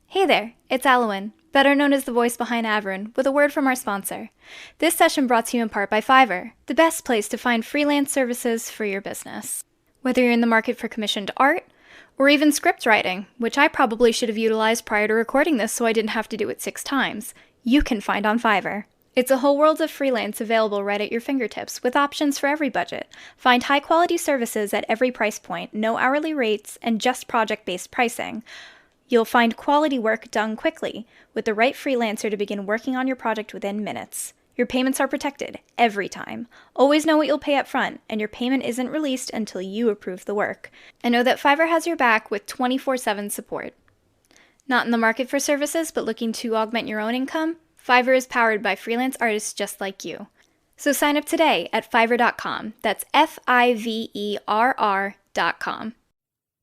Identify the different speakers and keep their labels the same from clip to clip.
Speaker 1: Hey there, it's Alwyn, better known as the voice behind Averin, with a word from our sponsor. This session brought to you in part by Fiverr, the best place to find freelance services for your business. Whether you're in the market for commissioned art, or even script writing, which I probably should have utilized prior to recording this so I didn't have to do it 6 times, you can find on Fiverr. It's a whole world of freelance available right at your fingertips, with options for every budget. Find high-quality services at every price point, no hourly rates, and just project-based pricing. You'll find quality work done quickly, with the right freelancer to begin working on your project within minutes. Your payments are protected, every time. Always know what you'll pay up front, and your payment isn't released until you approve the work. And know that Fiverr has your back with 24/7 support. Not in the market for services, but looking to augment your own income? Fiverr is powered by freelance artists just like you. So sign up today at Fiverr.com. That's Fiverr.com.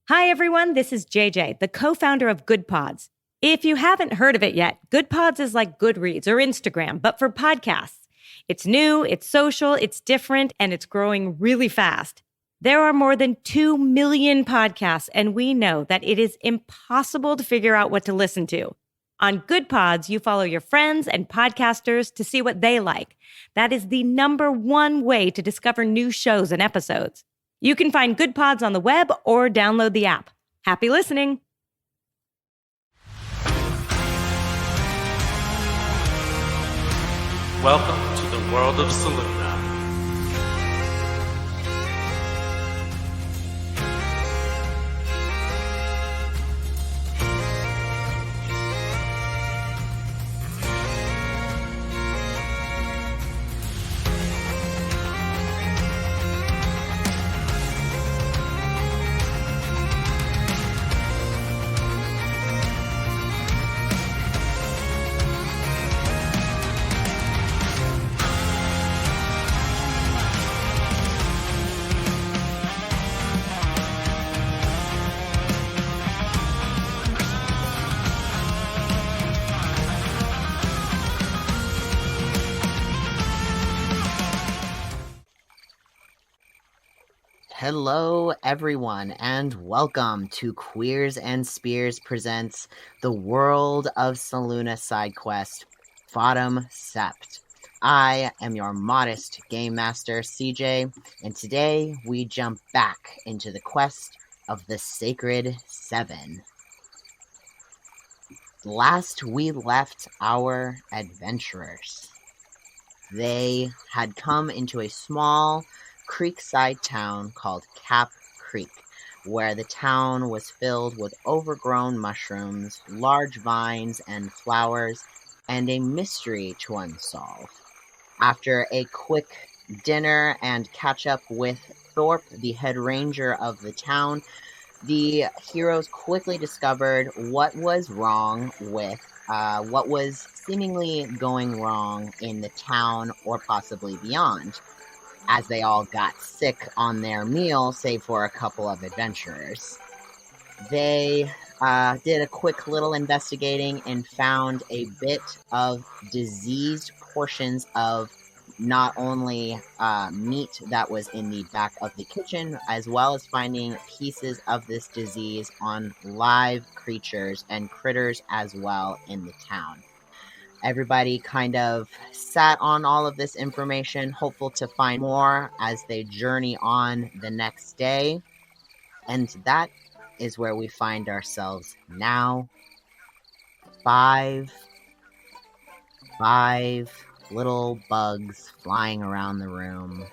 Speaker 2: Hi, everyone. This is JJ, the co-founder of Good Pods. If you haven't heard of it yet, Good Pods is like Goodreads or Instagram, but for podcasts. It's new, it's social, it's different, and it's growing really fast. There are more than 2 million podcasts, and we know that it is impossible to figure out what to listen to. On Good Pods, you follow your friends and podcasters to see what they like. That is the #1 way to discover new shows and episodes. You can find Good Pods on the web or download the app. Happy listening.
Speaker 3: Welcome to the world of Saluna.
Speaker 4: Hello, everyone, and welcome to Queers and Spears presents the World of Saluna side quest, Bottom Sept. I am your modest game master, CJ, and today we jump back into the quest of the Sacred Seven. Last we left our adventurers. They had come into a small creekside town called Cap Creek, where the town was filled with overgrown mushrooms, large vines and flowers, and a mystery to unsolve. After a quick dinner and catch up with Thorpe, the head ranger of the town, the heroes quickly discovered what was wrong with what was seemingly going wrong in the town or possibly beyond, as they all got sick on their meal, save for a couple of adventurers. They did a quick little investigating and found a bit of diseased portions of not only meat that was in the back of the kitchen, as well as finding pieces of this disease on live creatures and critters as well in the town. Everybody kind of sat on all of this information, hopeful to find more as they journey on the next day. And that is where we find ourselves now. Five little bugs flying around the room,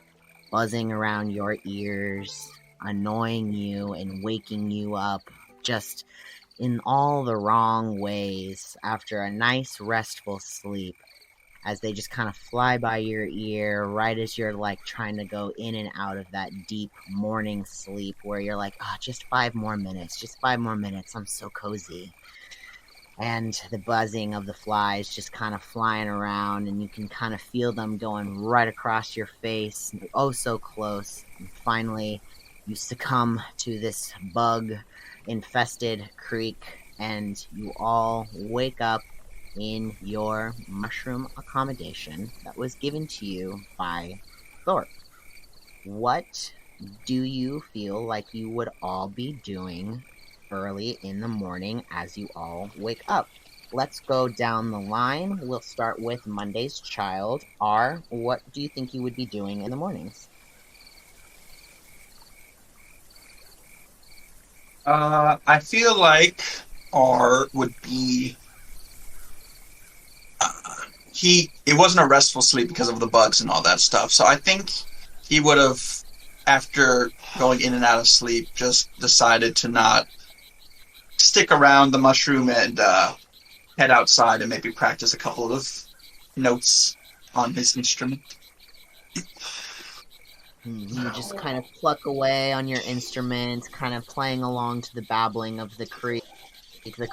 Speaker 4: buzzing around your ears, annoying you and waking you up, just in all the wrong ways after a nice restful sleep, as they just kind of fly by your ear right as you're like trying to go in and out of that deep morning sleep where you're like, just 5 more minutes, I'm so cozy. And the buzzing of the flies just kind of flying around, and you can kind of feel them going right across your face, oh so close. And finally you succumb to this bug infested creek, and you all wake up in your mushroom accommodation that was given to you by Thorpe. What do you feel like you would all be doing early in the morning as you all wake up. Let's go down the line. We'll start with Monday's child. R, what do you think you would be doing in the mornings?
Speaker 5: I feel like R would be it wasn't a restful sleep because of the bugs and all that stuff. So I think he would have, after going in and out of sleep, just decided to not stick around the mushroom and head outside and maybe practice a couple of notes on his instrument.
Speaker 4: You just kind of pluck away on your instrument, kind of playing along to the babbling of the creek.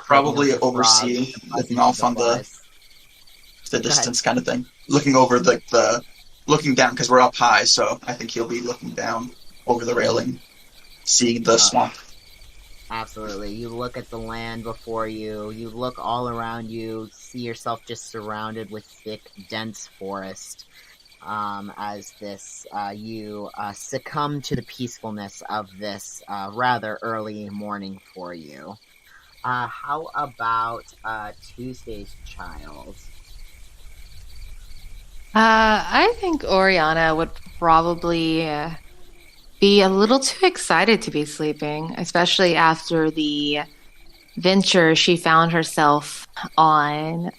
Speaker 5: Probably overseeing, looking off on the distance kind of thing. Looking over the looking down, because we're up high, so I think he'll be looking down over the railing, seeing the swamp.
Speaker 4: Absolutely. You look at the land before you, you look all around you, see yourself just surrounded with thick, dense forest. As you succumb to the peacefulness of this rather early morning for you. How about Tuesday's child?
Speaker 6: I think Oriana would probably be a little too excited to be sleeping, especially after the venture she found herself on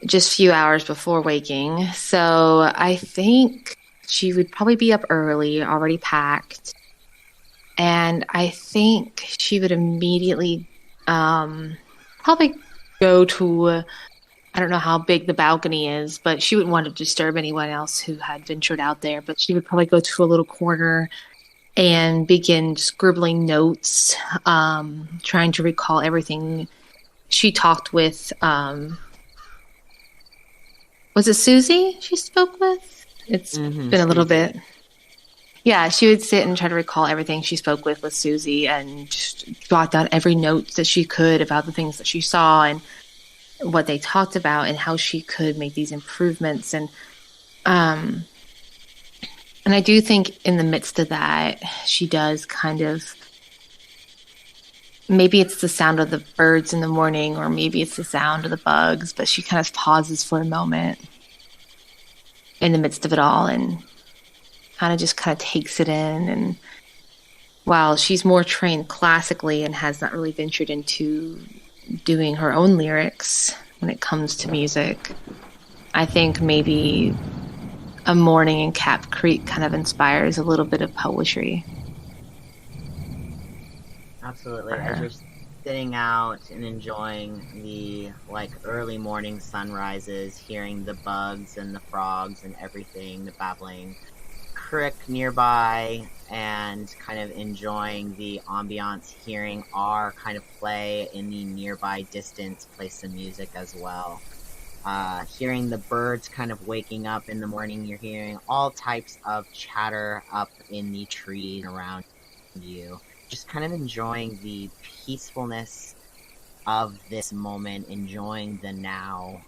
Speaker 6: just a few hours before waking. So I think she would probably be up early, already packed. And I think she would immediately probably go to, I don't know how big the balcony is, but she wouldn't want to disturb anyone else who had ventured out there. But she would probably go to a little corner and begin scribbling notes, trying to recall everything she talked with. Was it Susie she spoke with? It's been a little bit. Yeah, she would sit and try to recall everything she spoke with Susie and just jot down every note that she could about the things that she saw and what they talked about and how she could make these improvements. And I do think in the midst of that, she does kind of, maybe it's the sound of the birds in the morning, or maybe it's the sound of the bugs, but she kind of pauses for a moment in the midst of it all and kind of takes it in. And while she's more trained classically and has not really ventured into doing her own lyrics when it comes to music, I think maybe a morning in Cap Creek kind of inspires a little bit of poetry.
Speaker 4: Absolutely. As you're sitting out and enjoying the early morning sunrises, hearing the bugs and the frogs and everything, the babbling creek nearby, and kind of enjoying the ambiance, hearing R kind of play in the nearby distance, play some music as well. Hearing the birds kind of waking up in the morning, you're hearing all types of chatter up in the trees around you. Just kind of enjoying the peacefulness of this moment, enjoying the now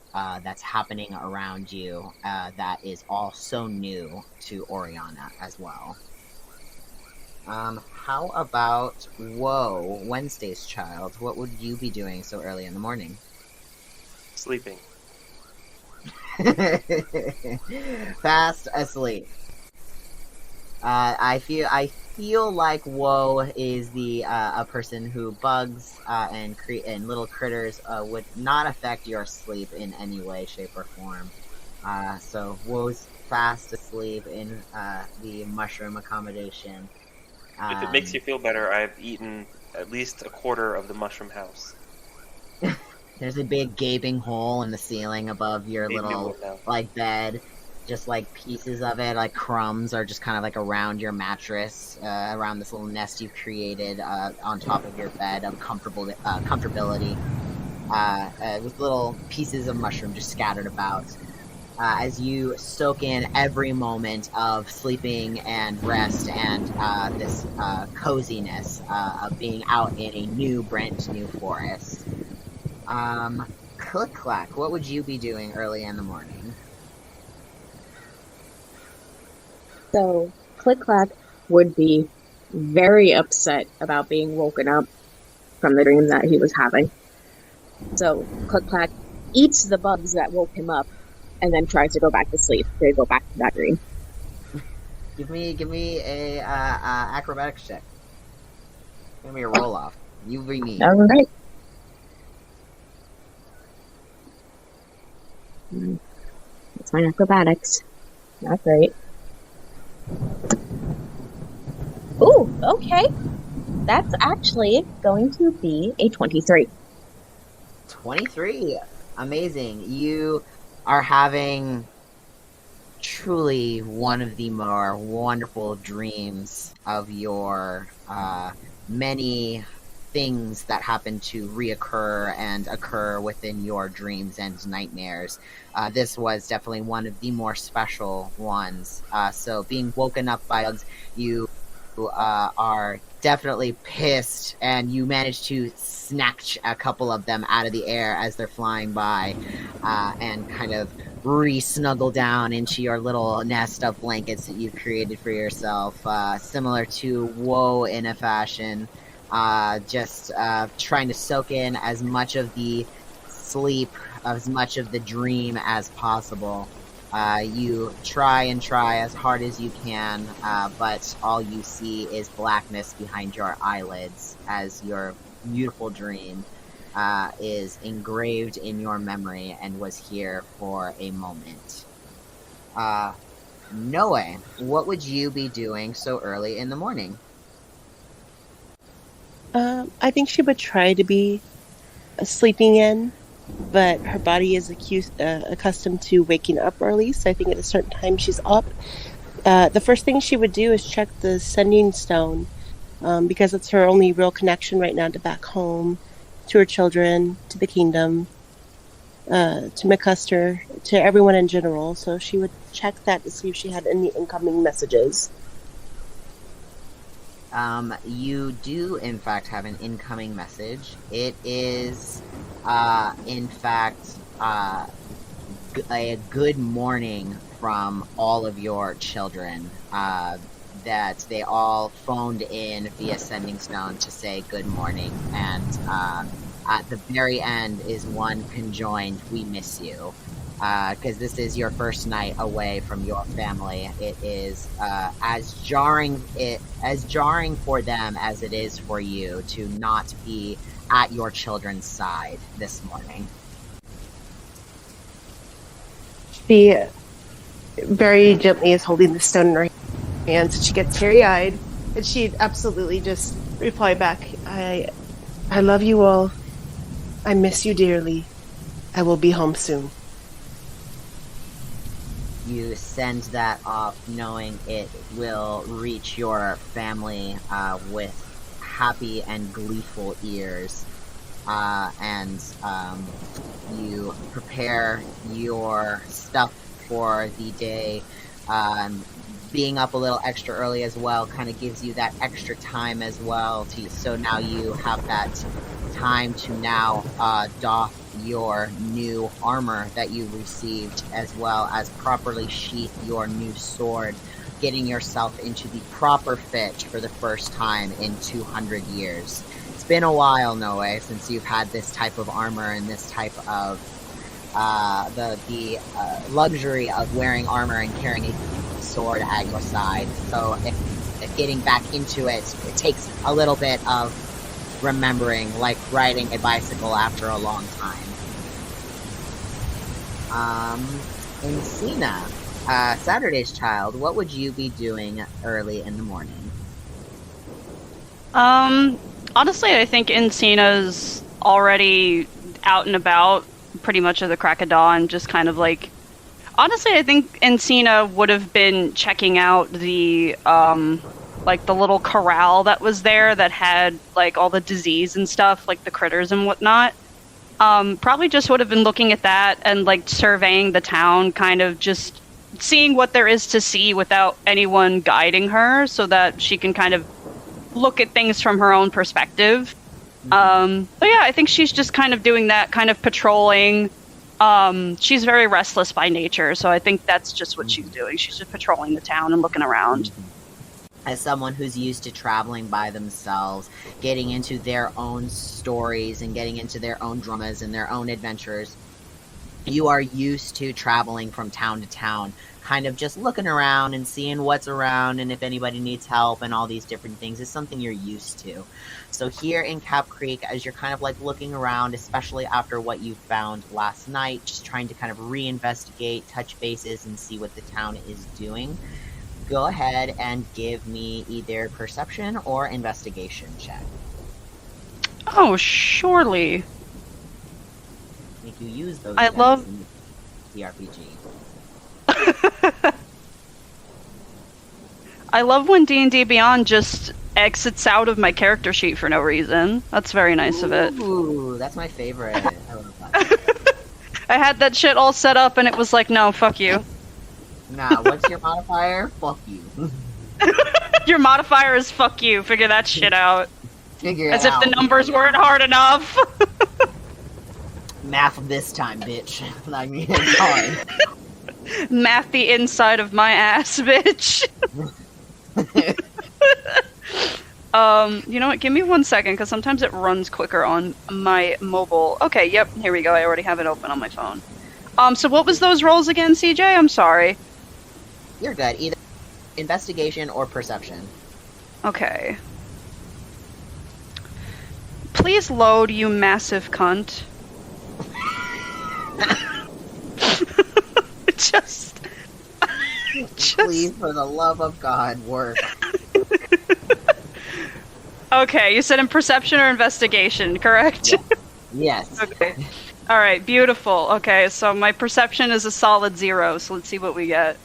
Speaker 4: that's happening around you, that is all so new to Oriana as well. How about, Wednesday's child? What would you be doing so early in the morning?
Speaker 3: Sleeping.
Speaker 4: Fast asleep. I feel like Woe is the a person who bugs and little critters would not affect your sleep in any way, shape, or form. So Woe's fast asleep in the mushroom accommodation.
Speaker 3: If it makes you feel better, I've eaten at least a quarter of the mushroom house.
Speaker 4: There's a big gaping hole in the ceiling above your little bed. Just pieces of it, crumbs, are just kind of around your mattress, around this little nest you've created on top of your bed of comfortability, with little pieces of mushroom just scattered about. As you soak in every moment of sleeping and rest and this coziness of being out in a brand new forest. Click Clack, what would you be doing early in the morning?
Speaker 7: So, Click Clack would be very upset about being woken up from the dream that he was having. So Click-Clack eats the bugs that woke him up and then tries to go back to sleep to go back to that dream.
Speaker 4: Give me a acrobatics check. Give me a roll off. You be me.
Speaker 7: All right. It's my acrobatics. Not great. Ooh, okay. That's actually going to be a 23.
Speaker 4: 23. Amazing. You are having truly one of the more wonderful dreams of your many things that happen to reoccur and occur within your dreams and nightmares. This was definitely one of the more special ones. So being woken up by bugs, you are definitely pissed, and you manage to snatch a couple of them out of the air as they're flying by, and kind of re-snuggle down into your little nest of blankets that you've created for yourself, similar to Woe in a fashion, just trying to soak in as much of the sleep, as much of the dream as possible. You try as hard as you can, but all you see is blackness behind your eyelids as your beautiful dream is engraved in your memory and was here for a moment. Noe, what would you be doing so early in the morning?
Speaker 8: I think she would try to be sleeping in, but her body is accustomed to waking up early, so I think at a certain time she's up. The first thing she would do is check the sending stone, because it's her only real connection right now to back home, to her children, to the kingdom, to McCuster, to everyone in general. So she would check that to see if she had any incoming messages.
Speaker 4: You do, in fact, have an incoming message. It is, in fact, a good morning from all of your children, that they all phoned in via Sending Stone to say good morning, and at the very end is one conjoined, "We miss you," because this is your first night away from your family. It is as jarring for them as it is for you to not be at your children's side this morning.
Speaker 8: She very gently is holding the stone in her hands, and she gets teary-eyed, and she'd absolutely just reply back, I love you all. I miss you dearly. I will be home soon.
Speaker 4: You send that off knowing it will reach your family with happy and gleeful ears. And you prepare your stuff for the day. Being up a little extra early as well kind of gives you that extra time as well. So now you have that time to now doff your new armor that you received, as well as properly sheath your new sword, getting yourself into the proper fit for the first time in 200 years. It's been a while, Noe, since you've had this type of armor and this type of the luxury of wearing armor and carrying a sword at your side. So if getting back into it takes a little bit of remembering, like riding a bicycle after a long time. Encina, Saturday's child, what would you be doing early in the morning?
Speaker 9: Honestly, I think Encina's already out and about pretty much at the crack of dawn, just kind of like... Honestly, I think Encina would have been checking out the, like, the little corral that was there that had, like, all the disease and stuff, like the critters and whatnot. Probably just would have been looking at that and, like, surveying the town, kind of just seeing what there is to see without anyone guiding her, so that she can kind of look at things from her own perspective. But yeah, I think she's just kind of doing that, kind of patrolling. She's very restless by nature, so I think that's just what she's doing. She's just patrolling the town and looking around.
Speaker 4: as someone who's used to traveling by themselves, getting into their own stories and getting into their own dramas and their own adventures, you are used to traveling from town to town, kind of just looking around and seeing what's around and if anybody needs help and all these different things is something you're used to. So here in Cap Creek, as you're kind of like looking around, especially after what you found last night, just trying to kind of reinvestigate, touch bases, and see what the town is doing, go ahead and give me either perception or investigation check.
Speaker 9: Oh, surely.
Speaker 4: Make you use those
Speaker 9: I
Speaker 4: dice
Speaker 9: love
Speaker 4: in the RPG.
Speaker 9: I love when D&D Beyond just exits out of my character sheet for no reason. That's very nice of it.
Speaker 4: Ooh, that's my favorite. I love that.
Speaker 9: I had that shit all set up and it was like, no, fuck you.
Speaker 4: Nah, what's your modifier? Fuck you.
Speaker 9: Your modifier is fuck you. Figure that shit out.
Speaker 4: Figure
Speaker 9: As
Speaker 4: it
Speaker 9: if
Speaker 4: out.
Speaker 9: the numbers weren't hard enough.
Speaker 4: Math this time, bitch. I mean, it's hard.
Speaker 9: Math the inside of my ass, bitch. You know what? Give me 1 second, because sometimes it runs quicker on my mobile. Okay, yep, here we go. I already have it open on my phone. So what was those rolls again, CJ? I'm sorry.
Speaker 4: You're good. Either investigation or perception.
Speaker 9: Okay. Please load, you massive cunt. just...
Speaker 4: Please, for the love of God, work.
Speaker 9: Okay, you said in perception or investigation, correct?
Speaker 4: Yeah. Yes.
Speaker 9: Okay. Alright, beautiful. Okay, so my perception is a solid 0, so let's see what we get.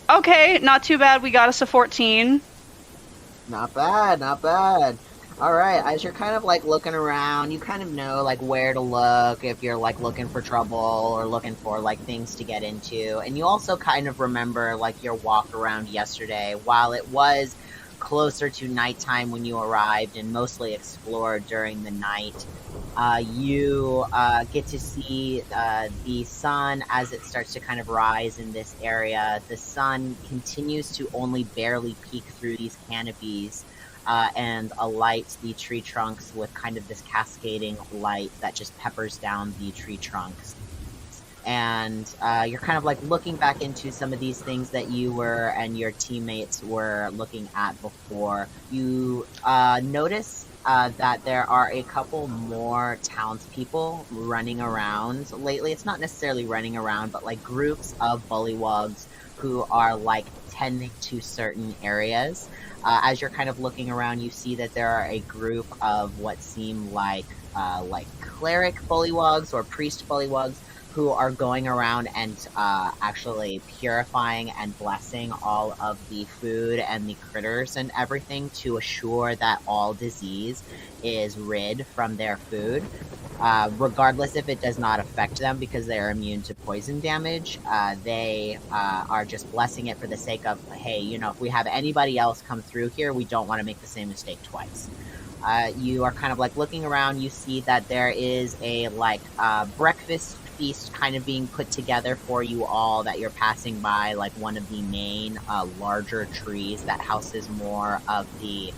Speaker 9: Okay, not too bad. We got us a 14.
Speaker 4: Not bad, not bad. Alright, as you're kind of like looking around, you kind of know like where to look if you're like looking for trouble or looking for like things to get into. And you also kind of remember like your walk around yesterday. While it was closer to nighttime when you arrived and mostly explored during the night, you get to see the sun as it starts to kind of rise in this area. The sun continues to only barely peek through these canopies and alight the tree trunks with kind of this cascading light that just peppers down the tree trunks. And you're kind of like looking back into some of these things that you were and your teammates were looking at before. You notice that there are a couple more townspeople running around lately. It's not necessarily running around, but like groups of bullywugs who are like tending to certain areas. As you're kind of looking around, you see that there are a group of what seem like cleric bullywugs or priest bullywugs who are going around and actually purifying and blessing all of the food and the critters and everything to assure that all disease is rid from their food. Regardless if it does not affect them because they're immune to poison damage, they are just blessing it for the sake of, hey, you know, if we have anybody else come through here, we don't want to make the same mistake twice. You are kind of like looking around, you see that there is a breakfast feast kind of being put together for you all that you're passing by, like one of the main larger trees that houses more of the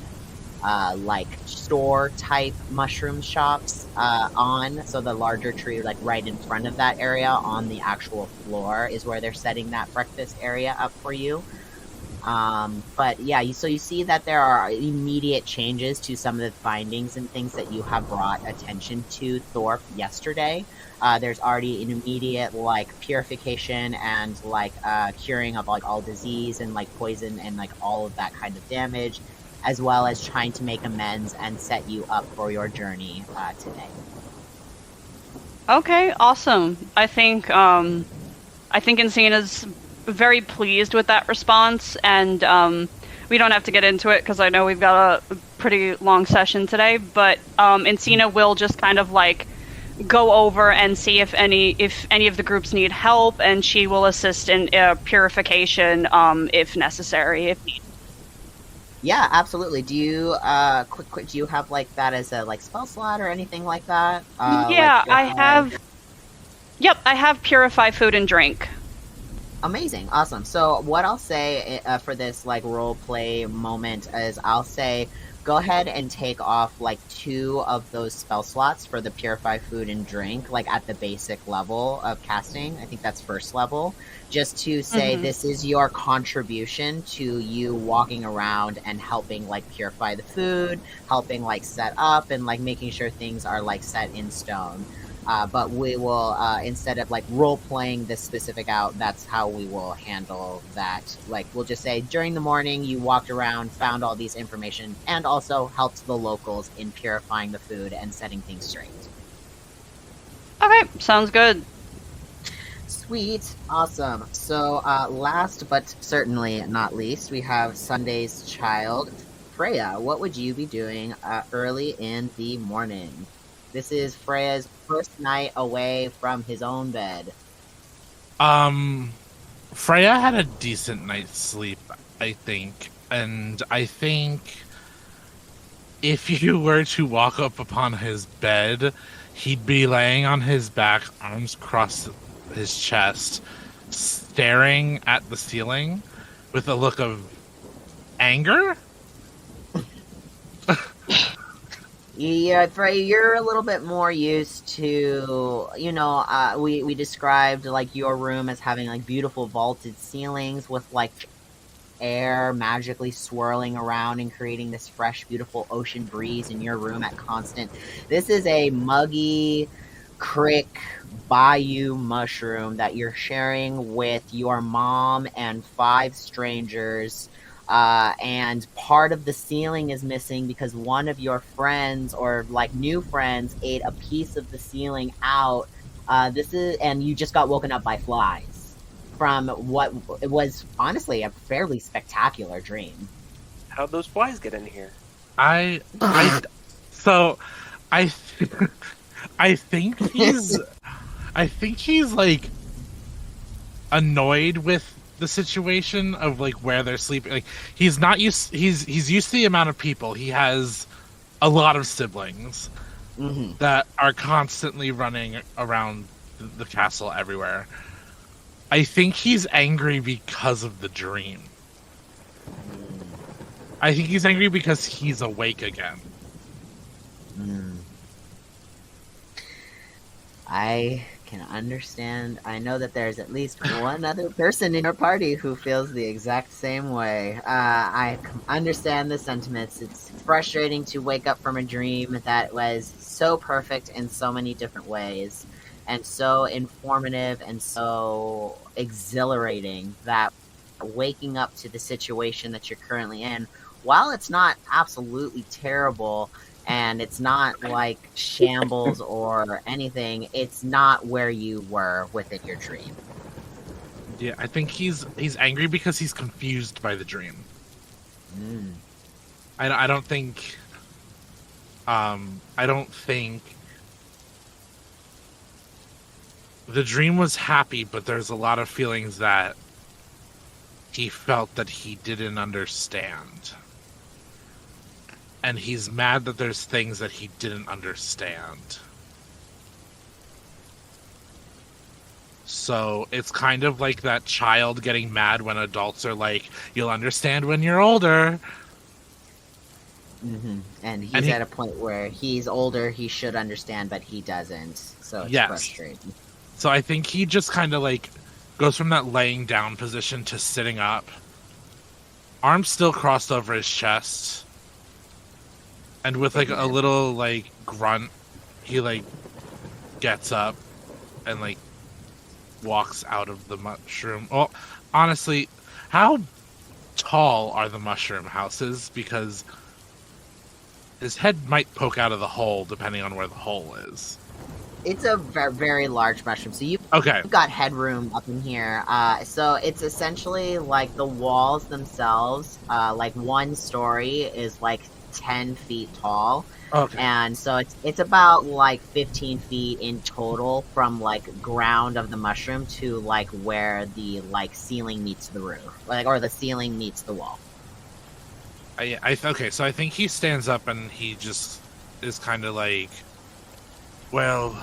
Speaker 4: store type mushroom shops on. So the larger tree, like right in front of that area on the actual floor, is where they're setting that breakfast area up for you. But yeah, so you see that there are immediate changes to some of the findings and things that you have brought attention to Thorpe yesterday. There's already an immediate purification and curing of all disease and poison and all of that kind of damage, as well as trying to make amends and set you up for your journey today.
Speaker 9: Okay, awesome. I think Encina's very pleased with that response, and we don't have to get into it because I know we've got a pretty long session today, but Encina will just kind of go over and see if any of the groups need help, and she will assist in purification if necessary, if needed.
Speaker 4: Yeah, absolutely. Do you do you have that as a spell slot or anything like that?
Speaker 9: Yeah, I have. Yep, I have purify food and drink.
Speaker 4: Amazing, awesome. So what I'll say for this like role play moment is I'll say go ahead and take off like 2 of those spell slots for the purify food and drink, like at the basic level of casting. I think that's first level, just to say this is your contribution to you walking around and helping like purify the food, helping like set up and like making sure things are like set in stone. But we will, instead of like role playing this specific out, that's how we will handle that. Like, we'll just say during the morning, you walked around, found all these information, and also helped the locals in purifying the food and setting things straight.
Speaker 9: Okay, sounds good.
Speaker 4: Sweet. Awesome. So, last but certainly not least, we have Sunday's child. Freya, what would you be doing early in the morning? This is Freya's first night away from his own bed.
Speaker 10: Freya had a decent night's sleep, I think. And I think if you were to walk up upon his bed, he'd be laying on his back, arms across his chest, staring at the ceiling with a look of anger.
Speaker 4: Yeah, Freya, you're a little bit more used to, we described like your room as having like beautiful vaulted ceilings with like air magically swirling around and creating this fresh, beautiful ocean breeze in your room at constant. This is a muggy crick bayou mushroom that you're sharing with your mom and 5 strangers. And part of the ceiling is missing because one of your friends or like new friends ate a piece of the ceiling out. And you just got woken up by flies from what was honestly a fairly spectacular dream.
Speaker 3: How'd those flies get in here?
Speaker 10: I think he's like annoyed with the situation of like where they're sleeping. Like he's used to the amount of people. He has a lot of siblings that are constantly running around the castle everywhere. I think he's angry because of the dream. I think he's angry because he's awake again.
Speaker 4: I can understand. I know that there's at least one other person in your party who feels the exact same way. I understand the sentiments. It's frustrating to wake up from a dream that was so perfect in so many different ways and so informative and so exhilarating that waking up to the situation that you're currently in, while it's not absolutely terrible, and it's not like shambles or anything, it's not where you were within your dream.
Speaker 10: Yeah, I think he's angry because he's confused by the dream. I don't think the dream was happy, but there's a lot of feelings that he felt that he didn't understand. And he's mad that there's things that he didn't understand. So it's kind of like that child getting mad when adults are like, you'll understand when you're older.
Speaker 4: And he's at a point where he's older, he should understand, but he doesn't. So it's frustrating.
Speaker 10: So I think he just kind of like goes from that laying down position to sitting up. Arms still crossed over his chest. And with like a little like grunt, he like gets up and like walks out of the mushroom. Well, honestly, how tall are the mushroom houses? Because his head might poke out of the hole depending on where the hole is.
Speaker 4: It's a very large mushroom, so you've got headroom up in here. So it's essentially like the walls themselves, like one story is like 10 feet tall. And so it's about like 15 feet in total from like ground of the mushroom to like where the like ceiling meets the roof, like, or the ceiling meets the wall.
Speaker 10: Okay, so I think he stands up and he just is kind of like, well,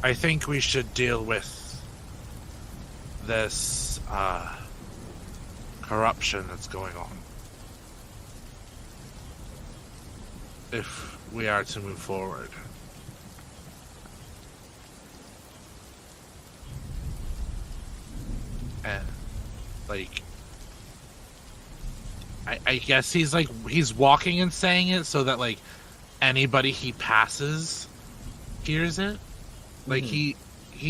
Speaker 10: I think we should deal with this corruption that's going on. If we are to move forward. And, like, I guess he's walking and saying it so that, like, anybody he passes hears it. Like, he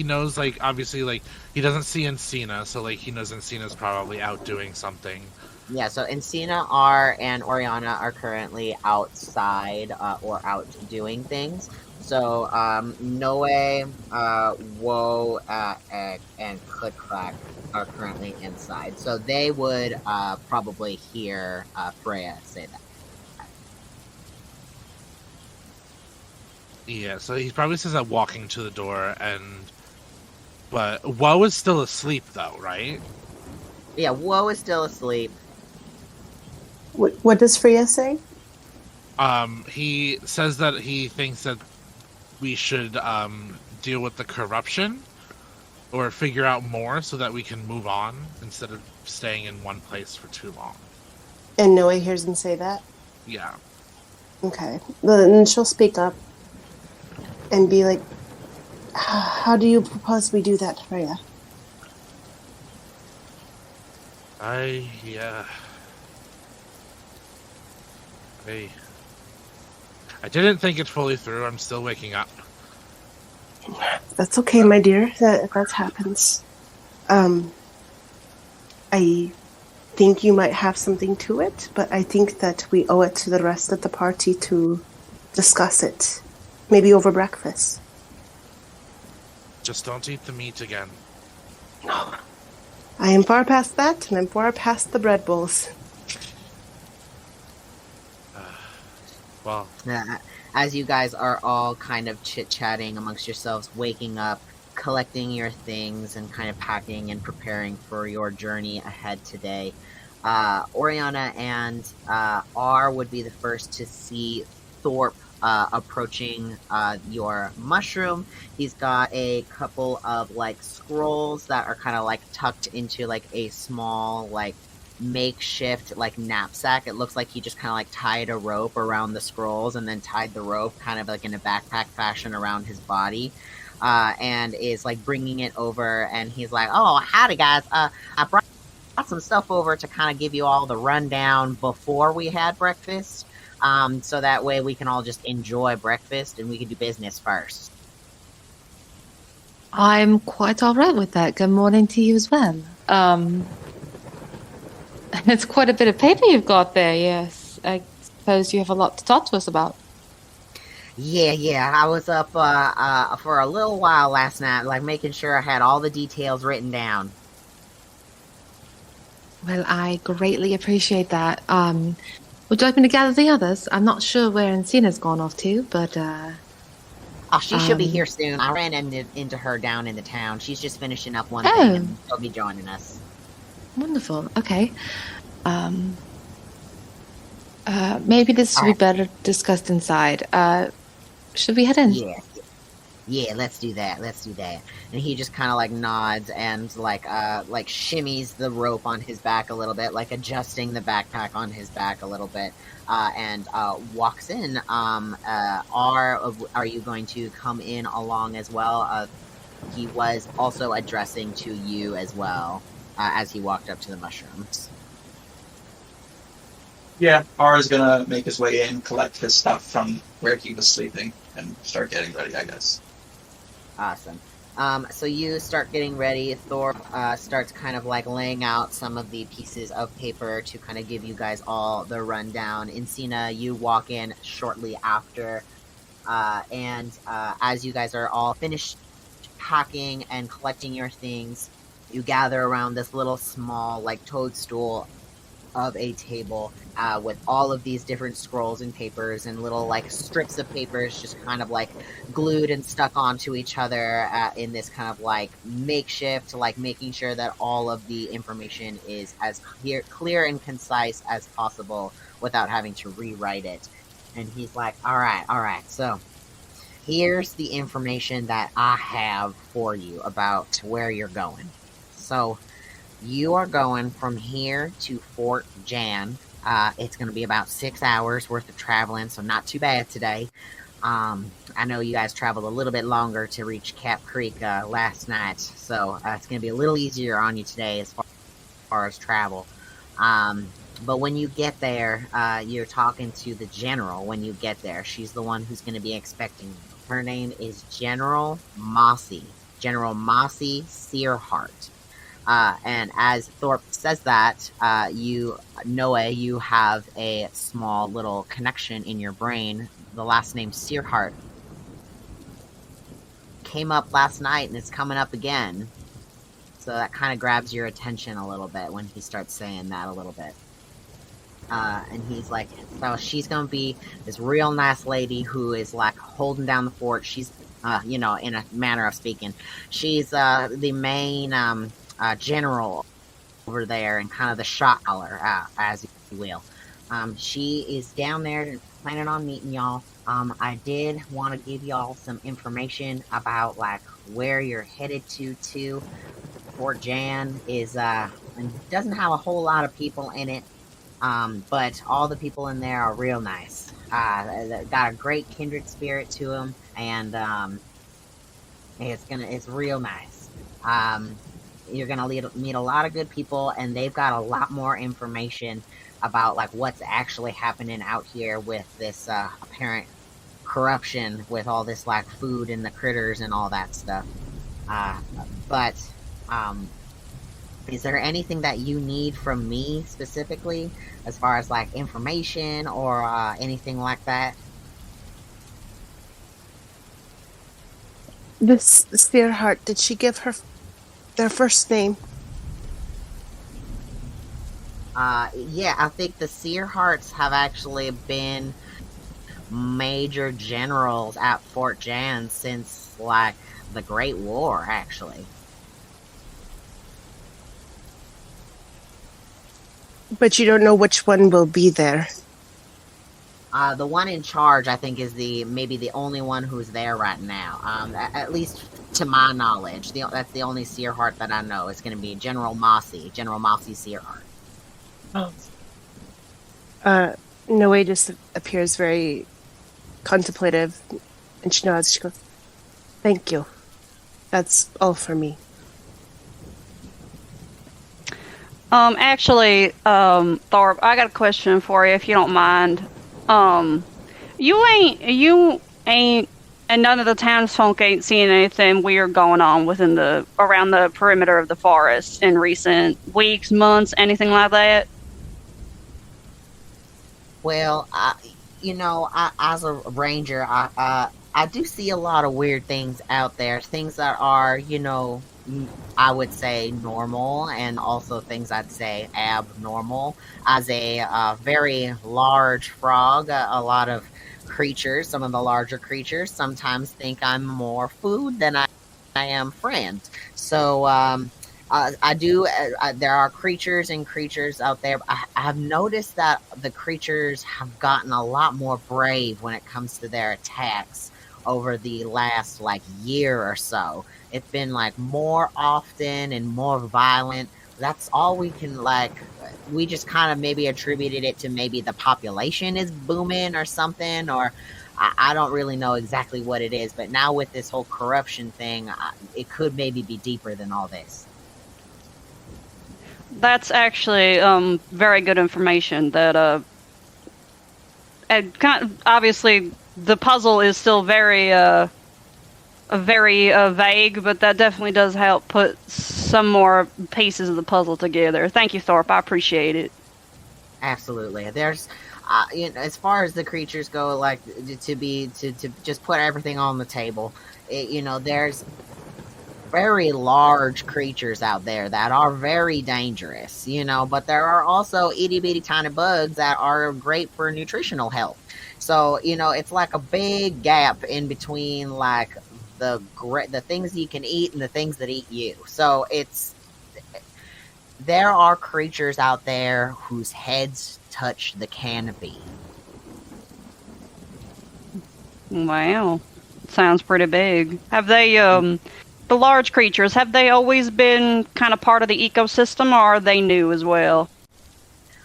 Speaker 10: knows, like, obviously, like, he doesn't see Encina, so, like, he knows Encina's probably out doing something.
Speaker 4: Yeah, so Encina and Oriana are currently outside or out doing things. So Noe, Woe, and Click-Clack are currently inside. So they would probably hear Freya say that.
Speaker 10: Yeah, so he probably says that walking to the door, but Woe is still asleep, though, right?
Speaker 4: Yeah, Woe is still asleep.
Speaker 8: What does Freya say?
Speaker 10: He says that he thinks that we should deal with the corruption or figure out more so that we can move on instead of staying in one place for too long.
Speaker 8: And Noe hears him say that?
Speaker 10: Yeah.
Speaker 8: Okay. Then she'll speak up and be like, how do you propose we do that, Freya?
Speaker 10: I didn't think it fully through. I'm still waking up.
Speaker 8: That's okay, my dear. That happens. I think you might have something to it, but I think that we owe it to the rest of the party to discuss it. Maybe over breakfast.
Speaker 10: Just don't eat the meat again.
Speaker 8: No. I am far past that, and I'm far past the bread bowls.
Speaker 10: Well,
Speaker 4: as you guys are all kind of chit-chatting amongst yourselves, waking up, collecting your things, and kind of packing and preparing for your journey ahead today, Oriana and R would be the first to see Thorpe approaching your mushroom. He's got a couple of, like, scrolls that are kind of, like, tucked into, like, a small, like, makeshift, like, knapsack. It looks like he just kind of, like, tied a rope around the scrolls and then tied the rope kind of, like, in a backpack fashion around his body, and is, like, bringing it over, and he's like, oh, howdy, guys. I brought some stuff over to kind of give you all the rundown before we had breakfast. So that way we can all just enjoy breakfast and we can do business first.
Speaker 6: I'm quite all right with that. Good morning to you as well. It's quite a bit of paper you've got there, yes. I suppose you have a lot to talk to us about.
Speaker 4: Yeah. I was up for a little while last night, like making sure I had all the details written down.
Speaker 6: Well, I greatly appreciate that. Would you like me to gather the others? I'm not sure where Encina's gone off to, but...
Speaker 4: Oh, she should be here soon. I ran into her down in the town. She's just finishing up one thing, and she'll be joining us.
Speaker 6: Wonderful. Okay. Maybe this would be better discussed inside. Should we head in?
Speaker 4: Yeah, let's do that. And he just kind of, like, nods and, like shimmies the rope on his back a little bit, like adjusting the backpack on his back a little bit, and walks in. Are you going to come in along as well? He was also addressing to you as well, as he walked up to the mushrooms.
Speaker 5: Yeah, R is gonna make his way in, collect his stuff from where he was sleeping, and start getting ready, I guess.
Speaker 4: Awesome. So you start getting ready. Thorpe starts kind of, like, laying out some of the pieces of paper to kind of give you guys all the rundown. Encina, you walk in shortly after, and as you guys are all finished packing and collecting your things, you gather around this little small, like, toadstool of a table with all of these different scrolls and papers and little, like, strips of papers just kind of, like, glued and stuck onto each other in this kind of, like, makeshift, like, making sure that all of the information is as clear and concise as possible without having to rewrite it. And he's like, all right, so here's the information that I have for you about where you're going. So you are going from here to Fort Jan. It's going to be about 6 hours worth of traveling, so not too bad today. I know you guys traveled a little bit longer to reach Cap Creek last night, so it's going to be a little easier on you today as far as travel. But when you get there, you're talking to the general when you get there. She's the one who's going to be expecting you. Her name is General Mossy Searhart. And as Thorpe says that, you have a small little connection in your brain. The last name Searhart came up last night and it's coming up again. So that kind of grabs your attention a little bit when he starts saying that a little bit. And he's like, so she's going to be this real nice lady who is like holding down the fort. She's, in a manner of speaking, she's the main general over there and kind of the shot caller, as you will. She is down there planning on meeting y'all. I did want to give y'all some information about like where you're headed to. Fort Jan is doesn't have a whole lot of people in it, but all the people in there are real nice. Got a great kindred spirit to them, and it's real nice. You're gonna meet a lot of good people, and they've got a lot more information about like what's actually happening out here with this apparent corruption with all this like food and the critters and all that stuff. But is there anything that you need from me specifically as far as like information or anything like that?
Speaker 8: This Spearheart, did she give their first name?
Speaker 4: Yeah, I think the Searharts have actually been major generals at Fort Jan since like the Great War, actually.
Speaker 8: But you don't know which one will be there.
Speaker 4: The one in charge, I think, is maybe the only one who's there right now. At least to my knowledge, that's the only Searhart that I know. It's going to be General Mossy Searhart.
Speaker 8: Noe just appears very contemplative, and she nods. She goes, "Thank you. That's all for me."
Speaker 9: Actually, Thorpe, I got a question for you, if you don't mind. You ain't, and none of the townsfolk ain't seeing anything weird going on around the perimeter of the forest in recent weeks, months, anything like that?
Speaker 4: Well, as a ranger, I do see a lot of weird things out there. Things that are, I would say normal, and also things I'd say abnormal. As a very large frog, a lot of creatures, some of the larger creatures, sometimes think I'm more food than I am friend. So I do. There are creatures and creatures out there. I've noticed that the creatures have gotten a lot more brave when it comes to their attacks over the last year or so. It's been more often and more violent. That's all we can we just kind of maybe attributed it to maybe the population is booming or something, or I don't really know exactly what it is. But now with this whole corruption thing, it could maybe be deeper than all this.
Speaker 9: That's actually very good information. That and obviously the puzzle is still very vague, but that definitely does help put some more pieces of the puzzle together. Thank you, Thorpe. I appreciate it.
Speaker 4: Absolutely. There's, as far as the creatures go, to just put everything on the table. There's very large creatures out there that are very dangerous. But there are also itty bitty tiny bugs that are great for nutritional health. So it's like a big gap in between the things you can eat and the things that eat you. So there are creatures out there whose heads touch the canopy.
Speaker 9: Wow. Sounds pretty big. Have they the large creatures, have they always been kind of part of the ecosystem, or are they new as well?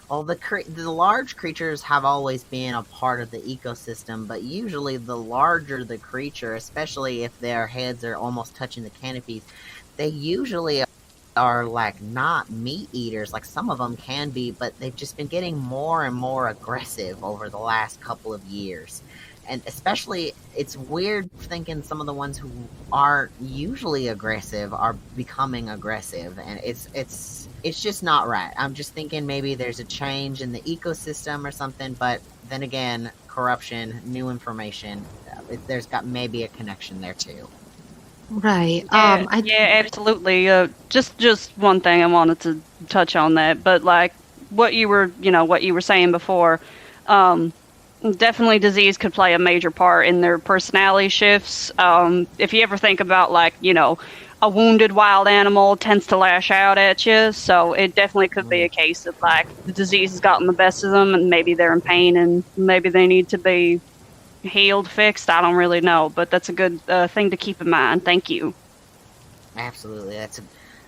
Speaker 4: Well, the large creatures have always been a part of the ecosystem, but usually the larger the creature, especially if their heads are almost touching the canopies, they usually are like not meat eaters. Like some of them can be, but they've just been getting more and more aggressive over the last couple of years. And especially, it's weird thinking some of the ones who aren't usually aggressive are becoming aggressive, and it's just not right. I'm just thinking maybe there's a change in the ecosystem or something, but then again, corruption, new information, there's got maybe a connection there too.
Speaker 6: Right.
Speaker 9: Yeah, absolutely. Just one thing I wanted to touch on that, but like what you were saying before, definitely disease could play a major part in their personality shifts. If you ever think about a wounded wild animal tends to lash out at you, so it definitely could be a case of like the disease has gotten the best of them and maybe they're in pain and maybe they need to be healed, fixed. I don't really know, but that's a good thing to keep in mind. Thank you.
Speaker 4: Absolutely.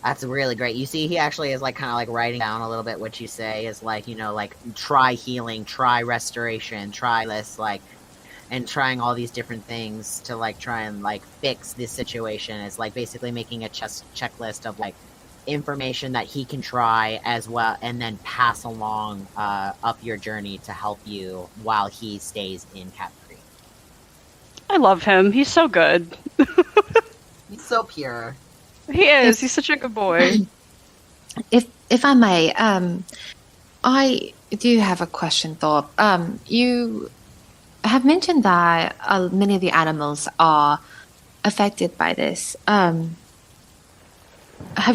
Speaker 4: That's really great. You see, he actually is like kind of like writing down a little bit what you say is like, like try healing, try restoration, try this, like, and trying all these different things to like try and like fix this situation. Is like basically making a checklist of like information that he can try as well, and then pass along up your journey to help you while he stays in Cap Creek.
Speaker 9: I love him. He's so good.
Speaker 4: He's so pure.
Speaker 9: He is. He's such a good boy.
Speaker 6: If I may, I do have a question, Thorpe. You have mentioned that many of the animals are affected by this. Have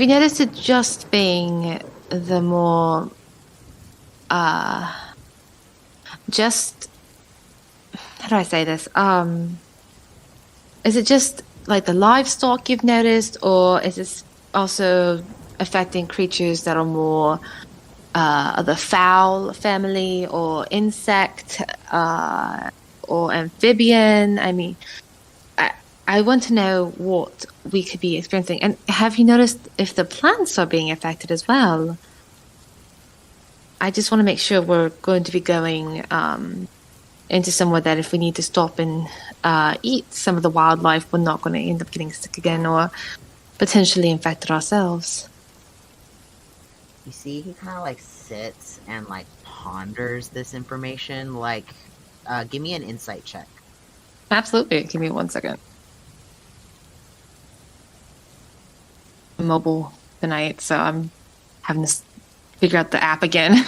Speaker 6: you noticed it just being the more, just, how do I say this? Is it just like the livestock you've noticed, or is this also affecting creatures that are more of the fowl family, or insect, or amphibian? I mean, I want to know what we could be experiencing. And have you noticed if the plants are being affected as well? I just want to make sure we're going to be going into somewhere that if we need to stop and eat some of the wildlife, we're not going to end up getting sick again or potentially infected ourselves.
Speaker 4: You see, he kind of like sits and like ponders this information. Like, give me an insight check.
Speaker 6: Absolutely. Give me 1 second. I'm mobile tonight, so I'm having to figure out the app again.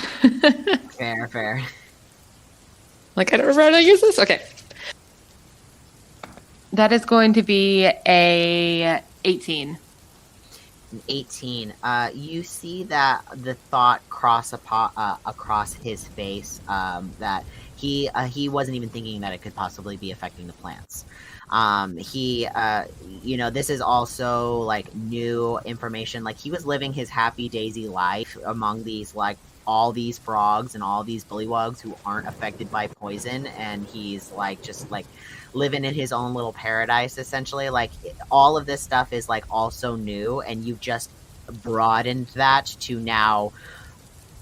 Speaker 4: Fair.
Speaker 6: Like, I don't remember how to use this. Okay. That is going to be a 18.
Speaker 4: An 18. You see that the thought across his face that he wasn't even thinking that it could possibly be affecting the plants. This is also like new information. Like, he was living his happy daisy life among these like all these frogs and all these bullywugs who aren't affected by poison, and he's like just like living in his own little paradise essentially. Like, all of this stuff is like also new, and you've just broadened that to now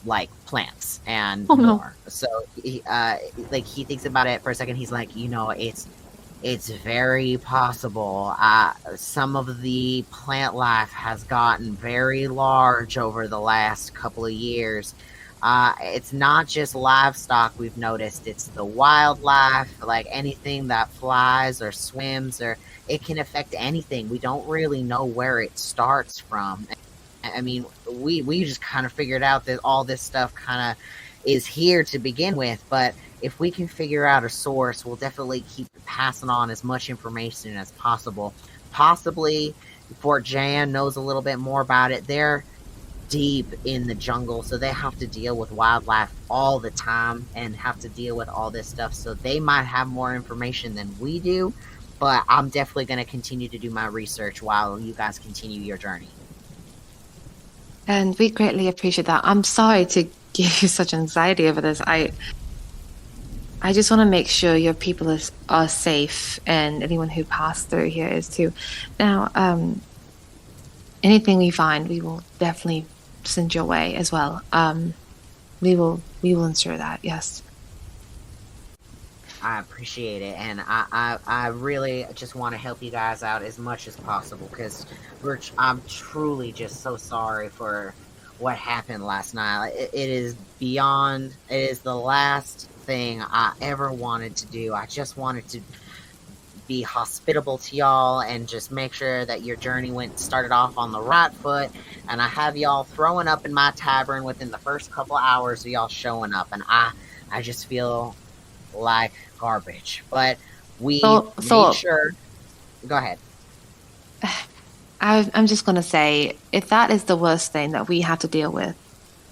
Speaker 4: like plants and more. So he thinks about it for a second. He's like, it's very possible. Some of the plant life has gotten very large over the last couple of years. It's not just livestock we've noticed. It's the wildlife, like anything that flies or swims, or it can affect anything. We don't really know where it starts from. I mean, we just kind of figured out that all this stuff kind of is here to begin with, but if we can figure out a source, we'll definitely keep passing on as much information as possible. Possibly Fort Jan knows a little bit more about it. They're deep in the jungle, so they have to deal with wildlife all the time and have to deal with all this stuff, so they might have more information than we do, but I'm definitely going to continue to do my research while you guys continue your journey.
Speaker 6: And we greatly appreciate that. I'm sorry to give you such anxiety over this. I just want to make sure your people are safe, and anyone who passed through here is too. Now, anything we find, we will definitely send your way as well. We will ensure that. Yes.
Speaker 4: I appreciate it, and I really just want to help you guys out as much as possible because I'm truly just so sorry for what happened last night. It is beyond. It is the last thing I ever wanted to do. I just wanted to be hospitable to y'all and just make sure that your journey started off on the right foot. And I have y'all throwing up in my tavern within the first couple hours of y'all showing up, and I just feel like garbage. But we made sure. Go ahead.
Speaker 6: I'm just going to say, if that is the worst thing that we have to deal with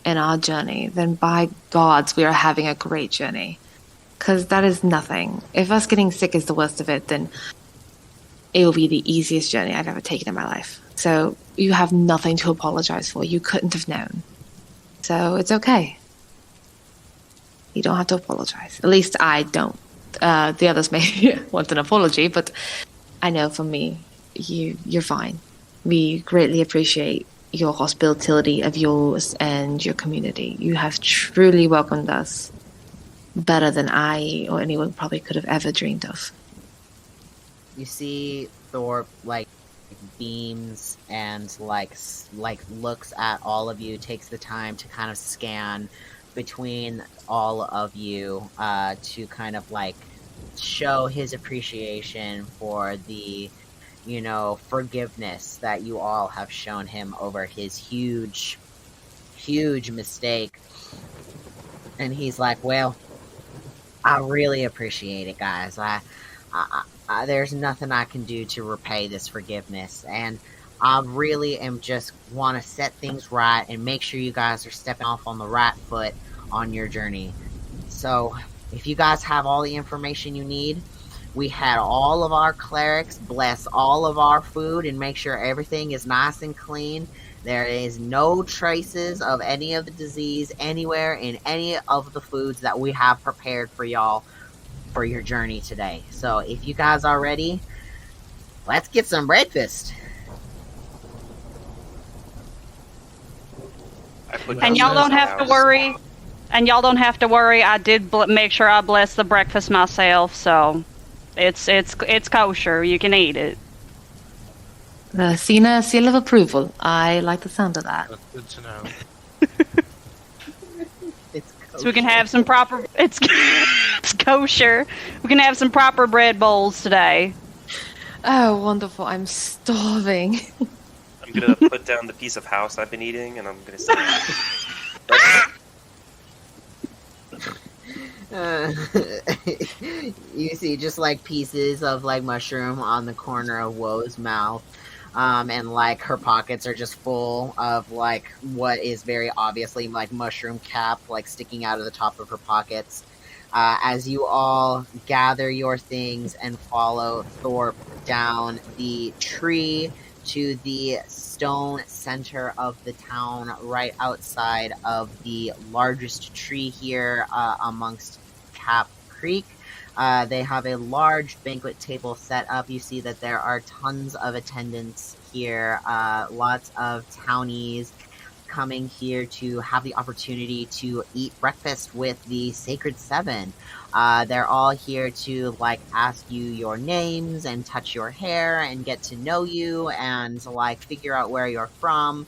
Speaker 6: in our journey, then by gods, we are having a great journey. Because that is nothing. If us getting sick is the worst of it, then it will be the easiest journey I've ever taken in my life. So you have nothing to apologize for. You couldn't have known. So it's okay. You don't have to apologize. At least I don't. The others may want an apology, but I know for me, you're fine. We greatly appreciate your hospitality of yours and your community. You have truly welcomed us better than I or anyone probably could have ever dreamed of.
Speaker 4: You see Thorpe beams and like looks at all of you, takes the time to kind of scan between all of you to kind of show his appreciation for the forgiveness that you all have shown him over his huge mistake. And he's like, well, I really appreciate it, guys. I there's nothing I can do to repay this forgiveness, and I really am just want to set things right and make sure you guys are stepping off on the right foot on your journey. So, if you guys have all the information you need, we had all of our clerics bless all of our food and make sure everything is nice and clean. There is no traces of any of the disease anywhere in any of the foods that we have prepared for y'all for your journey today. So if you guys are ready, let's get some breakfast.
Speaker 9: And y'all don't have to worry. And y'all don't have to worry. I did make sure I blessed the breakfast myself, so it's kosher. You can eat it.
Speaker 6: Sina, seal of approval. I like the sound of that.
Speaker 10: That's good to know.
Speaker 9: So we can have some proper. It's kosher. We can have some proper bread bowls today.
Speaker 6: Oh, wonderful! I'm starving.
Speaker 3: I'm gonna put down the piece of house I've been eating, and I'm gonna say.
Speaker 4: You see just pieces of mushroom on the corner of Woe's mouth, and her pockets are just full of what is very obviously mushroom cap sticking out of the top of her pockets. As you all gather your things and follow Thorpe down the tree to the stone center of the town, right outside of the largest tree here amongst Cap Creek. They have a large banquet table set up. You see that there are tons of attendants here, lots of townies coming here to have the opportunity to eat breakfast with the Sacred Seven. They're all here to ask you your names and touch your hair and get to know you and figure out where you're from,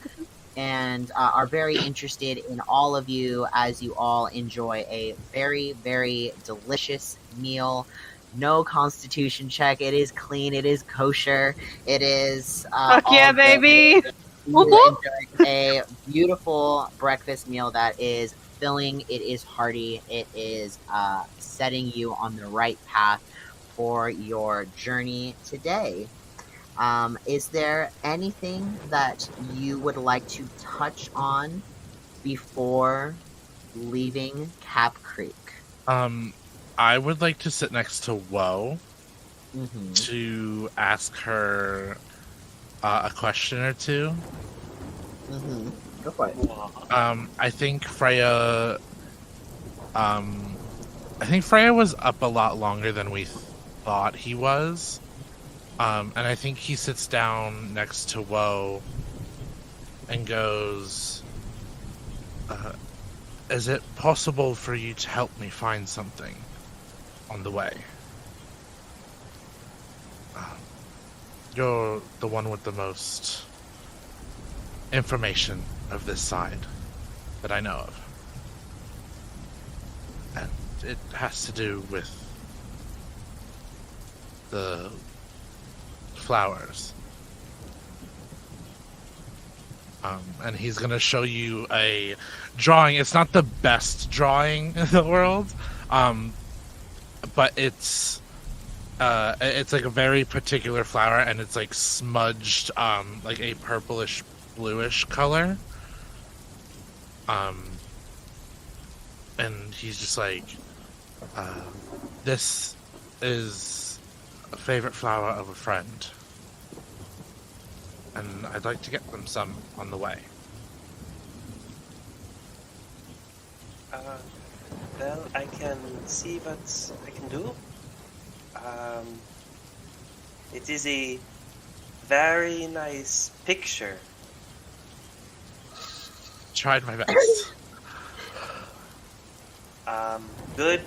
Speaker 4: and are very interested in all of you as you all enjoy a very, very delicious meal. No constitution check. It is clean. It is kosher. It is
Speaker 9: fuck yeah, baby.
Speaker 4: You enjoy a beautiful breakfast meal that is filling. It is hearty. It is setting you on the right path for your journey today. Is there anything that you would like to touch on before leaving Cap Creek?
Speaker 10: I would like to sit next to Woe to ask her a question or two.
Speaker 4: Go for it.
Speaker 10: I think Freya was up a lot longer than we thought he was. And I think he sits down next to Woe and goes, is it possible for you to help me find something on the way? You're the one with the most information of this side that I know of. And it has to do with the flowers. And he's gonna show you a drawing. It's not the best drawing in the world, but it's like a very particular flower, and it's like smudged, like a purplish bluish color. And he's just like, this is a favorite flower of a friend, and I'd like to get them some on the way.
Speaker 3: Well, I can see what I can do. It is a very nice picture.
Speaker 10: Tried my best.
Speaker 3: Good.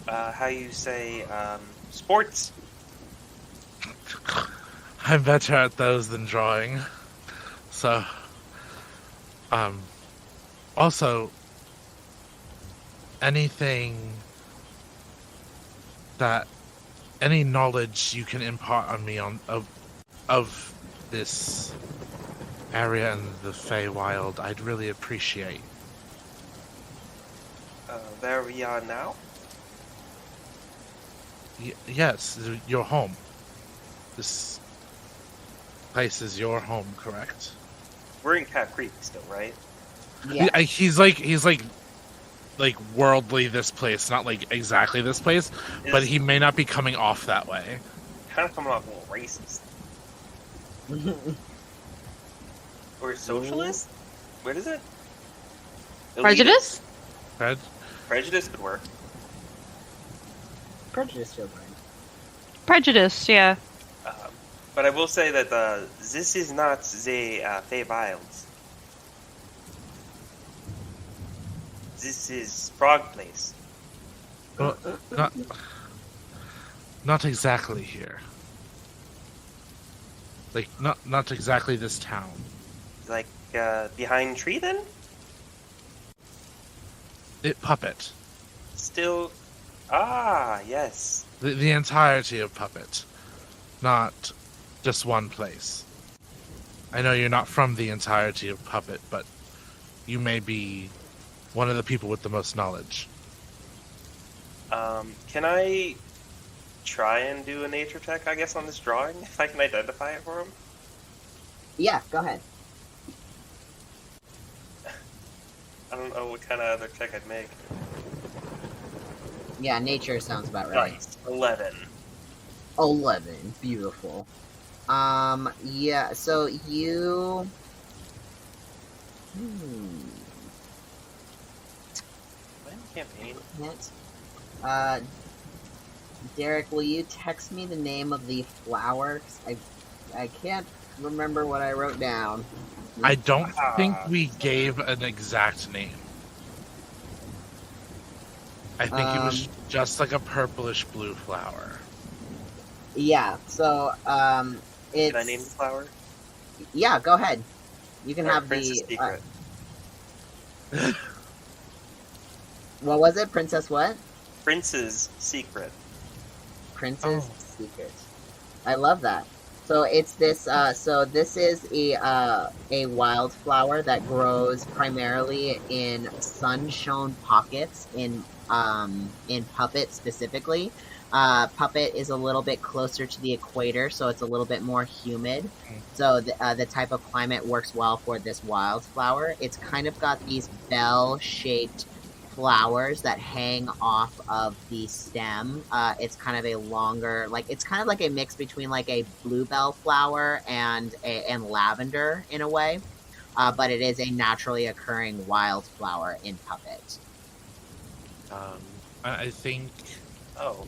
Speaker 3: How you say, sports?
Speaker 10: I'm better at those than drawing. So, also, any knowledge you can impart on me of this area and the Feywild, I'd really appreciate.
Speaker 3: Where we are now?
Speaker 10: Yes, your home. This place is your home, correct?
Speaker 3: We're in Cap Creek still, right?
Speaker 4: Yeah.
Speaker 10: He's like worldly this place, not like exactly this place, but he may not be coming off that way.
Speaker 3: Kind of coming off a little racist. Or socialist? What is it?
Speaker 6: Prejudice?
Speaker 3: Prejudice could work.
Speaker 4: Prejudice feels right.
Speaker 9: Prejudice, yeah.
Speaker 3: But I will say that this is not the Feywilds. This is Frog Place.
Speaker 10: Well, not exactly here. Like, not exactly this town.
Speaker 3: Like, behind tree then?
Speaker 10: Puppet.
Speaker 3: Still... Ah, yes.
Speaker 10: The entirety of Puppet. Not just one place. I know you're not from the entirety of Puppet, but you may be one of the people with the most knowledge.
Speaker 3: Can I try and do a nature check, I guess, on this drawing? If I can identify it for him?
Speaker 4: Yeah, go ahead.
Speaker 3: I don't know what kind of other check I'd make.
Speaker 4: Yeah, nature sounds about right.
Speaker 3: Nice. 11.
Speaker 4: 11. Beautiful. Yeah, so you...
Speaker 3: Campaign.
Speaker 4: Derek, will you text me the name of the flower? 'Cause I can't remember what I wrote down.
Speaker 10: I don't think we gave an exact name. I think it was just like a purplish blue flower.
Speaker 4: Yeah, so, it's...
Speaker 3: Can I name the flower?
Speaker 4: Yeah, go ahead. You can have
Speaker 3: Princess
Speaker 4: the...
Speaker 3: Secret.
Speaker 4: What was it? Princess what?
Speaker 3: Prince's Secret.
Speaker 4: Princess Secret. I love that. So it's this. So this is a wildflower that grows primarily in sun-shown pockets in Puppet specifically. Puppet is a little bit closer to the equator, so it's a little bit more humid. So the type of climate works well for this wildflower. It's kind of got these bell-shaped flowers that hang off of the stem. It's kind of a longer, it's kind of like a mix between like a bluebell flower and lavender in a way. But it is a naturally occurring wildflower in Puppet.
Speaker 10: I think...
Speaker 3: Oh.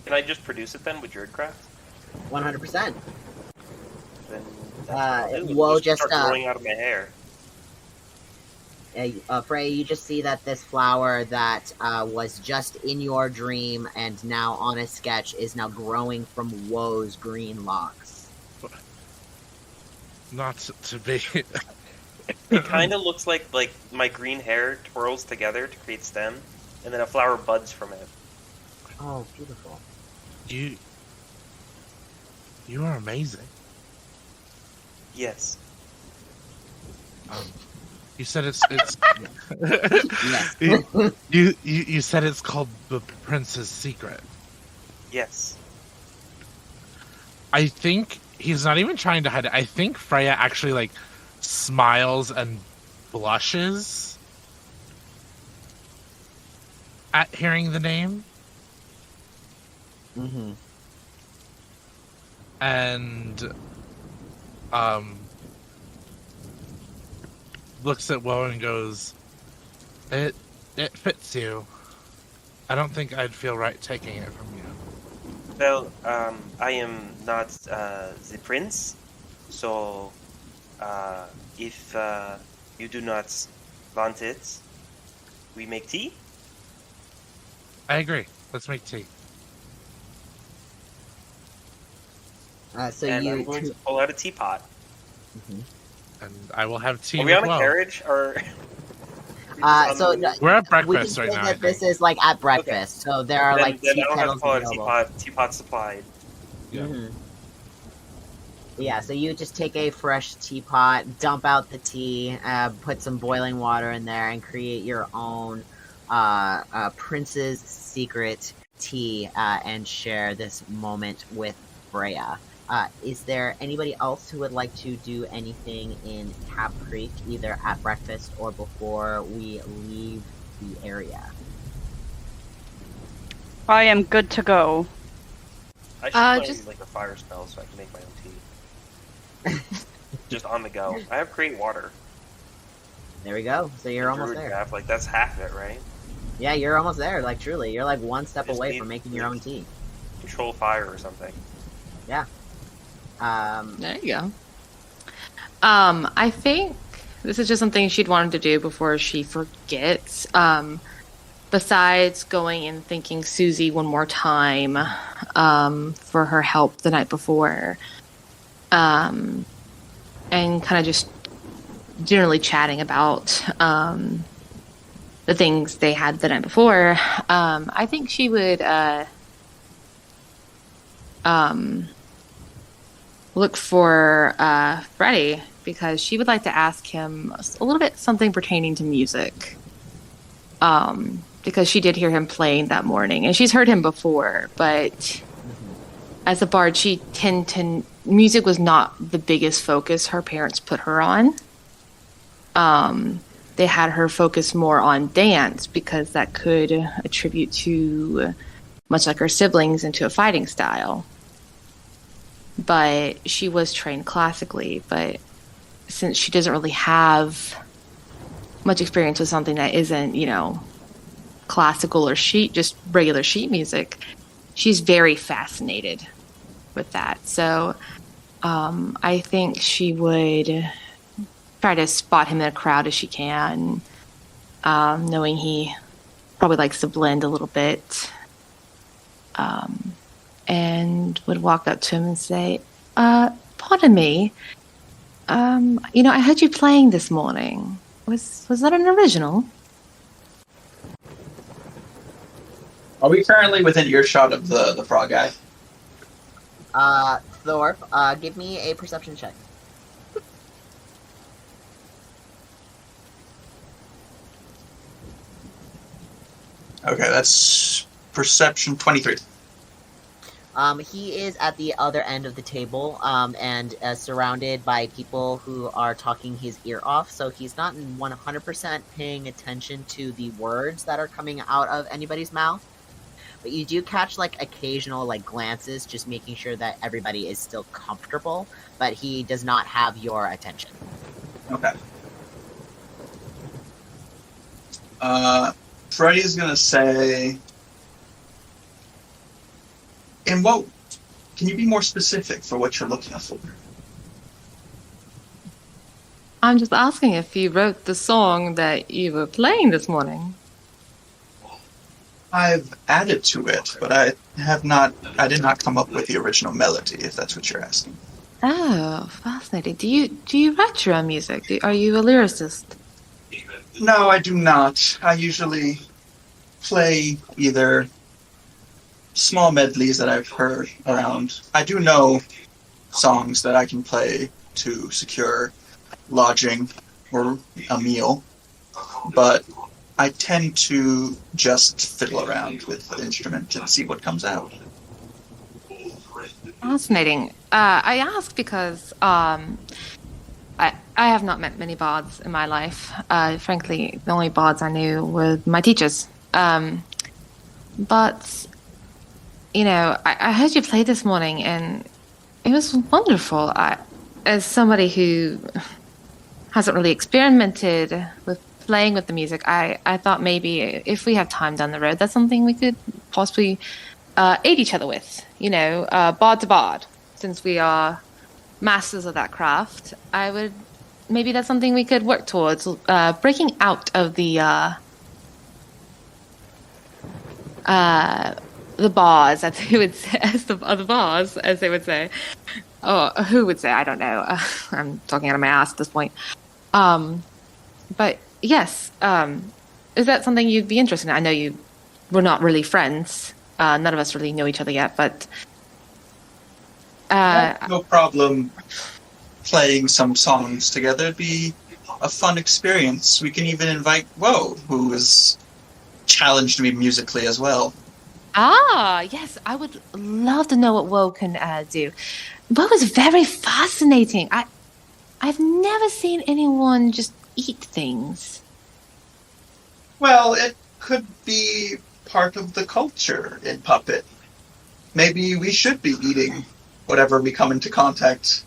Speaker 3: Can I just produce it then with Druidcraft?
Speaker 4: 100%.
Speaker 3: Then That's what I'll do.
Speaker 4: we'll
Speaker 3: It'll
Speaker 4: just,
Speaker 3: start growing out of my hair.
Speaker 4: Frey, you just see that this flower that was just in your dream and now on a sketch is now growing from Woe's green locks.
Speaker 10: Not to be.
Speaker 3: It kind of looks like my green hair twirls together to create stem, and then a flower buds from it.
Speaker 4: Oh, beautiful.
Speaker 10: You are amazing.
Speaker 3: Yes.
Speaker 10: You said it's
Speaker 4: Yes.
Speaker 10: you said it's called the Prince's Secret.
Speaker 3: Yes.
Speaker 10: I think he's not even trying to hide it. I think Freya actually like smiles and blushes at hearing the name.
Speaker 4: Mm-hmm.
Speaker 10: And looks at Woe and goes, It fits you. I don't think I'd feel right taking it from you.
Speaker 3: Well, I am not the prince, so if you do not want it, we make tea.
Speaker 10: I agree. Let's make tea.
Speaker 4: So
Speaker 3: and
Speaker 4: you
Speaker 3: I'm going to pull out a teapot.
Speaker 4: Mhm.
Speaker 10: And I will have tea.
Speaker 3: Are we on a
Speaker 10: Woe.
Speaker 3: carriage or?
Speaker 10: We're at
Speaker 4: we
Speaker 10: breakfast
Speaker 4: can
Speaker 10: right
Speaker 4: say
Speaker 10: now. I
Speaker 4: that this
Speaker 10: think.
Speaker 4: is like at breakfast, so there are like
Speaker 3: then
Speaker 4: tea
Speaker 3: I don't have to
Speaker 4: kettles
Speaker 3: pull out a
Speaker 4: available.
Speaker 3: teapot supplied.
Speaker 10: Yeah.
Speaker 4: Mhm. Yeah, so you just take a fresh teapot, dump out the tea, put some boiling water in there, and create your own Prince's Secret tea, and share this moment with Freya. Is there anybody else who would like to do anything in Cap Creek, either at breakfast or before we leave the area?
Speaker 9: I am good to go.
Speaker 3: I should find
Speaker 6: just-
Speaker 3: like a fire spell so I can make my own tea. Just on the go. I have great water.
Speaker 4: There we go. So you're almost
Speaker 3: Druid
Speaker 4: there.
Speaker 3: craft, like that's half of it, right?
Speaker 4: Yeah, you're almost there. Like truly, you're like one step
Speaker 3: Just
Speaker 4: away
Speaker 3: need-
Speaker 4: from making your own tea.
Speaker 3: Control fire or something.
Speaker 4: Yeah.
Speaker 6: There you go. I think this is just something she'd wanted to do before she forgets. Besides going and thanking Susie one more time for her help the night before, and kind of just generally chatting about the things they had the night before, I think she would look for Freddie, because she would like to ask him a little bit something pertaining to music. Because she did hear him playing that morning, and she's heard him before, but as a bard, music was not the biggest focus her parents put her on. They had her focus more on dance, because that could attribute to, much like her siblings, into a fighting style. But she was trained classically, but since she doesn't really have much experience with something that isn't, classical or just regular sheet music, she's very fascinated with that. So I think she would try to spot him in a crowd as she can, knowing he probably likes to blend a little bit, and would walk up to him and say, pardon me, I heard you playing this morning. Was that an original?
Speaker 5: Are we currently within earshot of the frog guy?
Speaker 4: Thorpe, give me a perception check.
Speaker 5: Okay, that's perception 23.
Speaker 4: He is at the other end of the table, and surrounded by people who are talking his ear off, so he's not 100% paying attention to the words that are coming out of anybody's mouth. But you do catch, occasional, glances, just making sure that everybody is still comfortable, but he does not have your attention.
Speaker 5: Okay. Freddy's gonna say... And what... Can you be more specific for what you're looking for?
Speaker 6: I'm just asking if you wrote the song that you were playing this morning.
Speaker 5: I've added to it, but I did not come up with the original melody, if that's what you're asking.
Speaker 6: Oh, fascinating. Do you write your own music? Are you a lyricist?
Speaker 5: No, I do not. I usually play either small medleys that I've heard around. I do know songs that I can play to secure lodging or a meal, but I tend to just fiddle around with the instrument and see what comes out.
Speaker 6: Fascinating. I ask because I have not met many bards in my life. Frankly, the only bards I knew were my teachers. But, you know, I heard you play this morning, and it was wonderful. As somebody who hasn't really experimented with playing with the music, I thought maybe if we have time down the road, that's something we could possibly aid each other with, you know, bard to bard. Since we are masters of that craft, maybe that's something we could work towards, breaking out of the bars, as they would say, the bars, as they would say. Oh, who would say? I don't know. I'm talking out of my ass at this point. But yes, is that something you'd be interested in? I know we're not really friends. None of us really know each other yet, but
Speaker 5: no problem playing some songs together. It'd be a fun experience. We can even invite Woe, who has challenged me musically as well.
Speaker 6: Ah, yes, I would love to know what Woe can do. Woe is very fascinating. I've never seen anyone just eat things.
Speaker 5: Well, it could be part of the culture in Puppet. Maybe we should be eating whatever we come into contact,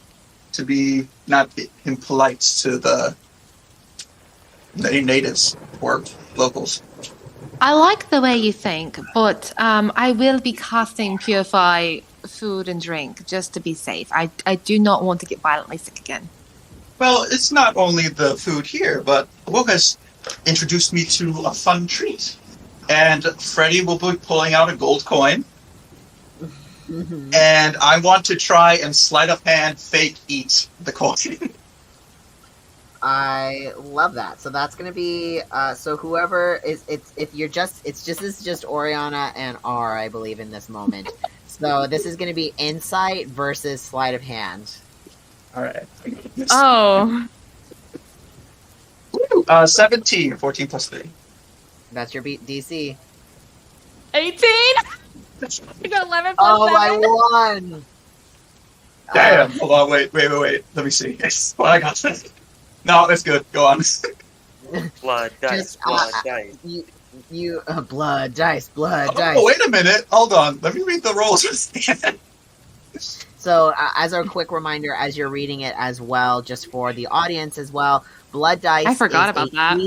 Speaker 5: to be not impolite to the natives or locals.
Speaker 6: I like the way you think, but I will be casting Purify food and drink just to be safe. I do not want to get violently sick again.
Speaker 5: Well, it's not only the food here, but Woe has introduced me to a fun treat. And Freddy will be pulling out a gold coin. Mm-hmm. And I want to try and sleight of hand fake eat the coin.
Speaker 4: I love that. So that's gonna be so whoever is it's just Oriana and R, I believe, in this moment. So this is gonna be insight versus sleight of hand.
Speaker 5: Alright.
Speaker 6: Oh.
Speaker 5: 17, 14 plus 3.
Speaker 4: That's your DC.
Speaker 6: 18? You got 11 plus 7?
Speaker 4: Oh, I won!
Speaker 5: Damn, hold on, wait. Let me see. Well, I got this. No, it's good. Go on.
Speaker 3: Blood, dice, dice.
Speaker 4: Blood, dice, dice.
Speaker 5: Oh, wait a minute. Hold on. Let me read the rolls.
Speaker 4: So, as a quick reminder, as you're reading it as well, just for the audience as well, blood dice
Speaker 6: I forgot about that.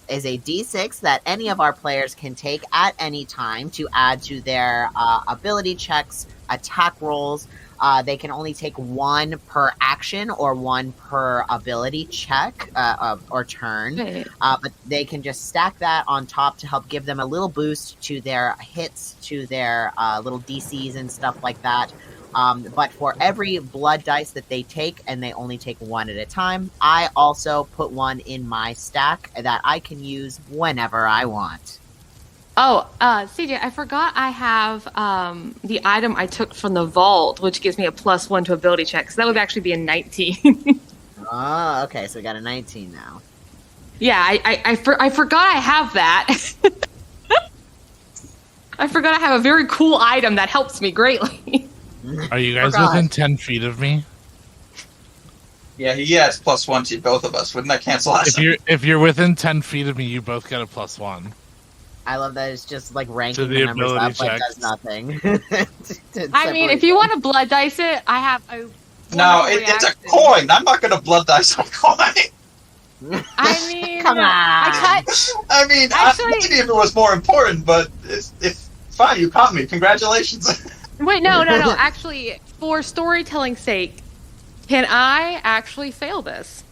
Speaker 4: is a D6 that any of our players can take at any time to add to their ability checks, attack rolls. They can only take one per action or one per ability check or turn.
Speaker 6: Right.
Speaker 4: But they can just stack that on top to help give them a little boost to their hits, to their little DCs and stuff like that. But for every blood dice that they take, and they only take one at a time, I also put one in my stack that I can use whenever I want.
Speaker 6: Oh, CJ, I forgot I have the item I took from the vault, which gives me a +1 to ability check. So that would actually be a 19.
Speaker 4: Oh, okay. So we got a 19 now.
Speaker 6: Yeah, I forgot I have that. I forgot I have a very cool item that helps me greatly.
Speaker 10: Are you guys within 10 feet of me?
Speaker 5: Yeah, he has +1 to both of us. Wouldn't that cancel out?
Speaker 10: If you're within 10 feet of me, you both get a +1.
Speaker 4: I love that it's just like ranking the numbers up, but does nothing.
Speaker 6: I mean, if you want to blood dice it, I have a...
Speaker 5: No, it's a coin. I'm not going to blood dice a coin.
Speaker 6: I mean,
Speaker 4: come on.
Speaker 5: I mean,
Speaker 6: Actually,
Speaker 5: maybe if it was more important, but it's fine. You caught me. Congratulations.
Speaker 6: Wait, no. Actually, for storytelling's sake, can I actually fail this?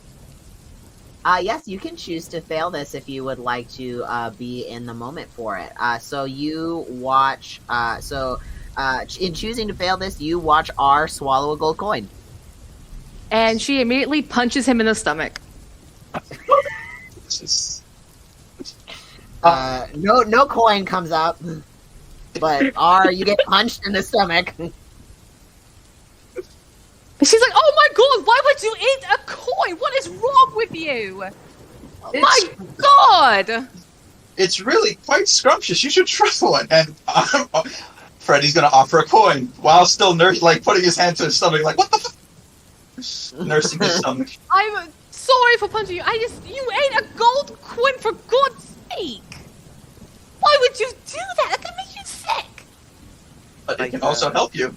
Speaker 4: Yes, you can choose to fail this if you would like to be in the moment for it. So you watch. In choosing to fail this, you watch R swallow a gold coin.
Speaker 6: And she immediately punches him in the stomach.
Speaker 4: No coin comes up, but R, you get punched in the stomach.
Speaker 6: She's like, "Oh my god, why would you eat a coin? What is wrong with you? My god!"
Speaker 5: It's really quite scrumptious. You should try one. And Freddy's gonna offer a coin while still putting his hand to his stomach, like, what the fuck? Nursing his stomach.
Speaker 6: I'm sorry for punching you. You ate a gold coin for God's sake. Why would you do that? That could make you sick.
Speaker 5: But it can also help you.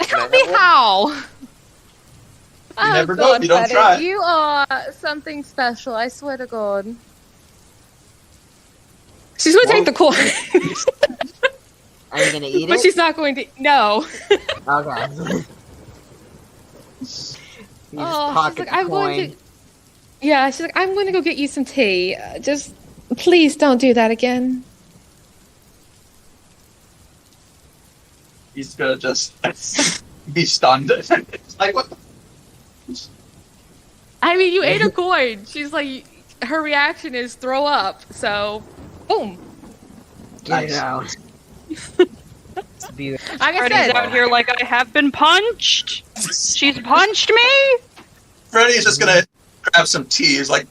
Speaker 6: Help me how?
Speaker 5: You never know if you don't try.
Speaker 6: You are something special, I swear to God. She's going to take the coin.
Speaker 4: Are you going to eat it?
Speaker 6: But she's not going to... No.
Speaker 4: Okay. She's
Speaker 6: like, I'm going to... Yeah, she's like, I'm going to go get you some tea. Just, please don't do that again.
Speaker 5: He's gonna just be stunned. Like, what the...
Speaker 6: I mean, you ate a coin. She's like, her reaction is throw up. So, boom.
Speaker 4: Get it out.
Speaker 6: Like I
Speaker 9: Freddy's
Speaker 6: said,
Speaker 9: out here like I have been punched. She's punched me.
Speaker 5: Freddy's just gonna grab some tea. He's like,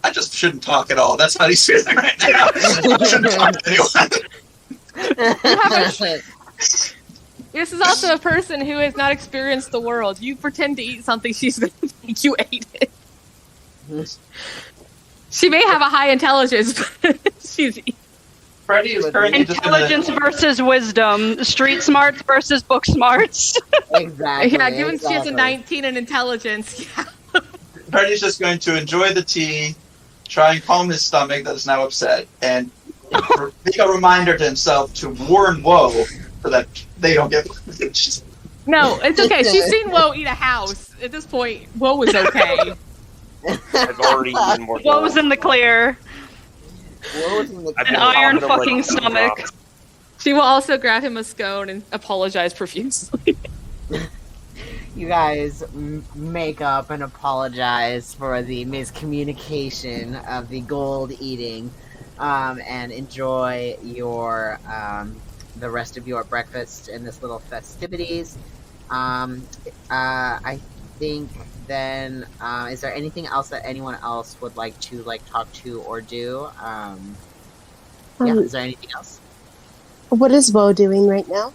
Speaker 5: I just shouldn't talk at all. That's how he's feeling right now. I shouldn't talk to anyone.
Speaker 6: This is also a person who has not experienced the world. You pretend to eat something, she's going to think you ate it. She may have a high intelligence, but she's...
Speaker 5: Freddy is currently
Speaker 9: Intelligence versus wisdom. Street smarts versus book smarts.
Speaker 4: Exactly.
Speaker 6: Yeah, given she has a 19 in intelligence, yeah.
Speaker 5: Freddy's just going to enjoy the tea, try and calm his stomach that is now upset, and make a reminder to himself to warn Woe so that they don't get punched.
Speaker 6: No, it's okay. She's seen Woe eat a house. At this point, Woe was okay.
Speaker 3: I've already eaten more.
Speaker 9: What was in the clear? An iron fucking
Speaker 3: like,
Speaker 9: stomach.
Speaker 6: She will also grab him a scone and apologize profusely.
Speaker 4: You guys make up and apologize for the miscommunication of the gold eating, and enjoy your the rest of your breakfast and this little festivities. I think then, is there anything else that anyone else would like to talk to or do? Is there anything else?
Speaker 8: What is Woe doing right now?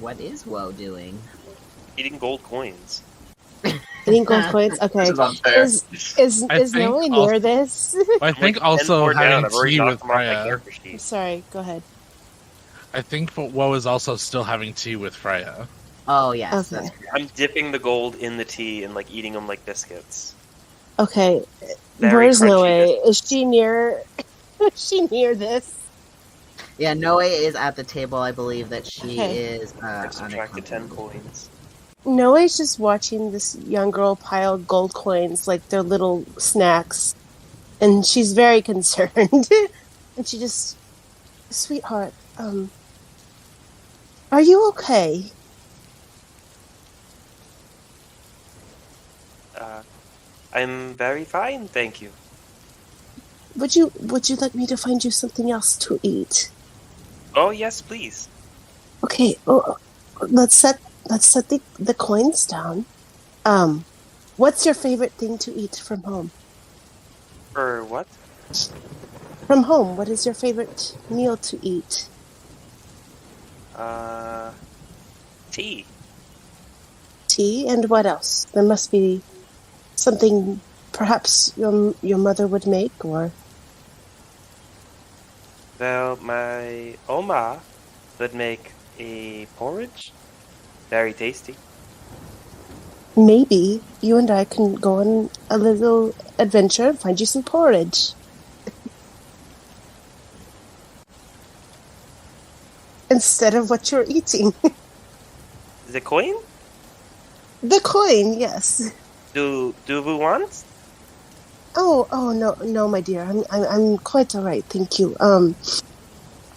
Speaker 4: What is Woe doing?
Speaker 3: Eating gold coins.
Speaker 8: Eating gold coins? Okay. Is no one near this?
Speaker 10: I think also having tea with Freya.
Speaker 8: Sorry, go ahead.
Speaker 10: I think Woe is also still having tea with Freya.
Speaker 4: Oh, yes.
Speaker 8: Okay.
Speaker 3: I'm dipping the gold in the tea and eating them like biscuits.
Speaker 8: Okay.
Speaker 3: Very
Speaker 8: Where's
Speaker 3: crunchy
Speaker 8: Noe? Is she near? Is she near this?
Speaker 4: Yeah, Noe is at the table. I believe that she is.
Speaker 3: I've subtracted 10 coins.
Speaker 8: Noe's just watching this young girl pile gold coins like they're little snacks, and she's very concerned. And she just, sweetheart, are you okay?
Speaker 3: I'm very fine, thank you.
Speaker 8: Would you like me to find you something else to eat?
Speaker 3: Oh yes, please.
Speaker 8: Okay. Oh, let's set the coins down. What's your favorite thing to eat from home?
Speaker 3: For what?
Speaker 8: From home, what is your favorite meal to eat?
Speaker 3: Tea.
Speaker 8: Tea, and what else? There must be something perhaps your mother would make, or...
Speaker 3: Well, my Oma would make a porridge. Very tasty.
Speaker 8: Maybe you and I can go on a little adventure and find you some porridge. Instead of what you're eating.
Speaker 3: Is it coin?
Speaker 8: The coin, yes.
Speaker 3: Do we want?
Speaker 8: Oh no, my dear. I'm quite all right, thank you.
Speaker 3: They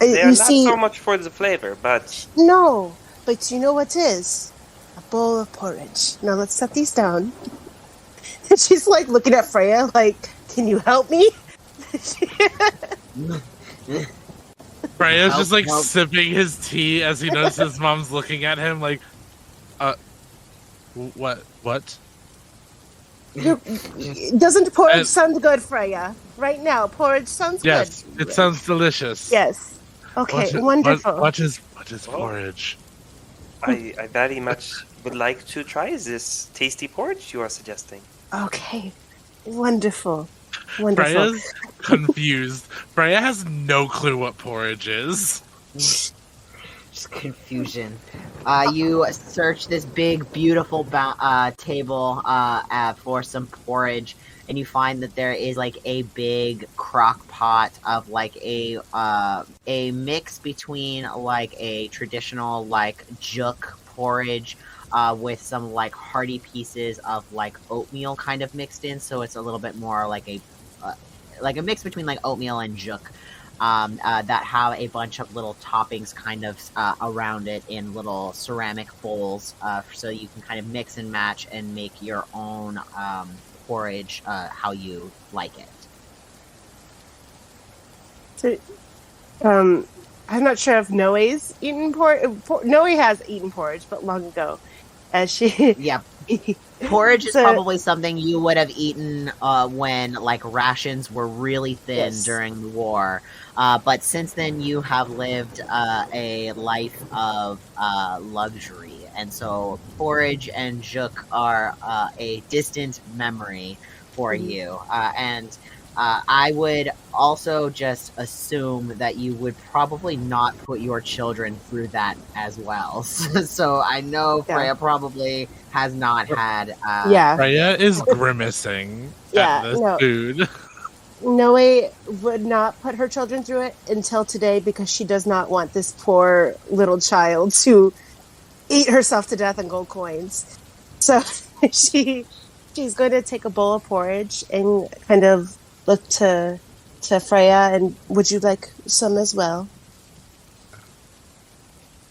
Speaker 3: are
Speaker 8: you
Speaker 3: not
Speaker 8: see,
Speaker 3: so much for the flavor, but
Speaker 8: no, but you know what is? A bowl of porridge. Now let's set these down. And she's like looking at Freya, like, "Can you help me?"
Speaker 10: Freya's just like sipping his tea as he knows his mom's looking at him, like, what?
Speaker 8: Doesn't porridge sound good, Freya? Right now, porridge sounds
Speaker 10: yes,
Speaker 8: good.
Speaker 10: It sounds delicious.
Speaker 8: Yes. Okay, wonderful.
Speaker 10: What is porridge?
Speaker 3: I very much would like to try this tasty porridge you are suggesting.
Speaker 8: Okay, wonderful.
Speaker 10: Freya's confused. Freya has no clue what porridge is.
Speaker 4: Just confusion. You search this big, beautiful table for some porridge, and you find that there is like a big crock pot of like a mix between like a traditional like juk porridge with some like hearty pieces of like oatmeal kind of mixed in, so it's a little bit more like a mix between like oatmeal and juk. That have a bunch of little toppings kind of around it in little ceramic bowls, so you can kind of mix and match and make your own porridge how you like it.
Speaker 8: So, I'm not sure if Noe's eaten porridge. Noe has eaten porridge, but long ago.
Speaker 4: Yeah. Porridge is probably something you would have eaten when like rations were really thin during the war. But since then you have lived a life of luxury. And so porridge and juk are a distant memory for you. And I would also just assume that you would probably not put your children through that as well. So I know Freya probably has not had...
Speaker 10: Freya is grimacing at this food.
Speaker 8: Noe would not put her children through it until today because she does not want this poor little child to eat herself to death on gold coins. So she's going to take a bowl of porridge and kind of look to Freya, and would you like some as well?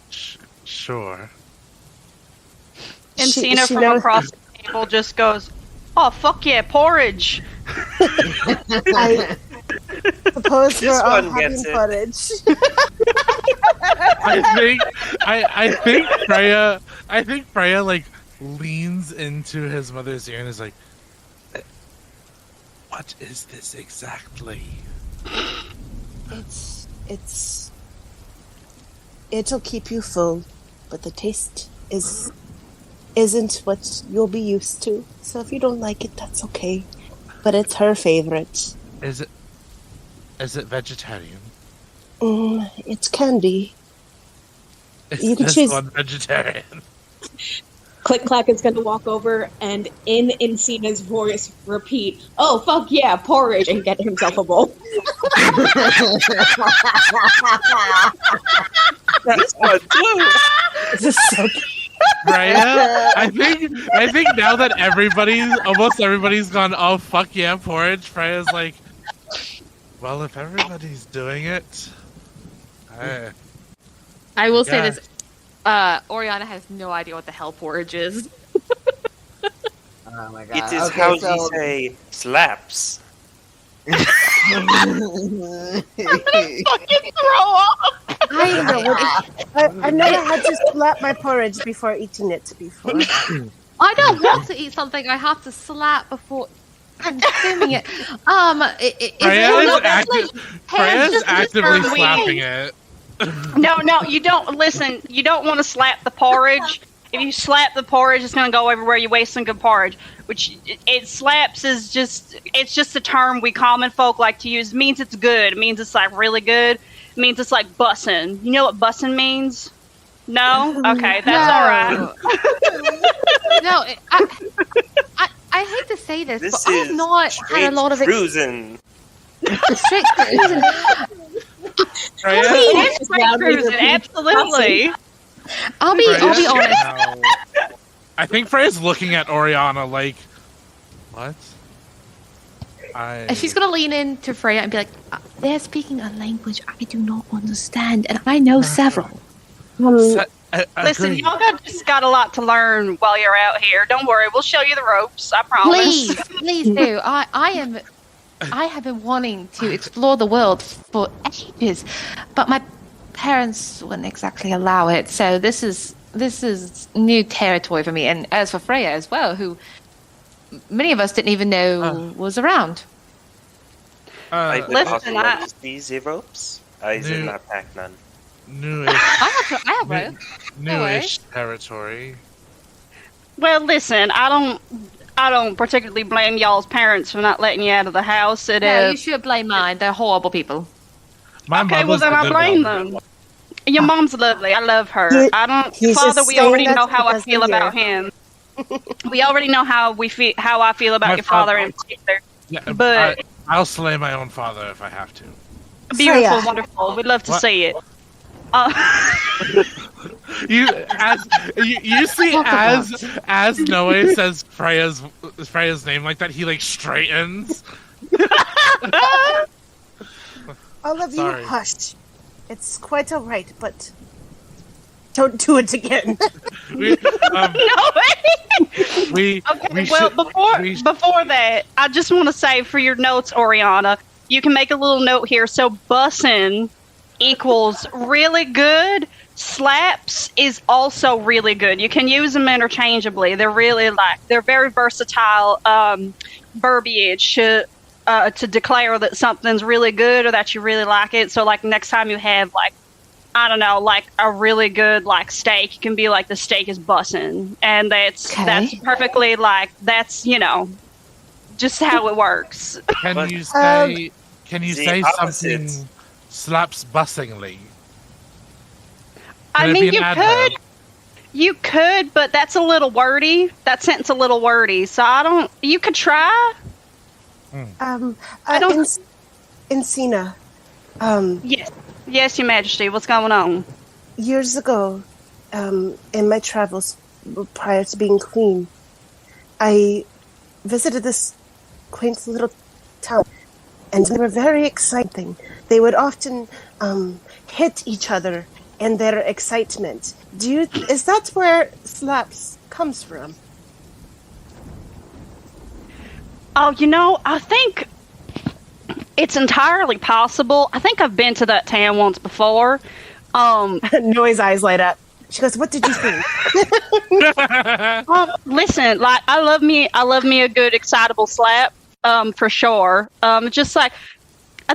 Speaker 10: Sure.
Speaker 9: And Cena from across the table just goes, "Oh, fuck yeah, porridge!"
Speaker 8: I suppose we're all having porridge.
Speaker 10: I think Freya like leans into his mother's ear and is like, "What is this exactly?"
Speaker 8: It'll keep you full, but the taste isn't what you'll be used to. So if you don't like it, that's okay. But it's her favorite.
Speaker 10: Is it vegetarian?
Speaker 8: It can be.
Speaker 10: You can choose one vegetarian.
Speaker 7: Click Clack is going to walk over and in Encina's voice repeat, "Oh, fuck yeah, porridge," and get himself a bowl.
Speaker 3: That's what
Speaker 8: This is so cute.
Speaker 10: Freya, I think now that almost everybody's gone, "Oh, fuck yeah, porridge," Freya's like, well, if everybody's doing it,
Speaker 6: I will say this. Oriana has no idea what the hell porridge is.
Speaker 4: Oh my god.
Speaker 3: It is how you say slaps.
Speaker 9: Fucking throw up!
Speaker 8: I've never had to slap my porridge before eating it before.
Speaker 6: I don't want to eat something I have to slap before consuming it.
Speaker 10: Freya's actively slapping it.
Speaker 9: No, you don't. Listen, you don't want to slap the porridge. If you slap the porridge, it's going to go everywhere. You waste some good porridge. Which it slaps is just a term we common folk like to use. It means it's good. It means it's like really good. It means it's like bussin'. You know what bussin' means? No? Okay, that's all right.
Speaker 6: No, I hate to say this, but I have not had a lot of
Speaker 3: cruising.
Speaker 6: Straight cruising.
Speaker 9: Absolutely.
Speaker 6: I'll be honest.
Speaker 10: I think Freya's looking at Oriana like, what?
Speaker 6: And she's going to lean in to Freya and be like, they're speaking a language I do not understand, and I know several.
Speaker 9: Listen, y'all just got a lot to learn while you're out here. Don't worry, we'll show you the ropes, I promise.
Speaker 6: Please do. I have been wanting to explore the world for ages, but my parents wouldn't exactly allow it, so this is new territory for me. And as for Freya as well, who many of us didn't even know was around.
Speaker 3: Listen, these ropes. I did not pack none.
Speaker 10: Newish.
Speaker 6: I have rope.
Speaker 10: Newish territory.
Speaker 9: Well, listen, I don't particularly blame y'all's parents for not letting you out of the house.
Speaker 6: You should blame mine. They're horrible people.
Speaker 9: Okay, well then I blame them. Your mom's lovely. I love her. Father, we already know how I feel about him. We already know how I feel about your father in particular.
Speaker 10: Yeah,
Speaker 9: but
Speaker 10: I'll slay my own father if I have to.
Speaker 9: Beautiful,
Speaker 8: Freya.
Speaker 9: wonderful. We'd love to see it.
Speaker 10: You see as Noe says Freya's name like that, he like straightens.
Speaker 8: All of
Speaker 10: Sorry.
Speaker 8: you, hush. It's quite all right, but don't do it again.
Speaker 9: Before that, I just want to say for your notes, Oriana, you can make a little note here. So bussin' equals really good. Slaps is also really good. You can use them interchangeably. They're very versatile verbiage to declare that something's really good or that you really like it. So like next time you have like, I don't know, like a really good like steak, you can be like, the steak is bussin', and that's perfectly like, that's, you know, just how it works.
Speaker 10: Can you say something slaps bussingly?
Speaker 9: I mean, you could, but that's a little wordy. That sentence a little wordy. So you could try.
Speaker 8: Encina.
Speaker 9: Yes, Your Majesty. What's going on?
Speaker 8: Years ago, in my travels prior to being queen, I visited this quaint little town, and they were very exciting. They would often hit each other in their excitement. Is that where slaps comes from?
Speaker 9: Oh, you know, I think it's entirely possible. I think I've been to that town once before.
Speaker 8: Noe's eyes light up. She goes, "What did you think?"
Speaker 9: Listen, like I love me a good excitable slap, for sure. Just like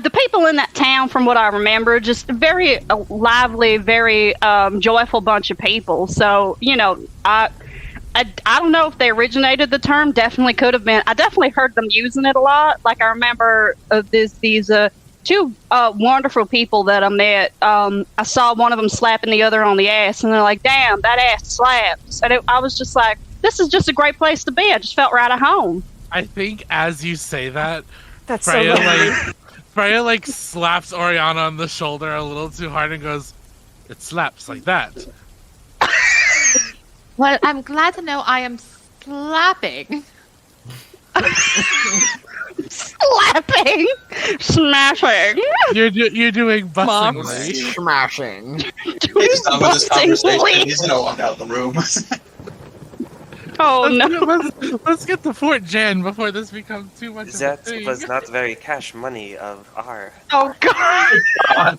Speaker 9: the people in that town, from what I remember, just very lively, very joyful bunch of people. So you know, I don't know if they originated the term. Definitely could have been. I definitely heard them using it a lot. Like I remember these two wonderful people that I met. I saw one of them slapping the other on the ass, and they're like, "Damn, that ass slaps." And I was just like, "This is just a great place to be." I just felt right at home.
Speaker 10: I think as you say that,
Speaker 8: That's
Speaker 10: Freya like slaps Oriana on the shoulder a little too hard and goes, "It slaps like that."
Speaker 6: Well, I'm glad to know I am slapping.
Speaker 9: Slapping, smashing.
Speaker 10: You're doing bussingly.
Speaker 4: Smashing.
Speaker 5: He's done with this conversation. He's gonna walk out the room.
Speaker 9: Oh no!
Speaker 10: Let's get to Fort Jan before this becomes too much of a
Speaker 3: That
Speaker 10: thing.
Speaker 3: was not very cash money of our.
Speaker 9: Oh god!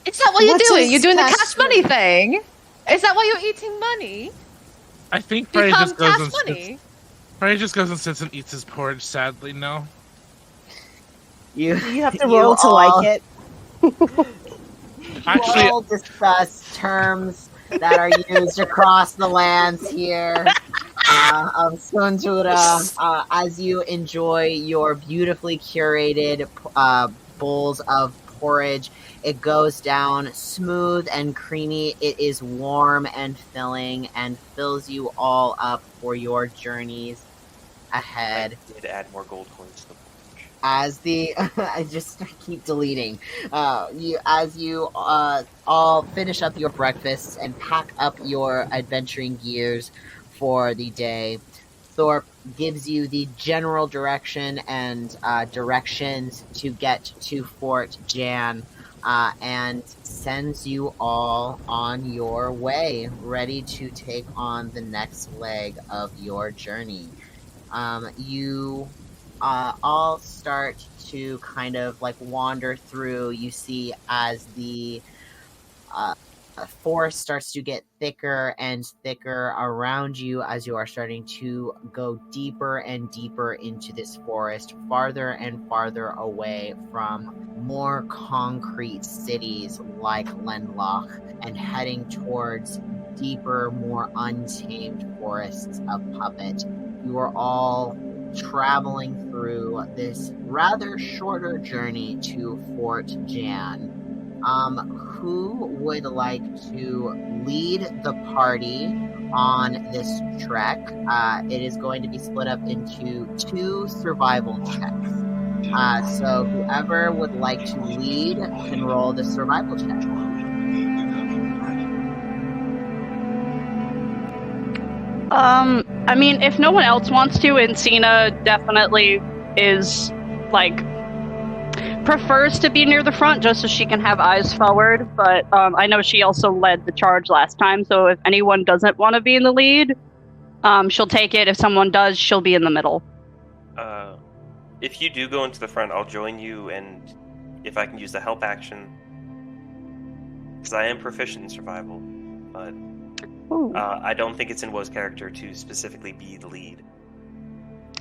Speaker 6: Is that what you're
Speaker 8: What
Speaker 6: doing?
Speaker 8: is
Speaker 6: You're doing the
Speaker 8: cash
Speaker 6: cash money thing? Is that why you're eating money?
Speaker 10: I think Freya
Speaker 6: Become
Speaker 10: just goes
Speaker 6: cash
Speaker 10: and
Speaker 6: money?
Speaker 10: Freya just goes and sits and eats his porridge. Sadly, no.
Speaker 8: You have to roll to like it.
Speaker 10: Actually,
Speaker 4: We'll discuss terms that are used across the lands here of Suntura as you enjoy your beautifully curated bowls of porridge. It goes down smooth and creamy. It is warm and filling and fills you all up for your journeys ahead.
Speaker 3: I did add more gold coins to the porridge.
Speaker 4: As I just keep deleting. As you all finish up your breakfasts and pack up your adventuring gears for the day. Thorpe gives you the general direction and directions to get to Fort Jan, and sends you all on your way, ready to take on the next leg of your journey. You all start to kind of like wander through. You see as the forest starts to get thicker and thicker around you as you are starting to go deeper and deeper into this forest, farther and farther away from more concrete cities like Lenloch, and heading towards deeper, more untamed forests of Puppet. You are all traveling through this rather shorter journey to Fort Jan. Who would like to lead the party on this trek? It is going to be split up into 2 survival checks. So whoever would like to lead can roll the survival check.
Speaker 9: I mean, if no one else wants to, Encina definitely is, like, prefers to be near the front just so she can have eyes forward, but I know she also led the charge last time, so if anyone doesn't want to be in the lead, she'll take it. If someone does, she'll be in the middle.
Speaker 3: If you do go into the front, I'll join you, and if I can use the help action, because I am proficient in survival, but I don't think it's in Woe's character to specifically be the lead.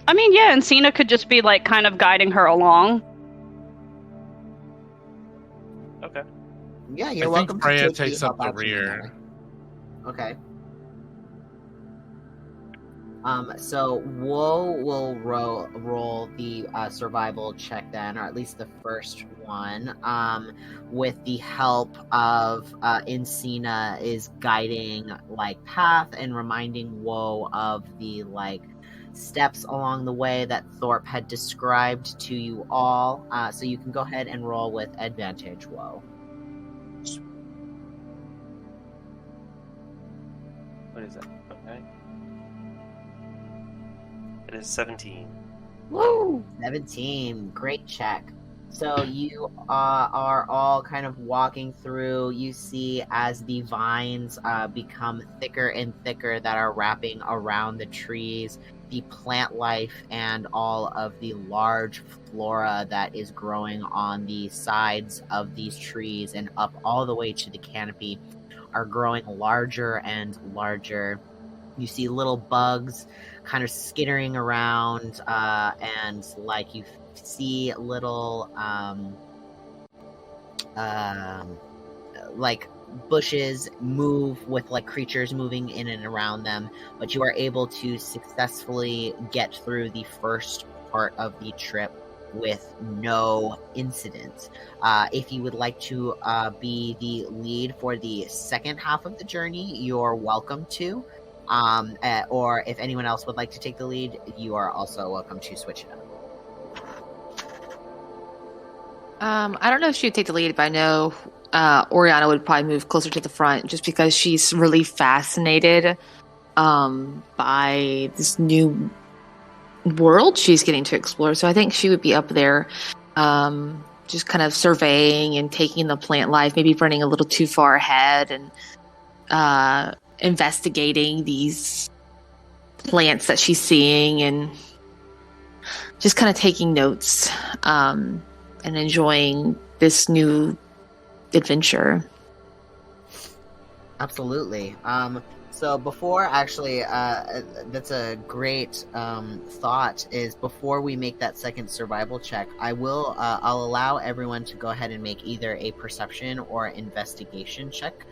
Speaker 9: I mean, yeah, Encina could just be, like, kind of guiding her along.
Speaker 3: Okay.
Speaker 4: Yeah, you're
Speaker 10: I
Speaker 4: welcome
Speaker 10: think Freya
Speaker 4: to take
Speaker 10: takes
Speaker 4: the
Speaker 10: up the
Speaker 4: help action
Speaker 10: rear.
Speaker 4: anyway. Okay. So Woe will roll the survival check then, or at least the first one, with the help of Encina is guiding like path and reminding Woe of the like steps along the way that Thorpe had described to you all. So you can go ahead and roll with advantage, Woe.
Speaker 3: What is that? Okay. It is 17.
Speaker 4: Woo! 17. Great check. So you are all kind of walking through. You see as the vines become thicker and thicker that are wrapping around the trees, the plant life and all of the large flora that is growing on the sides of these trees and up all the way to the canopy are growing larger and larger. You see little bugs kind of skittering around, and like you see little like bushes move with like creatures moving in and around them, but you are able to successfully get through the first part of the trip with no incident. If you would like to be the lead for the second half of the journey, you're welcome to. Or if anyone else would like to take the lead, you are also welcome to switch it up.
Speaker 6: I don't know if she would take the lead, but I know Oriana would probably move closer to the front just because she's really fascinated by this new world she's getting to explore. So I think she would be up there just kind of surveying and taking the plant life, maybe running a little too far ahead and investigating these plants that she's seeing and just kind of taking notes and enjoying this new adventure.
Speaker 4: Absolutely. So before actually, that's a great thought, is before we make that second survival check, I'll allow everyone to go ahead and make either a perception or investigation check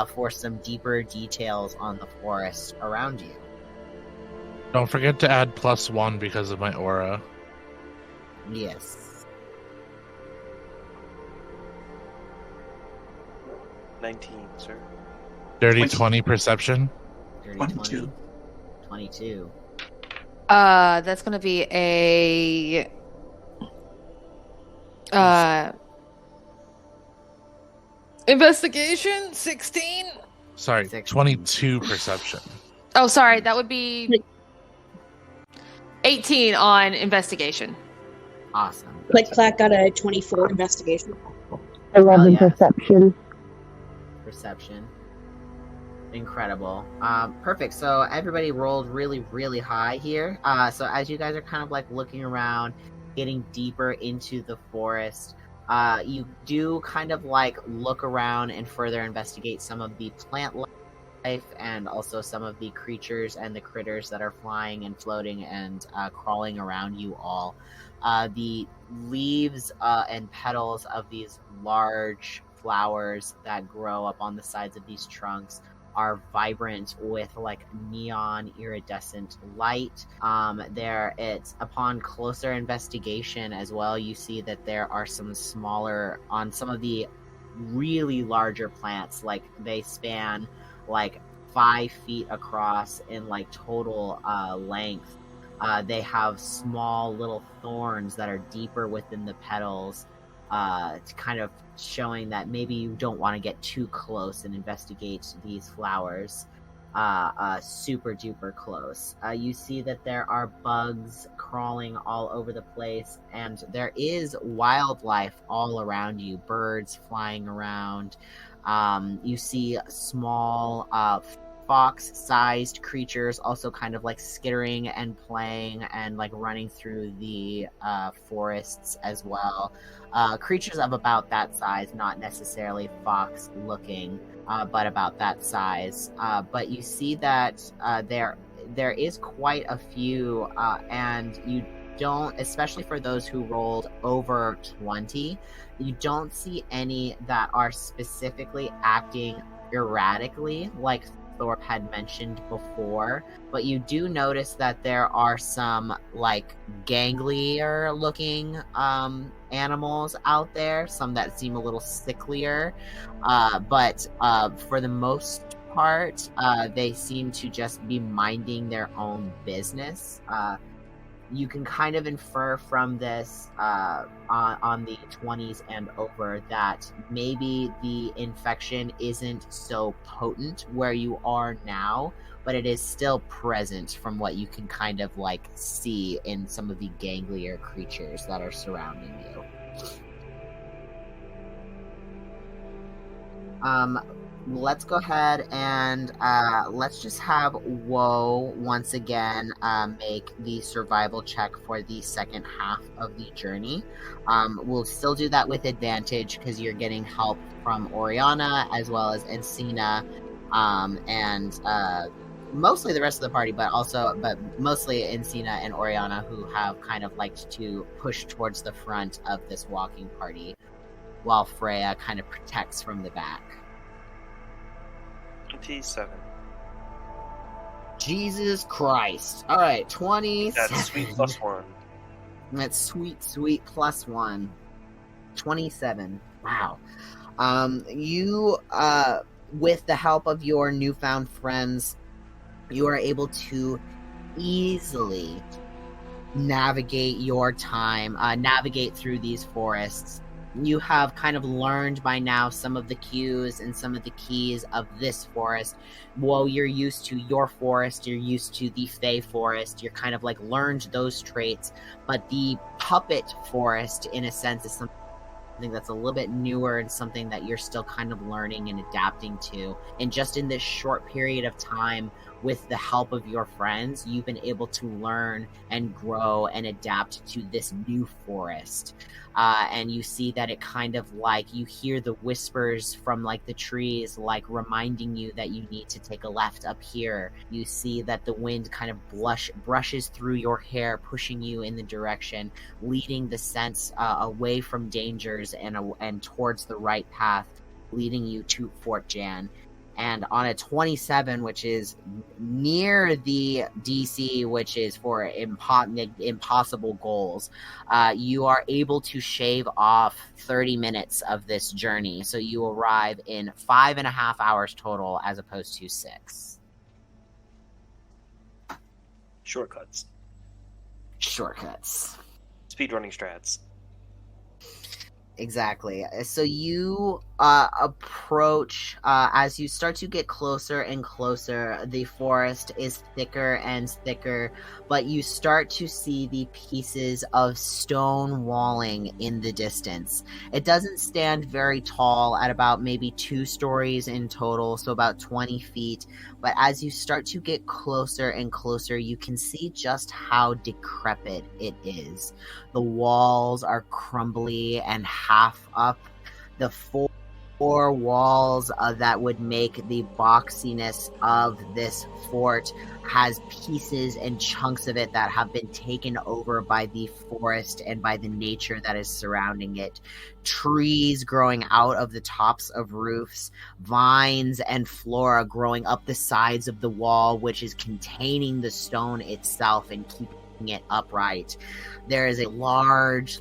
Speaker 4: for some deeper details on the forest around you.
Speaker 10: Don't forget to add +1 because of my aura.
Speaker 4: Yes.
Speaker 3: 19, sir.
Speaker 10: Dirty 20 perception.
Speaker 4: Dirty
Speaker 5: 22.
Speaker 4: 22.
Speaker 6: That's gonna be a investigation 16.
Speaker 10: Sorry, 22 perception.
Speaker 11: Oh, sorry. That would be 18 on investigation.
Speaker 4: Awesome.
Speaker 7: Click Clack got a 24 investigation.
Speaker 8: 11
Speaker 4: yes.
Speaker 8: perception.
Speaker 4: Perception. Incredible. Perfect. So everybody rolled really, really high here. So as you guys are kind of like looking around, getting deeper into the forest, you do kind of like look around and further investigate some of the plant life and also some of the creatures and the critters that are flying and floating and crawling around you all. The leaves and petals of these large flowers that grow up on the sides of these trunks are vibrant with like neon iridescent light. It's upon closer investigation as well, you see that there are some smaller on some of the really larger plants, like they span like 5 feet across in like total length. They have small little thorns that are deeper within the petals, to kind of showing that maybe you don't want to get too close and investigate these flowers super duper close. You see that there are bugs crawling all over the place, and there is wildlife all around you, birds flying around. You see small fox-sized creatures also kind of like skittering and playing and like running through the forests as well. Creatures of about that size, not necessarily fox looking, but about that size. But you see that there is quite a few, and you don't, especially for those who rolled over 20, you don't see any that are specifically acting erratically like Thorpe had mentioned before, but you do notice that there are some like ganglier looking animals out there, some that seem a little sicklier, but for the most part they seem to just be minding their own business. You can kind of infer from this on the 20s and over that maybe the infection isn't so potent where you are now, but it is still present from what you can kind of like see in some of the ganglier creatures that are surrounding you. Let's go ahead and let's just have Woe once again make the survival check for the second half of the journey. We'll still do that with advantage because you're getting help from Oriana as well as Encina, and mostly the rest of the party, but mostly Encina and Oriana, who have kind of liked to push towards the front of this walking party, while Freya kind of protects from the back.
Speaker 3: 27.
Speaker 4: Jesus Christ. Alright, 27.
Speaker 3: That's sweet +1.
Speaker 4: That's sweet +1. 27. Wow. You, with the help of your newfound friends, you are able to easily navigate your time, navigate through these forests. You have kind of learned by now some of the cues and some of the keys of this forest. While you're used to your forest, you're used to the Fey forest, you're kind of like learned those traits, but the puppet forest, in a sense, is something that's a little bit newer and something that you're still kind of learning and adapting to. And just in this short period of time, with the help of your friends, you've been able to learn and grow and adapt to this new forest. And you see that it kind of like, you hear the whispers from like the trees, like reminding you that you need to take a left up here. You see that the wind kind of brushes through your hair, pushing you in the direction, leading the sense away from dangers and towards the right path, leading you to Fort Jan. And on a 27, which is near the DC, which is for impossible goals, you are able to shave off 30 minutes of this journey. So you arrive in 5.5 hours total as opposed to 6.
Speaker 3: Shortcuts.
Speaker 4: Shortcuts.
Speaker 3: Speedrunning strats.
Speaker 4: Exactly. So you approach, as you start to get closer and closer, the forest is thicker and thicker, but you start to see the pieces of stone walling in the distance. It doesn't stand very tall, at about maybe 2 stories in total, so about 20 feet. But as you start to get closer and closer, you can see just how decrepit it is. The walls are crumbly and half up. The four walls that would make the boxiness of this fort has pieces and chunks of it that have been taken over by the forest and by the nature that is surrounding it. Trees growing out of the tops of roofs, vines and flora growing up the sides of the wall, which is containing the stone itself and keeping it upright. There is a large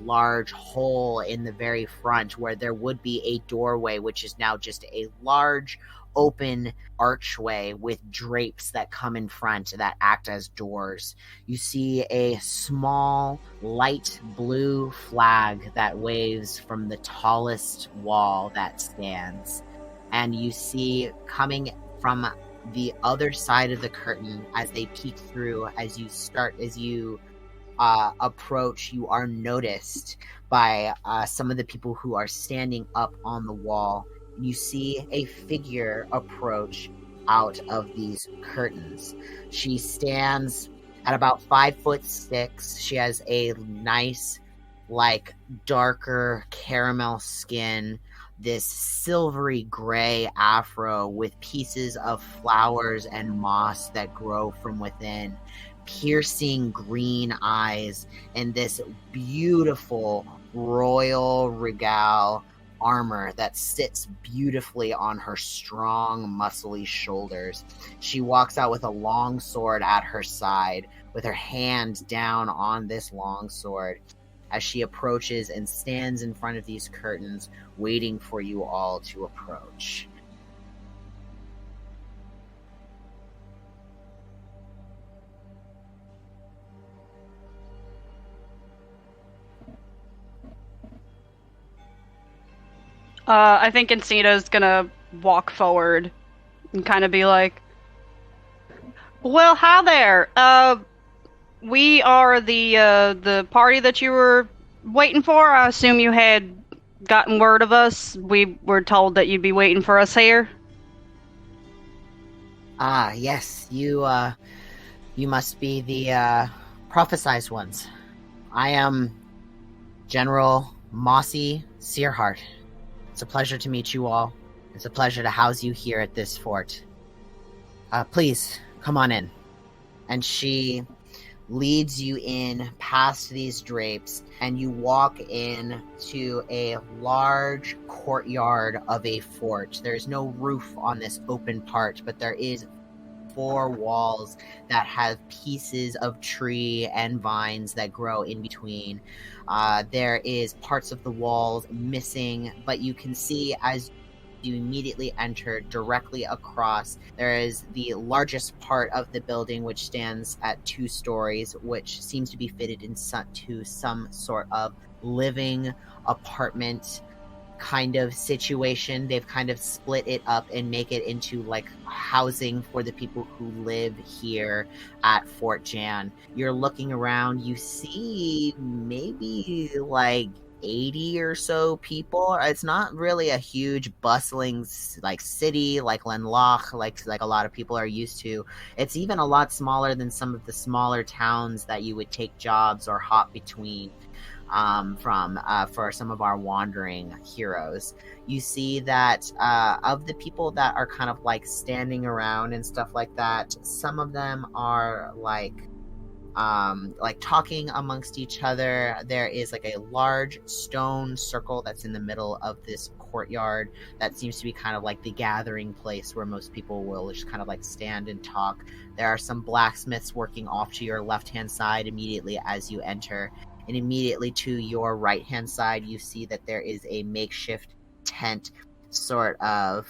Speaker 4: hole in the very front where there would be a doorway, which is now just a large open archway with drapes that come in front that act as doors. You see a small light blue flag that waves from the tallest wall that stands. And you see coming from the other side of the curtain as they peek through, as you approach, you are noticed by some of the people who are standing up on the wall. You see a figure approach out of these curtains. She stands at about 5'6". She has a nice, darker caramel skin, this silvery gray afro with pieces of flowers and moss that grow from within, piercing green eyes, and this beautiful royal regale armor that sits beautifully on her strong, muscly shoulders. She walks out with a long sword at her side, with her hand down on this long sword, as she approaches and stands in front of these curtains, waiting for you all to approach.
Speaker 9: I think Encina's gonna walk forward and kind of be like, "Well, hi there. We are the party that you were waiting for. I assume you had gotten word of us. We were told that you'd be waiting for us here."
Speaker 4: Ah, yes. You must be the prophesized ones. I am General Mossy Searheart. It's a pleasure to meet you all. It's a pleasure to house you here at this fort. Please, come on in. And she leads you in past these drapes, and you walk in to a large courtyard of a fort. There's no roof on this open part, but there is 4 walls that have pieces of tree and vines that grow in between. There is parts of the walls missing, but you can see as you immediately enter directly across, there is the largest part of the building, which stands at 2 stories, which seems to be fitted into some sort of living apartment kind of situation. They've kind of split it up and make it into housing for the people who live here at Fort Jan. You're looking around, you see maybe 80 or so people. It's not really a huge bustling city like Lenloch, like a lot of people are used to. It's even a lot smaller than some of the smaller towns that you would take jobs or hop between for some of our wandering heroes. You see that of the people that are kind of standing around and stuff like that, some of them are talking amongst each other. There is a large stone circle that's in the middle of this courtyard that seems to be kind of the gathering place where most people will just kind of stand and talk. There are some blacksmiths working off to your left-hand side immediately as you enter. And immediately to your right-hand side, you see that there is a makeshift tent sort of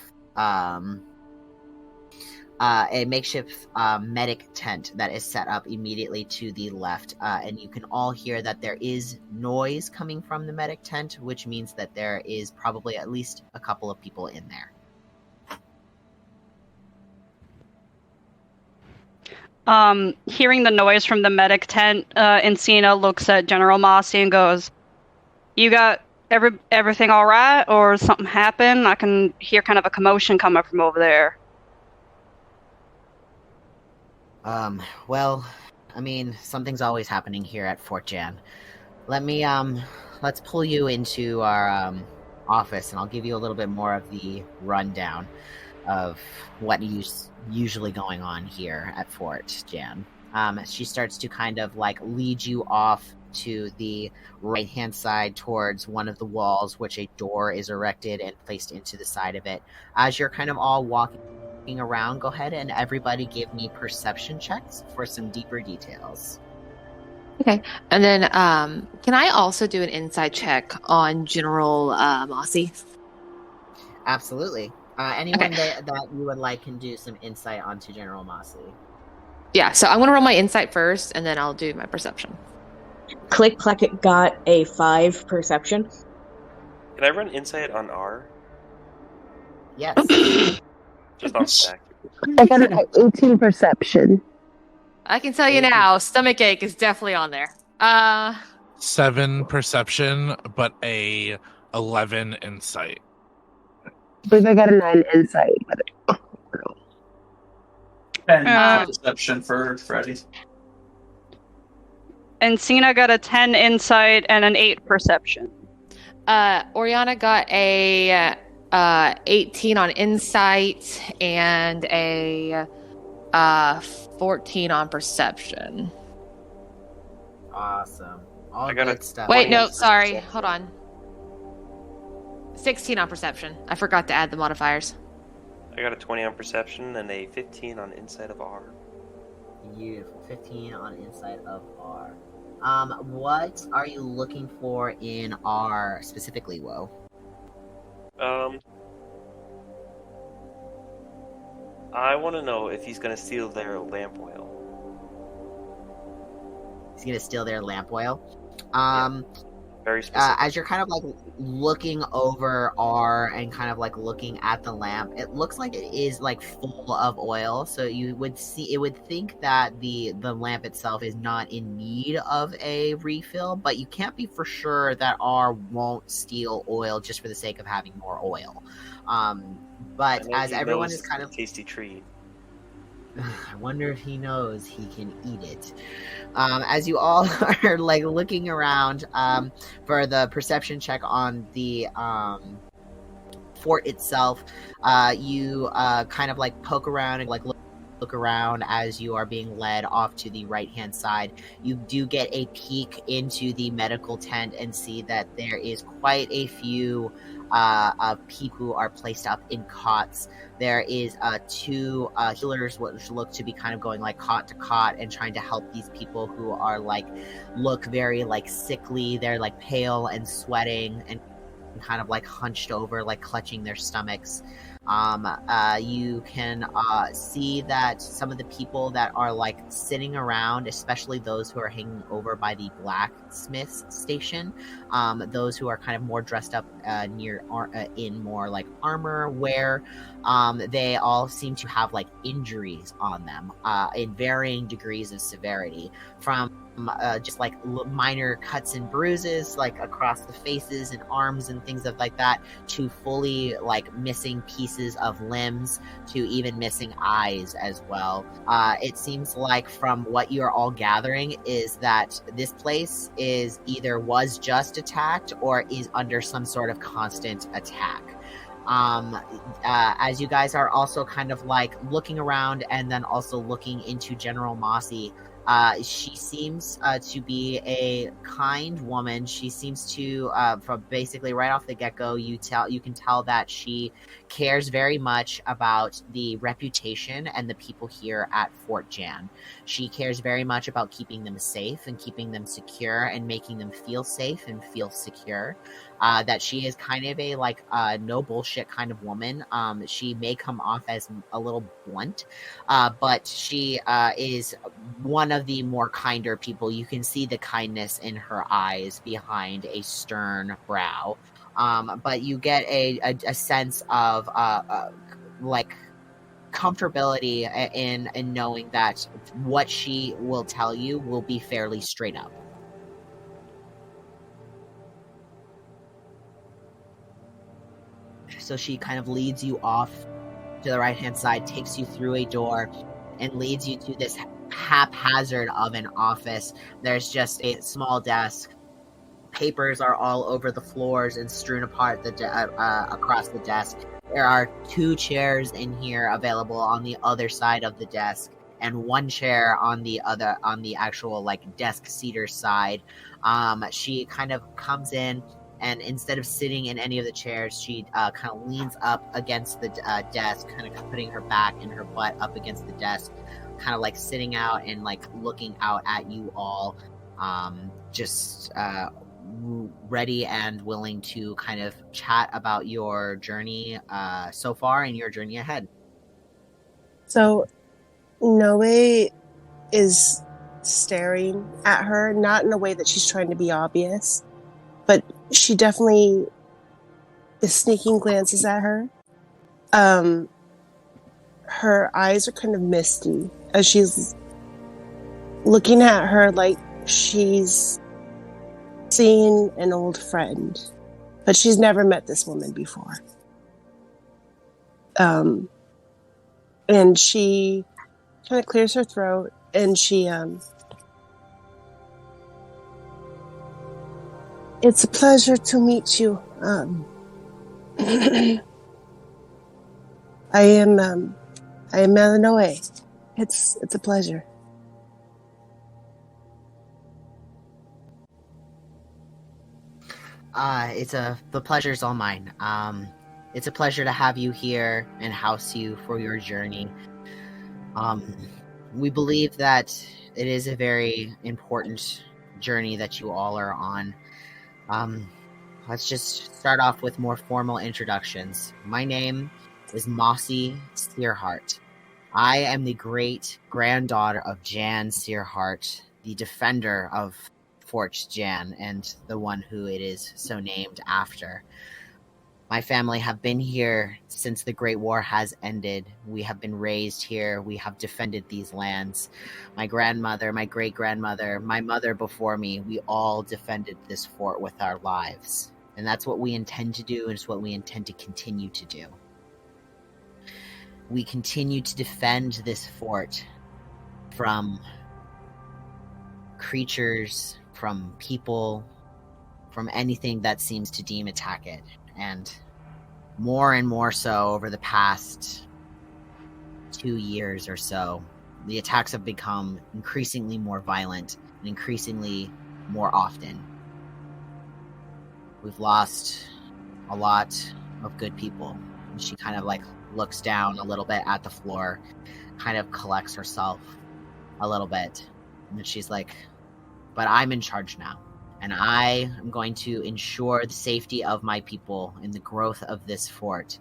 Speaker 4: a makeshift medic tent that is set up immediately to the left, and you can all hear that there is noise coming from the medic tent, which means that there is probably at least a couple of people in there.
Speaker 9: Hearing the noise from the medic tent, Encina looks at General Mossy and goes, "You got everything all right, or something happened? I can hear kind of a commotion coming from over there."
Speaker 4: Well, I mean, something's always happening here at Fort Jan. Let's pull you into our, office, and I'll give you a little bit more of the rundown of what is usually going on here at Fort Jan. She starts to kind of, like, lead you off to the right-hand side towards one of the walls, which a door is erected and placed into the side of it. As you're kind of all walking around, go ahead and everybody give me perception checks for some deeper details.
Speaker 6: Okay. And then can I also do an insight check on General Mossy?
Speaker 4: Absolutely. Anyone that you would like can do some insight onto General Mossy.
Speaker 6: Yeah, so I'm going to roll my insight first, and then I'll do my perception.
Speaker 7: Click Clack got a 5 perception.
Speaker 3: Can I run insight on R?
Speaker 4: Yes.
Speaker 3: Just on stack.
Speaker 8: I got an 18 perception.
Speaker 6: I can tell you now, stomach ache is definitely on there.
Speaker 10: 7 perception, but a 11 insight.
Speaker 8: I believe I got a 9 insight.
Speaker 5: And perception for Freddy.
Speaker 9: Encina got a 10 insight and an 8 perception.
Speaker 6: Oriana got a 18 on insight and a 14 on perception.
Speaker 4: Awesome. All
Speaker 3: I got
Speaker 4: good
Speaker 3: a-
Speaker 4: stuff.
Speaker 6: Wait, no, sorry. Hold on. 16 on perception. I forgot to add the modifiers.
Speaker 3: I got a 20 on perception and a 15 on insight of R.
Speaker 4: Beautiful. 15 on inside of R. What are you looking for in R specifically, Woe?
Speaker 3: I want to know if he's going to steal their lamp oil.
Speaker 4: He's gonna steal their lamp oil.
Speaker 3: Very specific.
Speaker 4: As you're kind of like looking over R and kind of like looking at the lamp, it looks like it is like full of oil. So you would think that the lamp itself is not in need of a refill, but you can't be for sure that R won't steal oil just for the sake of having more oil. But as everyone is kind of
Speaker 3: tasty treat.
Speaker 4: I wonder if he knows he can eat it. As you all are like looking around for the perception check on the fort itself, you kind of like poke around and like look around as you are being led off to the right hand side. You do get a peek into the medical tent and see that there is quite a few people who are placed up in cots. There is 2 healers which look to be kind of going like cot to cot and trying to help these people who are like look very like sickly. They're like pale and sweating and kind of like hunched over, like clutching their stomachs. You can see that some of the people that are like sitting around, especially those who are hanging over by the blacksmith's station, those who are kind of more dressed up in more like armor wear, they all seem to have like injuries on them in varying degrees of severity, from just like minor cuts and bruises like across the faces and arms and things like that, to fully like missing pieces of limbs, to even missing eyes as well. It seems like from what you're all gathering is that this place is either was just attacked or is under some sort of constant attack. As you guys are also kind of like looking around and then also looking into General Mossy, she seems to be a kind woman. She seems to, from basically right off the get-go, you can tell that she cares very much about the reputation and the people here at Fort Jan. She cares very much about keeping them safe and keeping them secure and making them feel safe and feel secure. that she is kind of a like no bullshit kind of woman. She may come off as a little blunt, but she is one of the more kinder people. You can see the kindness in her eyes behind a stern brow. But you get a sense of like comfortability in knowing that what she will tell you will be fairly straight up. So she kind of leads you off to the right hand side, takes you through a door, and leads you to this haphazard of an office. There's just a small desk. Papers are all over the floors and strewn apart across the desk. There are 2 chairs in here available on the other side of the desk, and 1 chair on the actual like desk seater side. She kind of comes in, and instead of sitting in any of the chairs, she kind of leans up against the desk, kind of putting her back and her butt up against the desk, kind of like sitting out and like looking out at you all, just ready and willing to kind of chat about your journey so far and your journey ahead.
Speaker 8: So Noe is staring at her, not in a way that she's trying to be obvious, but she definitely is sneaking glances at her. Her eyes are kind of misty as she's looking at her like she's seeing an old friend, but she's never met this woman before. And she kind of clears her throat, and she it's a pleasure to meet you. I am Melanoe. It's a pleasure.
Speaker 4: The pleasure's all mine. It's a pleasure to have you here and house you for your journey. We believe that it is a very important journey that you all are on. Let's just start off with more formal introductions. My name is Mossy Searhart. I am the great-granddaughter of Jan Searhart, the defender of Fort Jan, and the one who it is so named after. My family have been here since the Great War has ended. We have been raised here. We have defended these lands. My grandmother, my great-grandmother, my mother before me, we all defended this fort with our lives. And that's what we intend to do, and it's what we intend to continue to do. We continue to defend this fort from creatures, from people, from anything that seems to deem attack it. And more so over the past 2 years or so, the attacks have become increasingly more violent and increasingly more often. We've lost a lot of good people. And she kind of like looks down a little bit at the floor, kind of collects herself a little bit, and she's like, but I'm in charge now. And I am going to ensure the safety of my people and the growth of this fort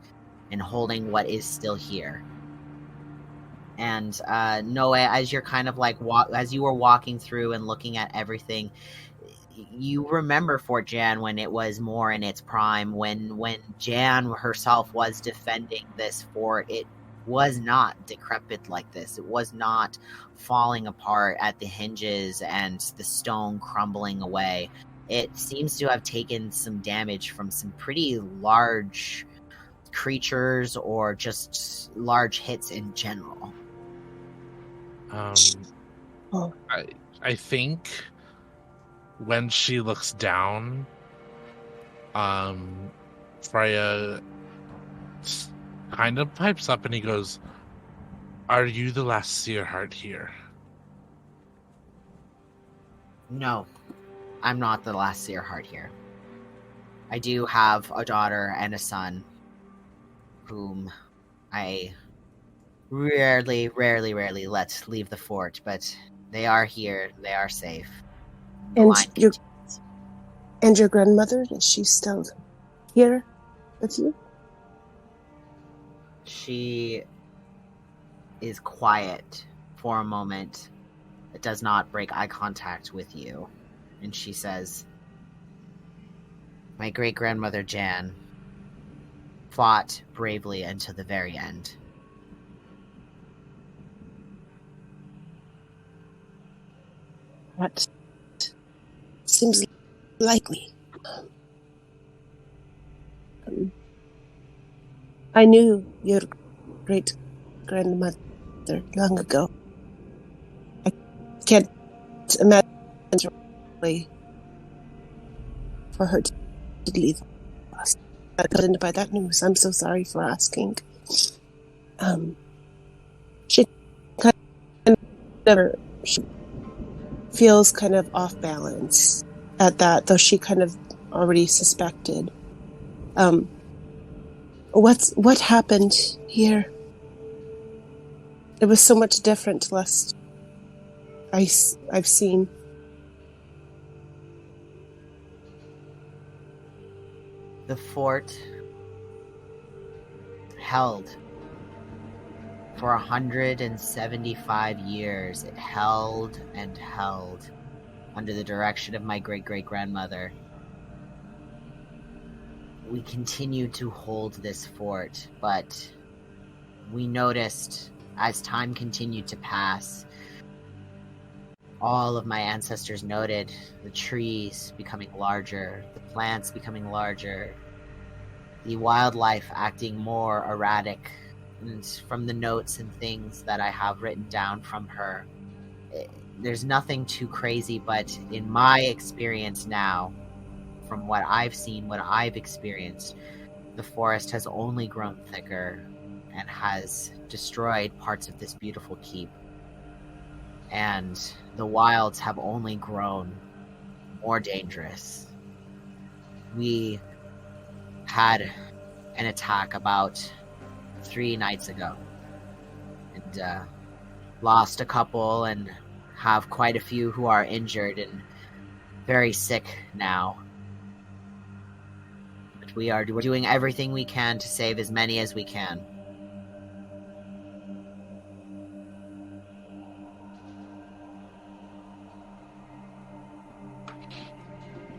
Speaker 4: and holding what is still here. And Noe, as you're kind of like as you were walking through and looking at everything, you remember Fort Jan when it was more in its prime, when Jan herself was defending this fort. It was not decrepit like this. It was not falling apart at the hinges and the stone crumbling away. It seems to have taken some damage from some pretty large creatures or just large hits in general.
Speaker 10: I think when she looks down, Freya kind of pipes up and he goes, "Are you the last Searhart here?"
Speaker 4: No, I'm not the last Searhart here. I do have a daughter and a son whom I rarely let leave the fort, but they are here. They are safe.
Speaker 8: And And your grandmother, is she still here with you?
Speaker 4: She is quiet for a moment. It does not break eye contact with you. And she says, my great-grandmother Jan fought bravely until the very end.
Speaker 8: That seems likely. I knew your great-grandmother long ago. I can't imagine a way for her to leave us. Saddened by that news. I'm so sorry for asking. She feels kind of off balance at that, though she kind of already suspected. What happened here? It was so much different last I've seen.
Speaker 4: The fort held for 175 years. It held and held under the direction of my great-great-grandmother. We continued to hold this fort, but we noticed as time continued to pass, all of my ancestors noted the trees becoming larger, the plants becoming larger, the wildlife acting more erratic. And from the notes and things that I have written down from her, there's nothing too crazy, but in my experience now, from what I've seen, what I've experienced, the forest has only grown thicker and has destroyed parts of this beautiful keep. And the wilds have only grown more dangerous. We had an attack about 3 nights ago and lost a couple and have quite a few who are injured and very sick now. But we're doing everything we can to save as many as we can.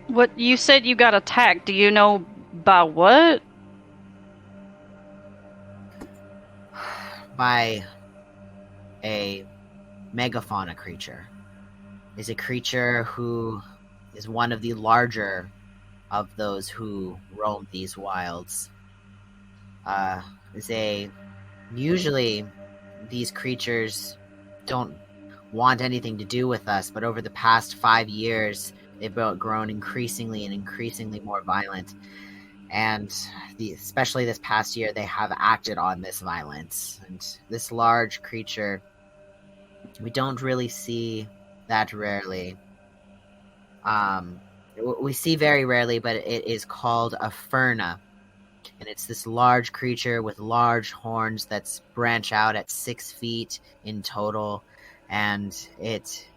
Speaker 9: What you said you got attacked. Do you know by what?
Speaker 4: By a megafauna creature. Is a creature who is one of the larger of those who roam these wilds. Usually these creatures don't want anything to do with us, but over the past 5 years, they've grown increasingly and increasingly more violent. And especially this past year, they have acted on this violence. And this large creature, we don't really see that rarely. We see very rarely, but it is called a Furna. And it's this large creature with large horns that branch out at 6 feet in total. And it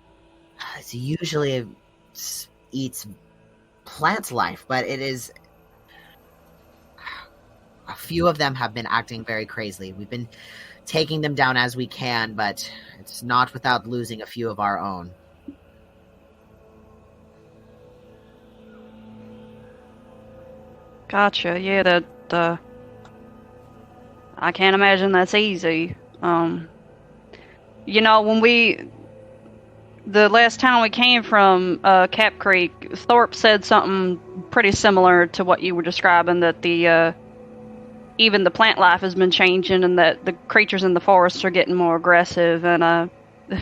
Speaker 4: usually eats plant life, but it is... A few of them have been acting very crazily. We've been taking them down as we can, but it's not without losing a few of our own.
Speaker 9: Gotcha. Yeah, I can't imagine that's easy. When the last time we came from Cap Creek, Thorpe said something pretty similar to what you were describing, that even the plant life has been changing and that the creatures in the forest are getting more aggressive. And I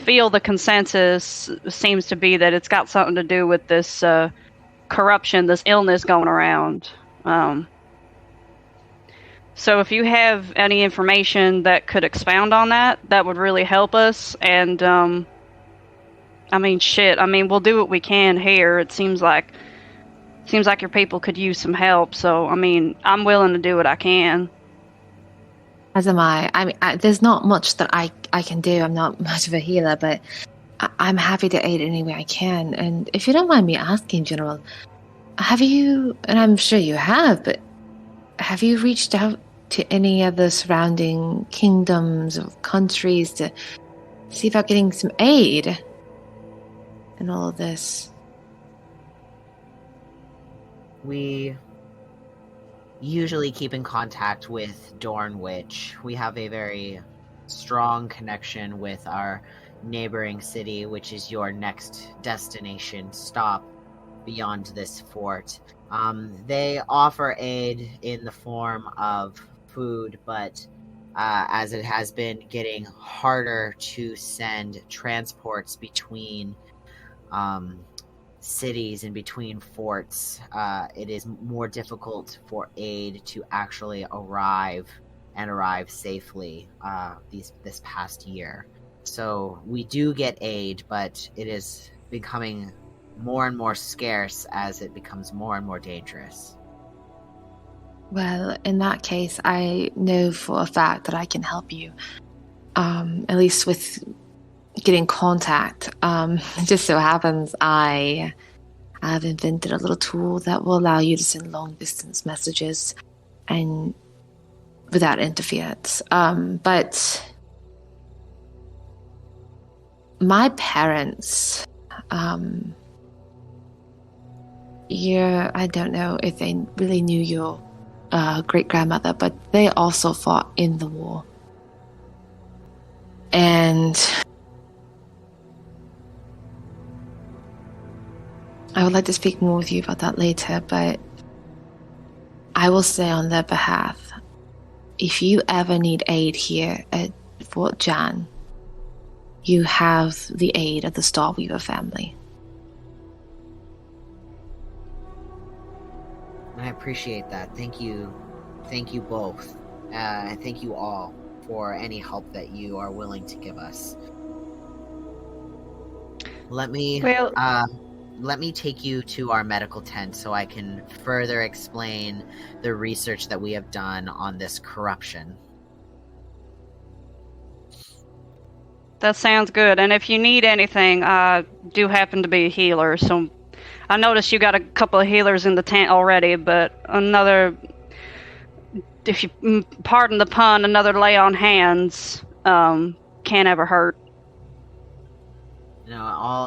Speaker 9: feel the consensus seems to be that it's got something to do with this corruption, this illness going around. So if you have any information that could expound on that, that would really help us. And, we'll do what we can here. It seems like your people could use some help. So, I'm willing to do what I can.
Speaker 6: As am I. There's not much that I can do. I'm not much of a healer, but I'm happy to aid any way I can. And if you don't mind me asking, General, Have you, and I'm sure you have, but have you reached out to any of the surrounding kingdoms or countries to see about getting some aid in all of this?
Speaker 4: We usually keep in contact with Dornwich. We have a very strong connection with our neighboring city, which is your next destination stop beyond this fort. They offer aid in the form of food, but as it has been getting harder to send transports between cities and between forts, it is more difficult for aid to actually arrive safely this past year. So we do get aid, but it is becoming more and more scarce as it becomes more and more dangerous.
Speaker 6: Well, in that case, I know for a fact that I can help you, at least with getting contact. It just so happens I have invented a little tool that will allow you to send long-distance messages and without interference. But my parents, I don't know if they really knew your great-grandmother, but they also fought in the war. And I would like to speak more with you about that later, but I will say on their behalf, if you ever need aid here at Fort Jan, you have the aid of the Starweaver family.
Speaker 4: I appreciate that. Thank you. Thank you both. Thank you all for any help that you are willing to give us. Let me take you to our medical tent so I can further explain the research that we have done on this corruption.
Speaker 9: That sounds good. And if you need anything, I do happen to be a healer, so I noticed you got a couple of healers in the tent already, but another, if you pardon the pun, another lay on hands can't ever hurt.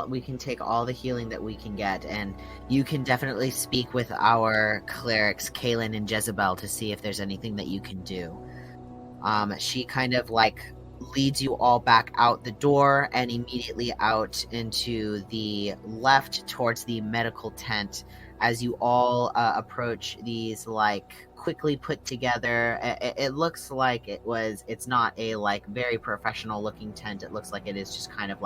Speaker 4: We can take all the healing that we can get, and you can definitely speak with our clerics, Kaylin and Jezebel, to see if there's anything that you can do. She kind of leads you all back out the door and immediately out into the left towards the medical tent. As you all approach these quickly put together, it looks like it's not a very professional looking tent. It looks like it is just kind of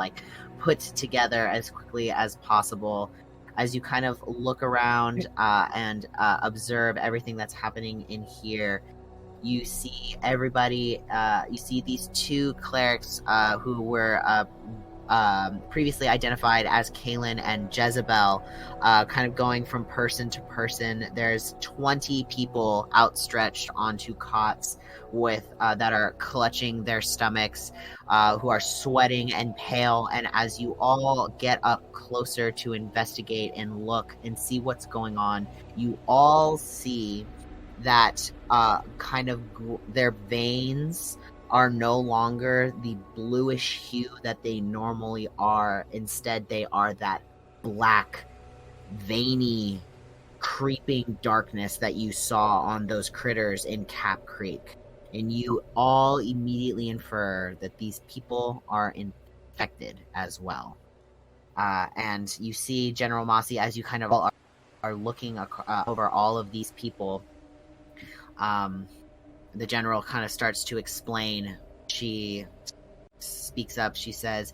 Speaker 4: put together as quickly as possible. As you kind of look around and observe everything that's happening in here, you see everybody, you see these two clerics who were previously identified as Kaylin and Jezebel, kind of going from person to person. There's 20 people outstretched onto cots with that are clutching their stomachs, who are sweating and pale. And as you all get up closer to investigate and look and see what's going on, you all see that their veins are no longer the bluish hue that they normally are. Instead, they are that black, veiny, creeping darkness that you saw on those critters in Cap Creek. And you all immediately infer that these people are infected as well. And you see General Mossy, as you kind of all are looking over all of these people, the general kind of starts to explain. She speaks up. She says,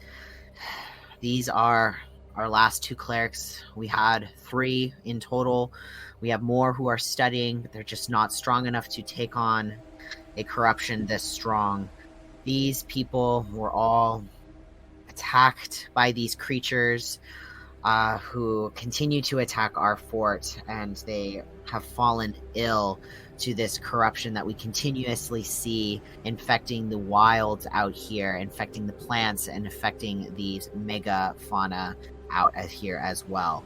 Speaker 4: "These are our last two clerics. We had 3 in total. We have more who are studying, but they're just not strong enough to take on a corruption this strong. These people were all attacked by these creatures who continue to attack our fort, and they have fallen ill to this corruption that we continuously see infecting the wilds out here, infecting the plants, and affecting these mega fauna out here as well.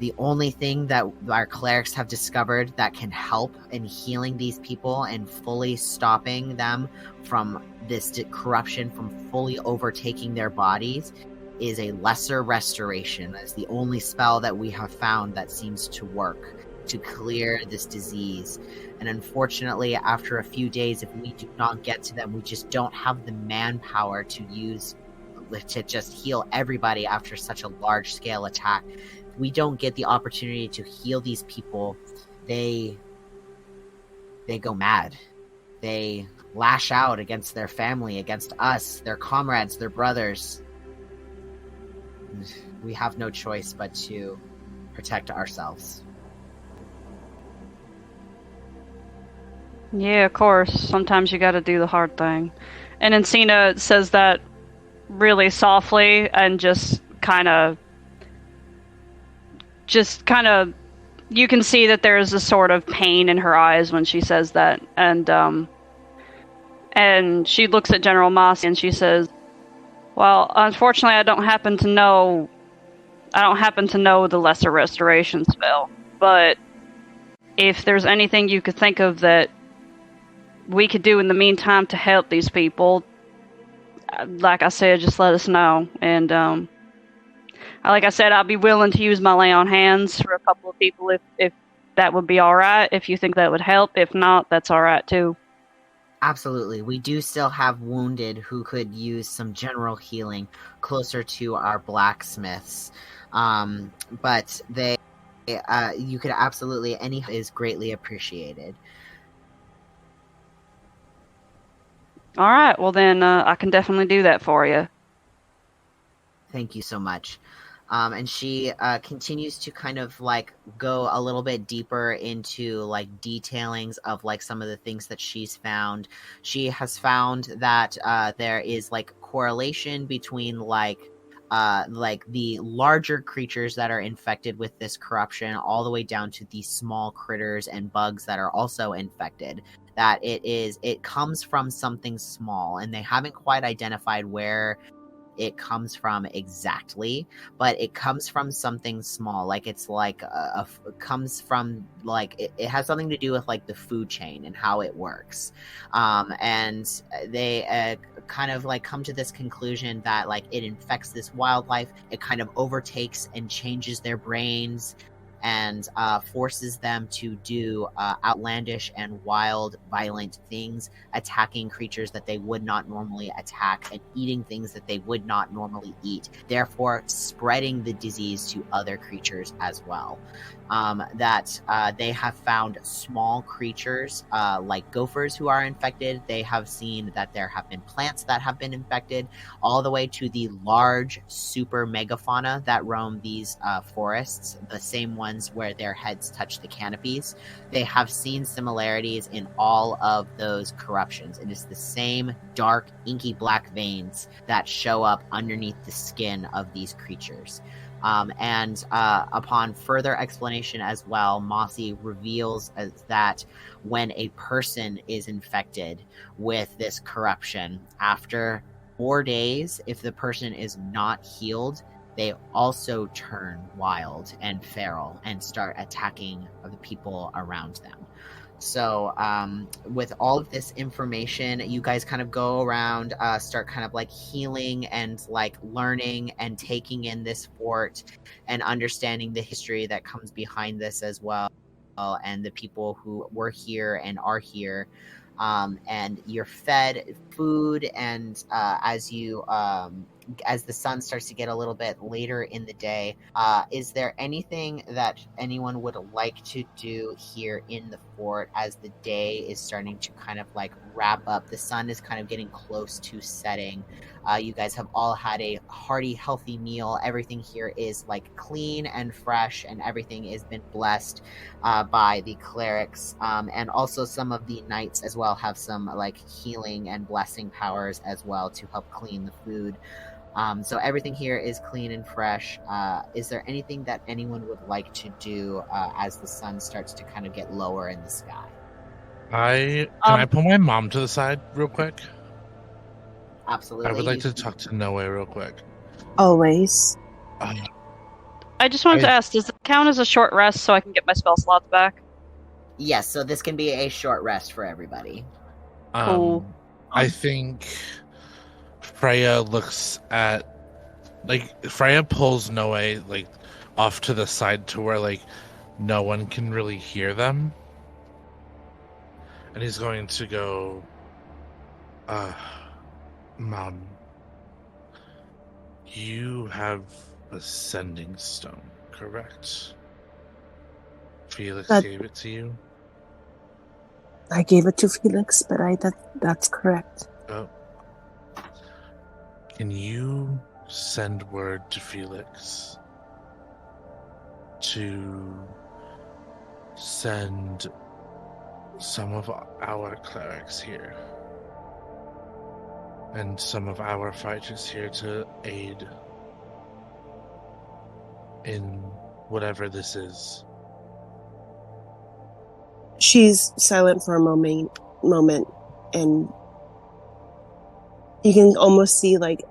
Speaker 4: The only thing that our clerics have discovered that can help in healing these people and fully stopping them from this corruption from fully overtaking their bodies is a lesser restoration. That's the only spell that we have found that seems to work to clear this disease. And unfortunately, after a few days, if we do not get to them, we just don't have the manpower to use to just heal everybody after such a large-scale attack. If we don't get the opportunity to heal these people, they go mad. They lash out against their family, against us, their comrades, their brothers. We have no choice but to protect ourselves.
Speaker 9: Yeah, of course. Sometimes you gotta do the hard thing. And Encina says that really softly and just kind of, you can see that there's a sort of pain in her eyes when she says that. And she looks at General Mossy and she says, well, unfortunately, I don't happen to know the lesser restoration spell, but if there's anything you could think of that we could do in the meantime to help these people, like I said, just let us know. And like I said, I'll be willing to use my lay on hands for a couple of people if that would be all right. If you think that would help, if not, that's all right too.
Speaker 4: Absolutely. We do still have wounded who could use some general healing closer to our blacksmiths. But you could absolutely, any is greatly appreciated.
Speaker 9: All right. Well, then I can definitely do that for you.
Speaker 4: Thank you so much. And she continues to kind of like go a little bit deeper into like detailings of like some of the things that she's found. She has found that there is like correlation between like the larger creatures that are infected with this corruption all the way down to the small critters and bugs that are also infected. That it comes from something small, and they haven't quite identified where it comes from exactly, but it comes from something small. Like it's like comes from like it has something to do with like the food chain and how it works. And they kind of like come to this conclusion that like it infects this wildlife, it kind of overtakes and changes their brains and forces them to do outlandish and wild, violent things, attacking creatures that they would not normally attack and eating things that they would not normally eat, therefore spreading the disease to other creatures as well. They have found small creatures like gophers who are infected. They have seen that there have been plants that have been infected, all the way to the large super megafauna that roam these forests, the same ones where their heads touch the canopies. They have seen similarities in all of those corruptions. It is the same dark, inky black veins that show up underneath the skin of these creatures. Upon further explanation as well, Mossy reveals that when a person is infected with this corruption, after 4 days, if the person is not healed, they also turn wild and feral and start attacking the people around them. So with all of this information, you guys kind of go around, start kind of like healing and like learning and taking in this fort and understanding the history that comes behind this as well, and the people who were here and are here. And you're fed food, and as the sun starts to get a little bit later in the day, is there anything that anyone would like to do here in the fort as the day is starting to kind of like wrap up? The sun is kind of getting close to setting. You guys have all had a hearty, healthy meal. Everything here is like clean and fresh, and everything has been blessed by the clerics. And also some of the knights as well have some like healing and blessing powers as well to help clean the food. So everything here is clean and fresh. Is there anything that anyone would like to do as the sun starts to kind of get lower in the sky?
Speaker 10: Can I pull my mom to the side real quick?
Speaker 4: Absolutely.
Speaker 10: I would like to talk to Noe real quick.
Speaker 8: Always.
Speaker 9: I just wanted to ask, does it count as a short rest so I can get my spell slots back?
Speaker 4: Yes, so this can be a short rest for everybody.
Speaker 9: Cool.
Speaker 10: I think Freya looks at, like, Freya pulls Noe, like, off to the side to where, like, no one can really hear them. And he's going to go, Mom, you have a sending stone, correct? Felix gave it to you?
Speaker 8: I gave it to Felix, but that's correct.
Speaker 10: Oh. Can you send word to Felix to send some of our clerics here and some of our fighters here to aid in whatever this is?
Speaker 8: She's silent for a moment, and you can almost see like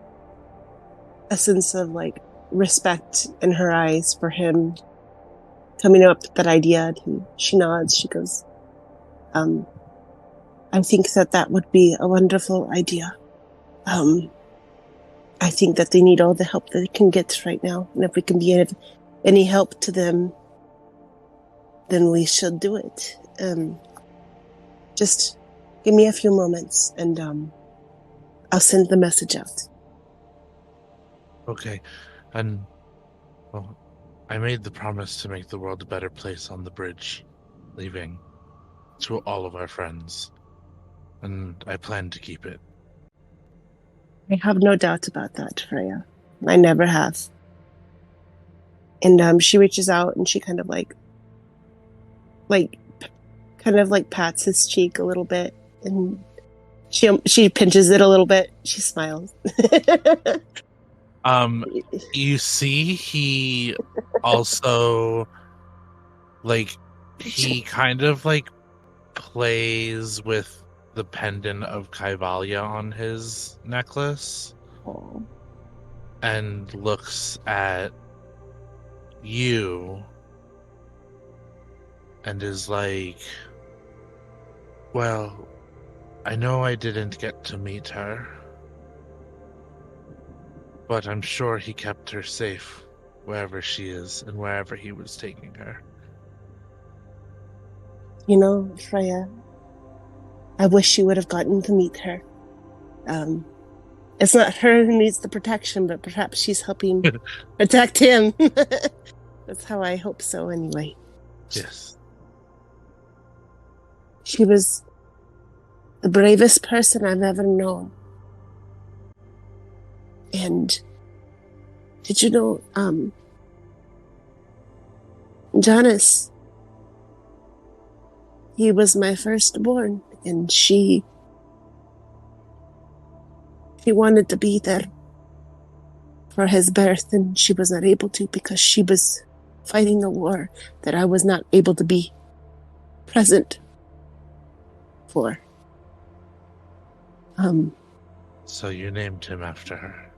Speaker 8: a sense of like respect in her eyes for him coming up with that idea. She nods. She goes, I think that would be a wonderful idea. I think that they need all the help that they can get right now, and if we can be of any help to them, then we should do it. Just give me a few moments, and I'll send the message out.
Speaker 10: Okay, and well, I made the promise to make the world a better place on the bridge, leaving to all of our friends, and I plan to keep it.
Speaker 8: I have no doubt about that, Freya. I never have. And she reaches out and she kind of pats his cheek a little bit, and she pinches it a little bit. She smiles.
Speaker 10: You see, he also he kind of plays with the pendant of Kaivalya on his necklace.
Speaker 8: Oh.
Speaker 10: And looks at you and is like, well, I know I didn't get to meet her, but I'm sure he kept her safe wherever she is and wherever he was taking her.
Speaker 8: You know, Freya, I wish you would have gotten to meet her. It's not her who needs the protection, but perhaps she's helping protect him. That's how I hope so, anyway.
Speaker 10: Yes.
Speaker 8: She was the bravest person I've ever known. And did you know, Janice, he was my firstborn, and she wanted to be there for his birth, and she was not able to because she was fighting a war that I was not able to be present for.
Speaker 10: So you named him after her.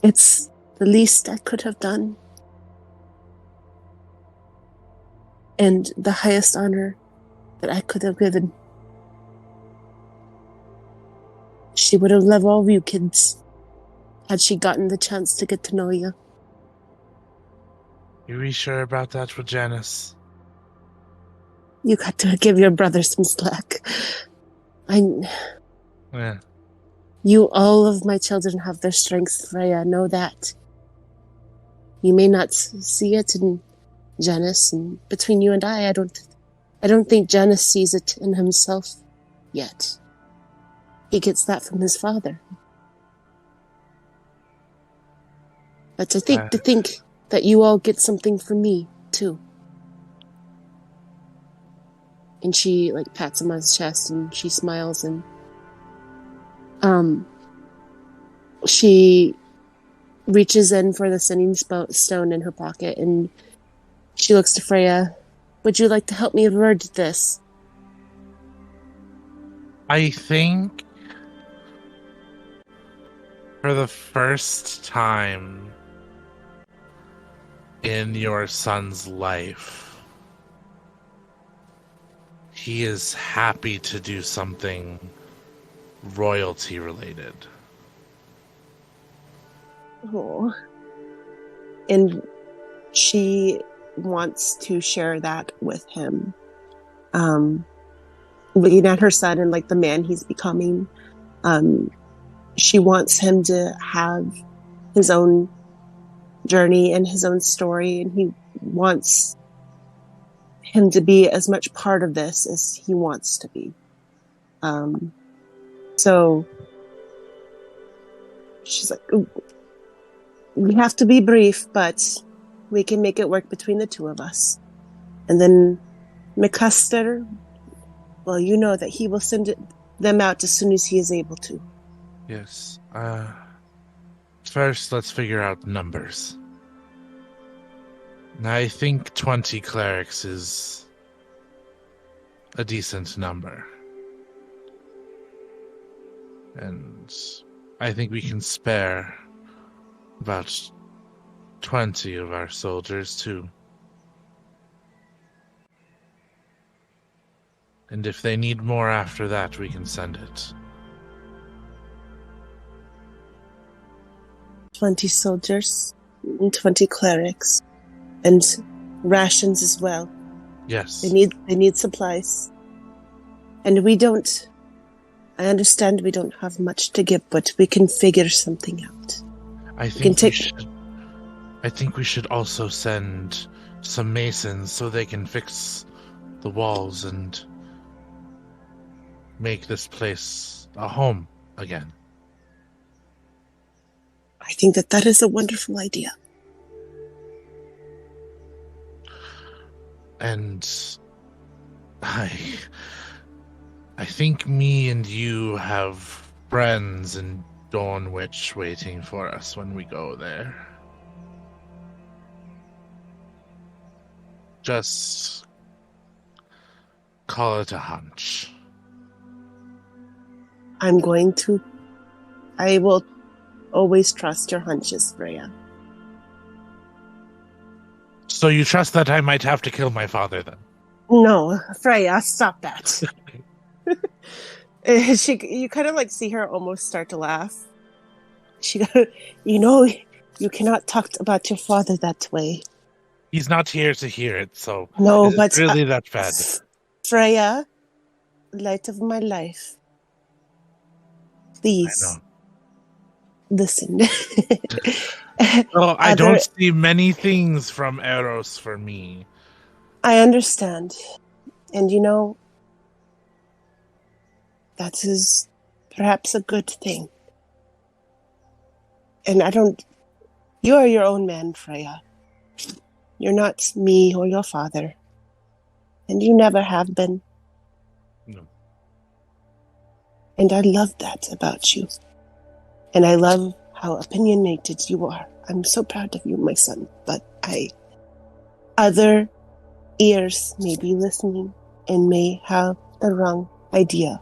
Speaker 8: It's the least I could have done. And the highest honor that I could have given. She would have loved all of you kids had she gotten the chance to get to know you.
Speaker 10: You really sure about that with Janice?
Speaker 8: You got to give your brother some slack.
Speaker 10: Yeah.
Speaker 8: You, all of my children, have their strengths, Freya. Know that. You may not see it in Janice, and between you and I don't think Janice sees it in himself yet. He gets that from his father. But to think that you all get something from me, too. And she, pats him on his chest, and she smiles, and she reaches in for the sending stone in her pocket, and she looks to Freya. Would you like to help me word this?
Speaker 10: I think for the first time in your son's life, he is happy to do something royalty related.
Speaker 8: Oh. And she wants to share that with him. Looking at her son and like the man he's becoming, she wants him to have his own journey and his own story, and he wants him to be as much part of this as he wants to be. So she's like, we have to be brief, but we can make it work between the two of us. And then McCuster, well, you know that he will send them out as soon as he is able to.
Speaker 10: Yes. First, let's figure out numbers. I think 20 clerics is a decent number. And I think we can spare about 20 of our soldiers, too. And if they need more after that, we can send it.
Speaker 8: 20 soldiers and 20 clerics. And rations as well.
Speaker 10: Yes.
Speaker 8: They need supplies. And I understand we don't have much to give, but we can figure something out.
Speaker 10: I think we should also send some masons so they can fix the walls and make this place a home again.
Speaker 8: I think that is a wonderful idea.
Speaker 10: And I think me and you have friends in Dawnwich waiting for us when we go there. Just call it a hunch.
Speaker 8: I will always trust your hunches, Freya.
Speaker 10: So you trust that I might have to kill my father, then?
Speaker 8: No, Freya, stop that. You kind of like see her almost start to laugh. You cannot talk about your father that way.
Speaker 10: He's not here to hear it, so
Speaker 8: no, but
Speaker 10: it's really that bad.
Speaker 8: Freya, light of my life, please listen.
Speaker 10: I don't see many things from Eros for me.
Speaker 8: I understand. And that is perhaps a good thing. And you are your own man, Freya. You're not me or your father. And you never have been.
Speaker 10: No.
Speaker 8: And I love that about you. And I love how opinionated you are. I'm so proud of you, my son. But other ears may be listening and may have the wrong idea.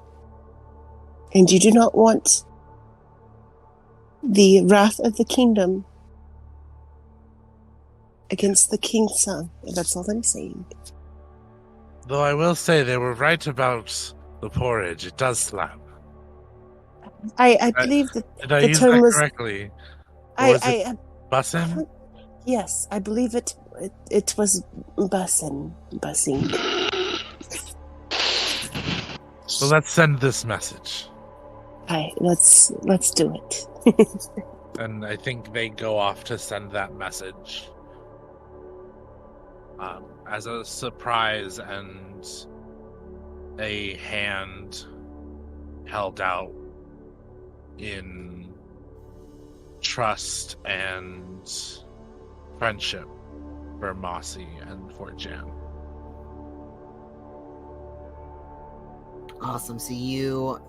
Speaker 8: And you do not want the wrath of the kingdom against the king's son. That's all I'm saying.
Speaker 10: Though I will say they were right about the porridge. It does slap.
Speaker 8: I believe that
Speaker 10: did I
Speaker 8: the
Speaker 10: use
Speaker 8: term
Speaker 10: that
Speaker 8: was
Speaker 10: correctly? Or was it bussin'?
Speaker 8: Yes, I believe it was bussing.
Speaker 10: So let's send this message.
Speaker 8: Let's do it.
Speaker 10: And I think they go off to send that message. As a surprise, and a hand held out in trust and friendship for Mossy and for Jam.
Speaker 4: Awesome. So you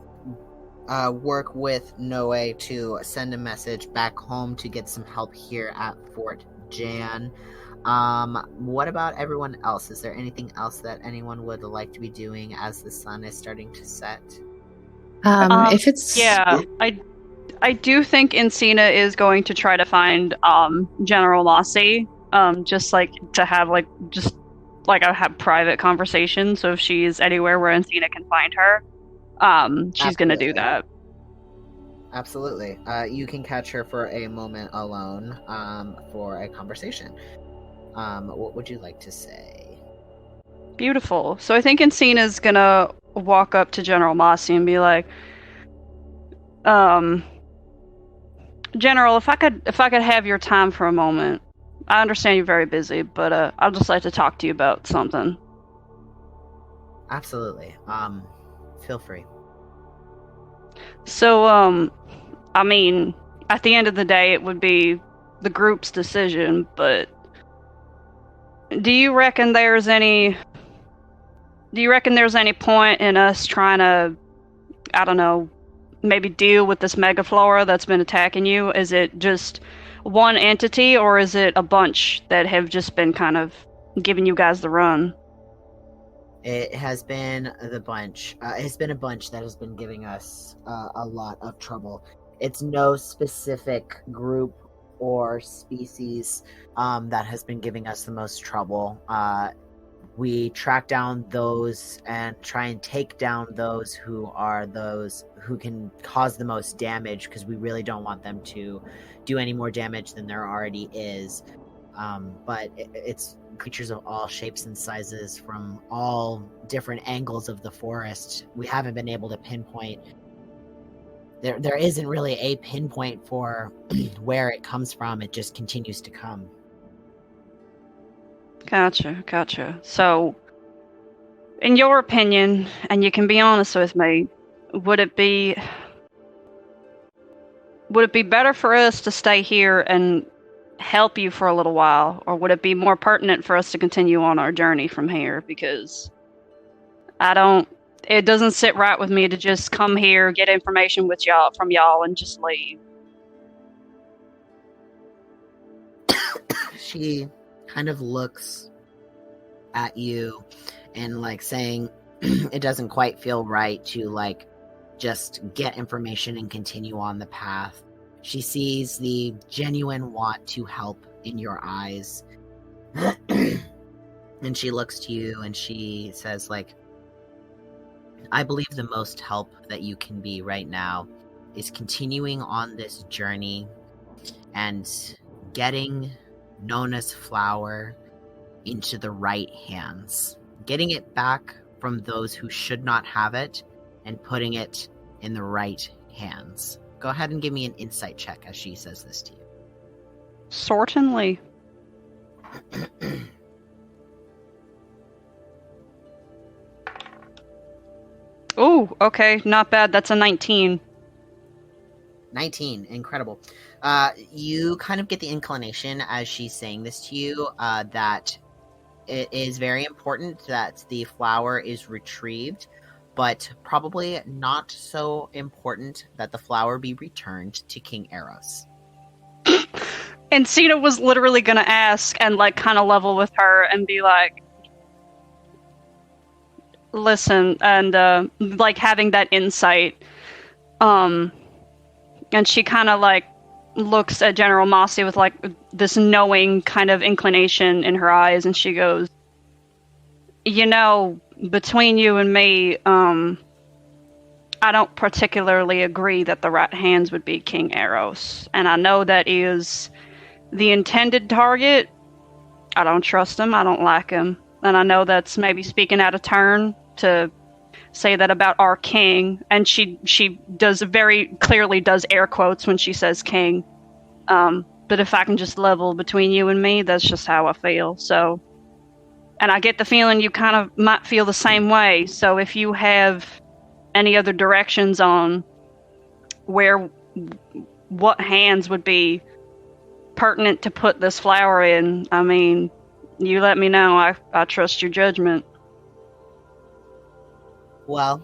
Speaker 4: work with Noe to send a message back home to get some help here at Fort Jan. What about everyone else? Is there anything else that anyone would like to be doing as the sun is starting to set?
Speaker 6: If it's
Speaker 9: I do think Encina is going to try to find General Mossy just like to have like just like I have private conversations. So if she's anywhere where Encina can find her, she's gonna do that.
Speaker 4: Absolutely. You can catch her for a moment alone, for a conversation. What would you like to say?
Speaker 9: Beautiful. So I think Encina's gonna walk up to General Mossy and be like, General, if I could have your time for a moment. I understand you're very busy, but I'd just like to talk to you about something.
Speaker 4: Absolutely. Feel free.
Speaker 9: So, I mean, at the end of the day, it would be the group's decision, but do you reckon there's any point in us trying to, I don't know, maybe deal with this megaflora that's been attacking you? Is it just one entity, or is it a bunch that have just been kind of giving you guys the run?
Speaker 4: It has been the bunch. It's been a bunch that has been giving us a lot of trouble. It's no specific group or species that has been giving us the most trouble. We track down those and try and take down those who can cause the most damage, because we really don't want them to do any more damage than there already is. But it's creatures of all shapes and sizes from all different angles of the forest. We haven't been able to pinpoint. There isn't really a pinpoint for where it comes from. It just continues to come.
Speaker 9: Gotcha. So, in your opinion, and you can be honest with me, would it be better for us to stay here and help you for a little while, or would it be more pertinent for us to continue on our journey from here? Because it doesn't sit right with me to just come here, get information from y'all, and just leave.
Speaker 4: She kind of looks at you and like saying it doesn't quite feel right to like just get information and continue on the path. She sees the genuine want to help in your eyes. And she looks to you and she says, like, I believe the most help that you can be right now is continuing on this journey and getting Nona's flower into the right hands. Getting it back from those who should not have it and putting it in the right hands. Go ahead and give me an insight check as she says this to you.
Speaker 9: Certainly. Oh, okay, not bad. That's a 19.
Speaker 4: 19, incredible. You kind of get the inclination as she's saying this to you that it is very important that the flower is retrieved, but probably not so important that the flower be returned to King Eros.
Speaker 9: And Cena was literally going to ask and like kind of level with her and be like, listen, and like having that insight. And she kind of like looks at General Mossy with like this knowing kind of inclination in her eyes, and she goes, you know, between you and me, I don't particularly agree that the right hands would be King Eros. And I know that is the intended target. I don't trust him. I don't like him. And I know that's maybe speaking out of turn to say that about our king. And she does very clearly does air quotes when she says king. But if I can just level between you and me, that's just how I feel. So, and I get the feeling you kind of might feel the same way. So if you have any other directions on what hands would be pertinent to put this flower in, I mean, you let me know. I trust your judgment.
Speaker 4: Well,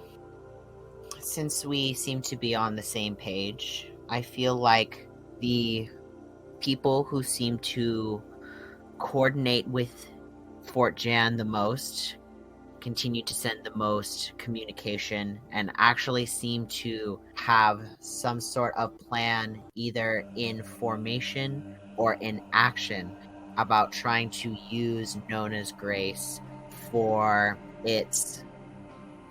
Speaker 4: since we seem to be on the same page, I feel like the people who seem to coordinate with Fort Jan the most, continue to send the most communication, and actually seem to have some sort of plan either in formation or in action, about trying to use Nona's grace for its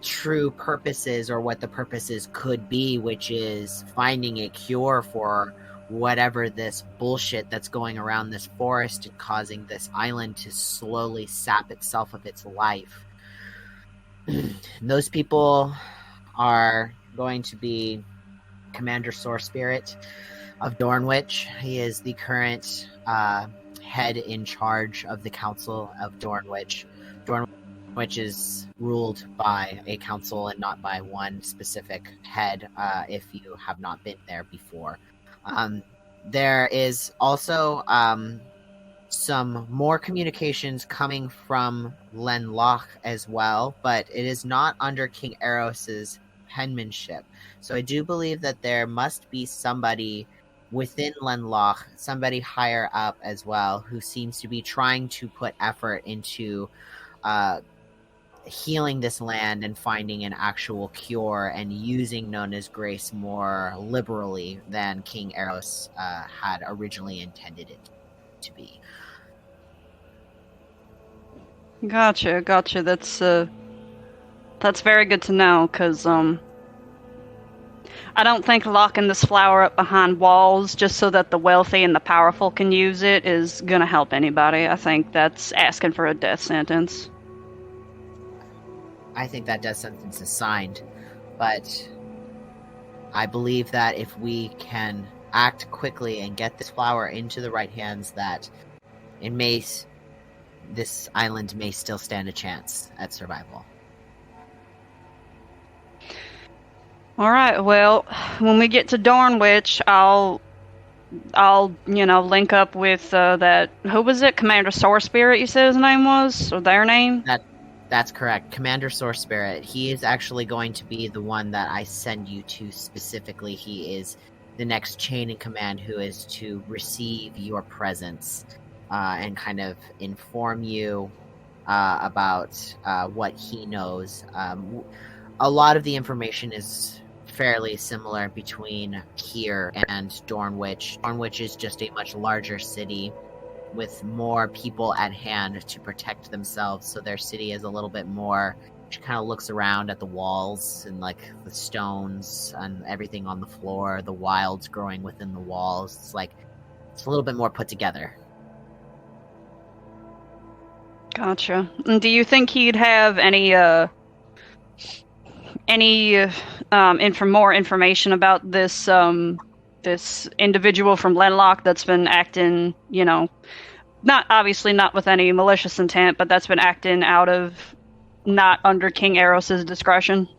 Speaker 4: true purposes, or what the purposes could be, which is finding a cure for whatever this bullshit that's going around this forest and causing this island to slowly sap itself of its life. Those people are going to be Commander Sore Spirit of Dornwich. He is the current head in charge of the Council of Dornwich. Dornwich is ruled by a council and not by one specific head, if you have not been there before. There is also some more communications coming from Lenloch as well, but it is not under King Eros's penmanship. So I do believe that there must be somebody within Lenloch, somebody higher up as well, who seems to be trying to put effort into healing this land and finding an actual cure and using Nona's grace more liberally than King Eros had originally intended it to be.
Speaker 9: Gotcha. That's very good to know, because I don't think locking this flower up behind walls just so that the wealthy and the powerful can use it is gonna help anybody. I think that's asking for a death sentence.
Speaker 4: I think that death sentence is signed, but I believe that if we can act quickly and get this flower into the right hands, that this island may still stand a chance at survival.
Speaker 9: Alright, well, when we get to Dornwich, I'll link up with that, who was it? Commander Sore Spirit, you said his name was? Or their name?
Speaker 4: That's correct. Commander Sore Spirit. He is actually going to be the one that I send you to specifically. He is the next chain in command who is to receive your presence and kind of inform you about what he knows. A lot of the information is fairly similar between here and Dornwich. Dornwich is just a much larger city with more people at hand to protect themselves, so their city is a little bit more, she kind of looks around at the walls and like the stones and everything on the floor, the wilds growing within the walls. It's a little bit more put together.
Speaker 9: Gotcha. And do you think he'd have any more information about this this individual from Lenloch that's been acting, not with any malicious intent, but that's been acting out of not under King Eros's discretion?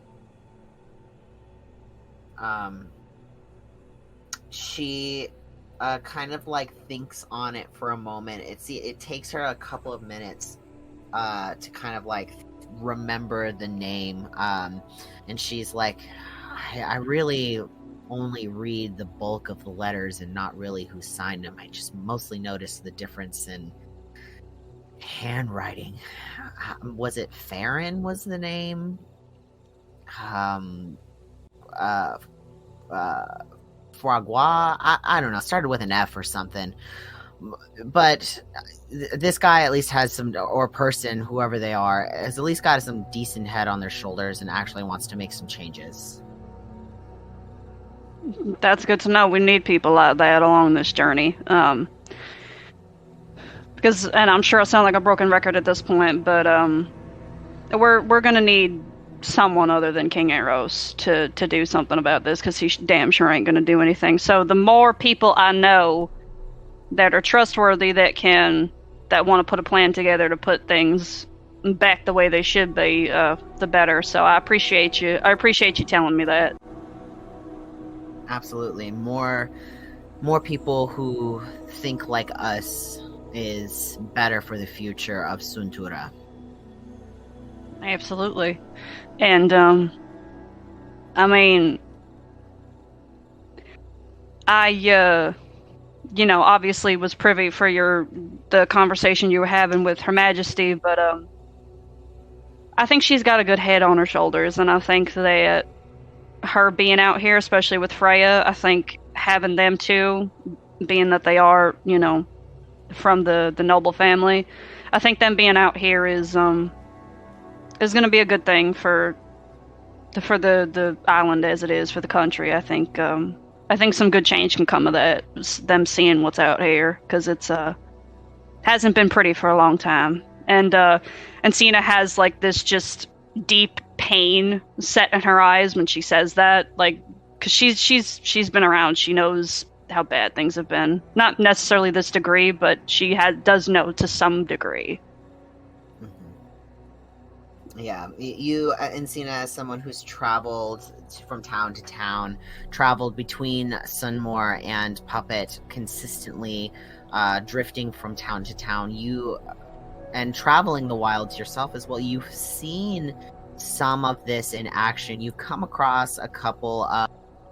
Speaker 4: She kind of thinks on it for a moment. It takes her a couple of minutes to kind of remember the name, and she's like, I really only read the bulk of the letters and not really who signed them. I just mostly noticed the difference in handwriting. Was it Farron was the name? Fragua? I don't know. Started with an F or something. But this guy at least has some, or person, whoever they are, has at least got some decent head on their shoulders and actually wants to make some changes.
Speaker 9: That's good to know. We need people like that along this journey. Because, and I'm sure I sound like a broken record at this point, but we're gonna need someone other than King Eros to do something about this, because he damn sure ain't gonna do anything. So the more people I know that are trustworthy, that want to put a plan together to put things back the way they should be, the better. So I appreciate you telling me that.
Speaker 4: Absolutely. More people who think like us is better for the future of Suntura.
Speaker 9: Absolutely. And I mean, I obviously was privy for the conversation you were having with Her Majesty, but I think she's got a good head on her shoulders, and I think that her being out here, especially with Freya, I think having them too, being that they are, from the noble family. I think them being out here is going to be a good thing for the island as it is for the country. I think some good change can come of that. Them seeing what's out here, because it's hasn't been pretty for a long time. And Cena has like this just deep pain set in her eyes when she says that, like, because she's been around. She knows how bad things have been. Not necessarily this degree, but she does know to some degree.
Speaker 4: Yeah, you, Encina, as someone who's traveled from town to town, traveled between Sunmore and Puppet consistently, drifting from town to town, and traveling the wilds yourself as well, you've seen some of this in action. You've come across a couple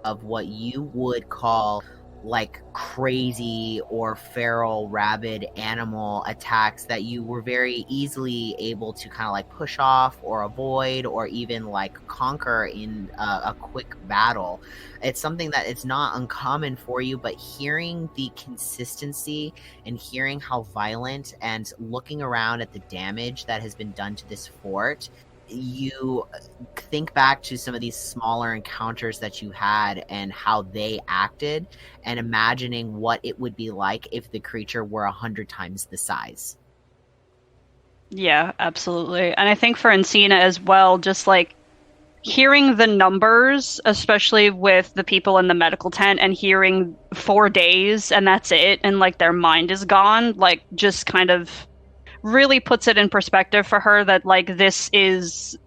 Speaker 4: of what you would call like crazy or feral rabid animal attacks that you were very easily able to kind of like push off or avoid or even like conquer in a quick battle. It's something that it's not uncommon for you, but hearing the consistency and hearing how violent and looking around at the damage that has been done to this fort, you think back to some of these smaller encounters that you had and how they acted, and imagining what it would be like if the creature were 100 times the size.
Speaker 9: Yeah, absolutely. And I think for Encina as well, just like hearing the numbers, especially with the people in the medical tent, and hearing 4 days and that's it, and like their mind is gone, like just kind of really puts it in perspective for her that like this is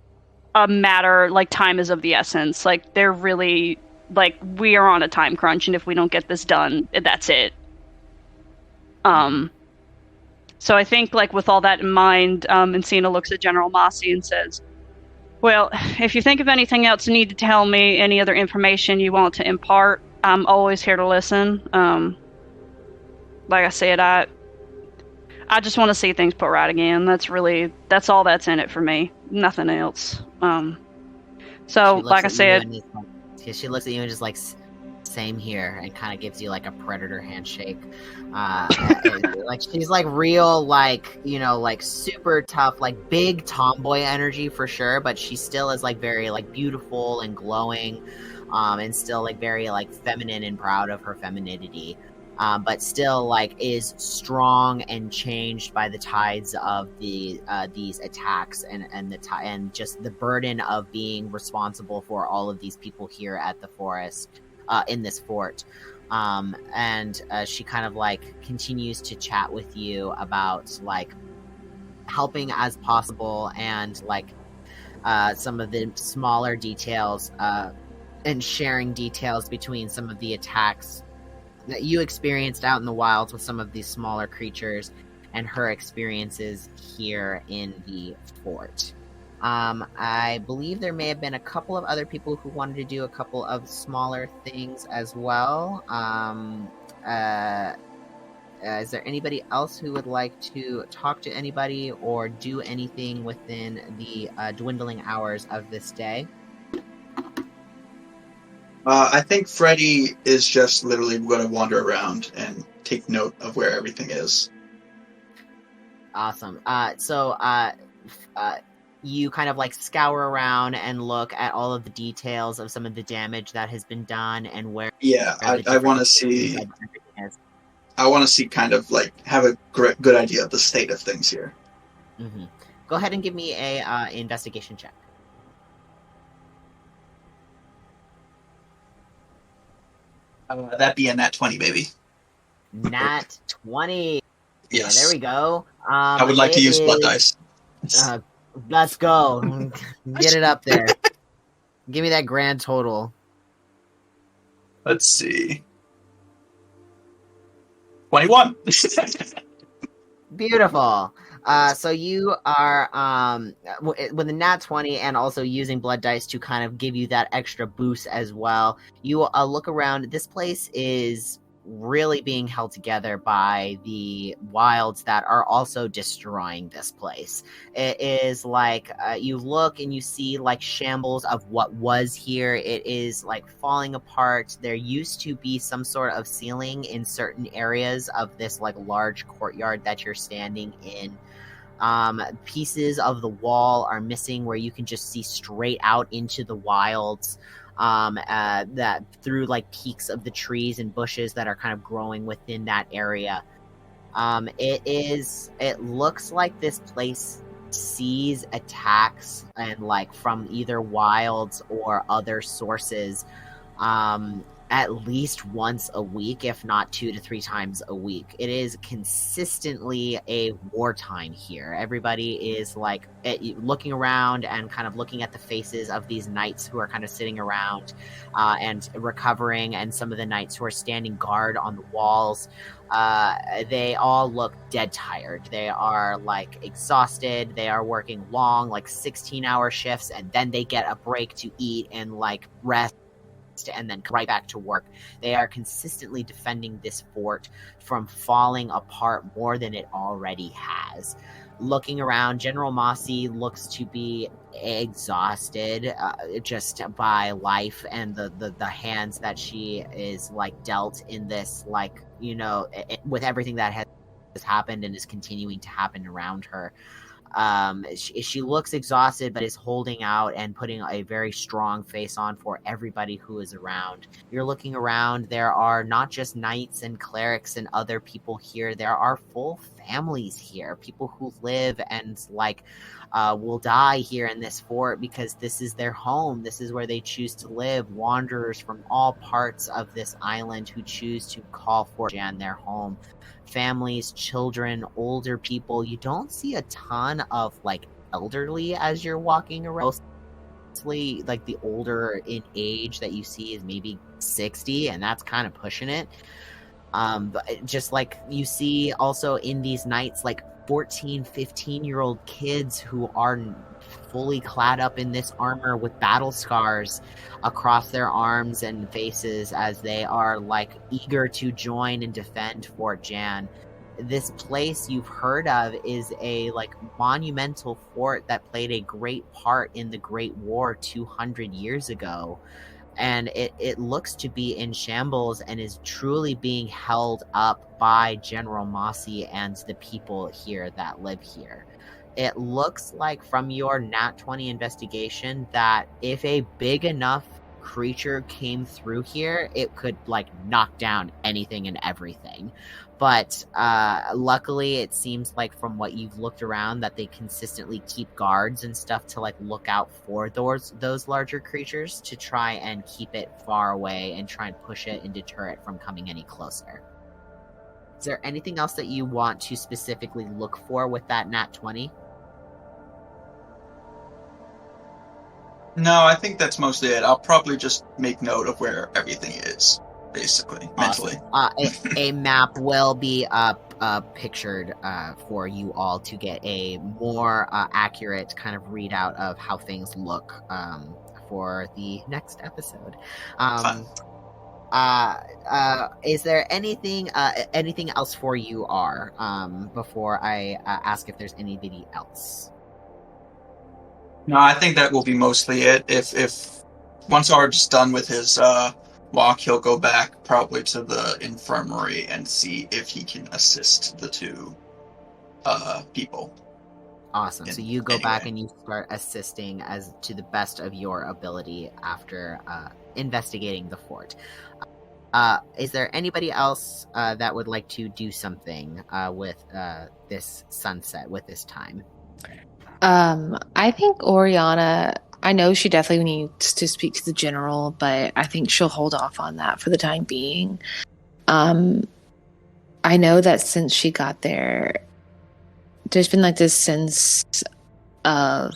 Speaker 9: a matter, like time is of the essence. Like they're really, like, we are on a time crunch, and if we don't get this done, that's it. So I think like with all that in mind, Encina looks at General Mossy and says, well, if you think of anything else you need to tell me, any other information you want to impart, I'm always here to listen. Like I said, I just want to see things put right again. That's all that's in it for me. Nothing else. So, like I said...
Speaker 4: She looks at you and just like, same here, and kind of gives you like a predator handshake. Like she's like real, like, you know, like super tough, like big tomboy energy for sure, but she still is like very like beautiful and glowing, and still like very like feminine and proud of her femininity. But still, like, is strong and changed by the tides of these attacks and just the burden of being responsible for all of these people here at the forest, in this fort. And she kind of like continues to chat with you about like helping as possible and like some of the smaller details and sharing details between some of the attacks that you experienced out in the wilds with some of these smaller creatures and her experiences here in the fort. I believe there may have been a couple of other people who wanted to do a couple of smaller things as well. Is there anybody else who would like to talk to anybody or do anything within the dwindling hours of this day?
Speaker 5: I think Freddy is just literally going to wander around and take note of where everything is.
Speaker 4: Awesome. So you kind of like scour around and look at all of the details of some of the damage that has been done and where.
Speaker 5: Yeah, I want to see. I want to see, kind of like have a good idea of the state of things here.
Speaker 4: Mm-hmm. Go ahead and give me a investigation check.
Speaker 5: That be a nat 20, baby.
Speaker 4: Nat 20.
Speaker 5: Yes.
Speaker 4: Yeah, there we go.
Speaker 5: I would like to use blood dice.
Speaker 4: Let's go. Get it up there. Give me that grand total.
Speaker 5: Let's see. 21.
Speaker 4: Beautiful. So you are with a nat 20 and also using blood dice to kind of give you that extra boost as well. You look around. This place is really being held together by the wilds that are also destroying this place. It is like you look and you see like shambles of what was here. It is like falling apart. There used to be some sort of ceiling in certain areas of this like large courtyard that you're standing in. Pieces of the wall are missing where you can just see straight out into the wilds. That through like peaks of the trees and bushes that are kind of growing within that area. It looks like this place sees attacks and like from either wilds or other sources, at least once a week, if not 2 to 3 times a week. It is consistently a wartime here. Everybody is like looking around and kind of looking at the faces of these knights who are kind of sitting around and recovering, and some of the knights who are standing guard on the walls. They all look dead tired. They are like exhausted. They are working long, like 16-hour shifts, and then they get a break to eat and like rest, and then right back to work. They are consistently defending this fort from falling apart more than it already has. Looking around, General Mossy looks to be exhausted just by life and the hands that she is like dealt in this, like, you know, with everything that has happened and is continuing to happen around her. She looks exhausted, but is holding out and putting a very strong face on for everybody who is around. You're looking around, there are not just knights and clerics and other people here, there are full families here, people who live and like will die here in this fort because this is their home, this is where they choose to live. Wanderers from all parts of this island who choose to call Fort Jan their home. Families, children, older people. You don't see a ton of like elderly as you're walking around. Mostly like the older in age that you see is maybe 60, and that's kind of pushing it. But just like you see also in these nights, like 14, 15-year-old kids who are fully clad up in this armor with battle scars across their arms and faces as they are like eager to join and defend Fort Jan. This place you've heard of is a like monumental fort that played a great part in the Great War 200 years ago. And it looks to be in shambles and is truly being held up by General Mossy and the people here that live here. It looks like from your Nat 20 investigation that if a big enough creature came through here, it could like knock down anything and everything. But luckily, it seems like from what you've looked around that they consistently keep guards and stuff to like look out for those larger creatures to try and keep it far away and try and push it and deter it from coming any closer. Is there anything else that you want to specifically look for with that Nat 20?
Speaker 5: No, I think that's mostly it. I'll probably just make note of where everything is, basically, mentally.
Speaker 4: A map will be pictured for you all to get a more accurate kind of readout of how things look for the next episode. Is there anything else for you, before I ask if there's anybody else?
Speaker 5: No, I think that will be mostly it. If once Ar's done with his walk, he'll go back probably to the infirmary and see if he can assist the two people.
Speaker 4: Awesome. So you go back and you start assisting as to the best of your ability after investigating the fort. Is there anybody else that would like to do something with this sunset, with this time?
Speaker 6: I think Oriana, I know she definitely needs to speak to the general, but I think she'll hold off on that for the time being. I know that since she got there, there's been like this sense of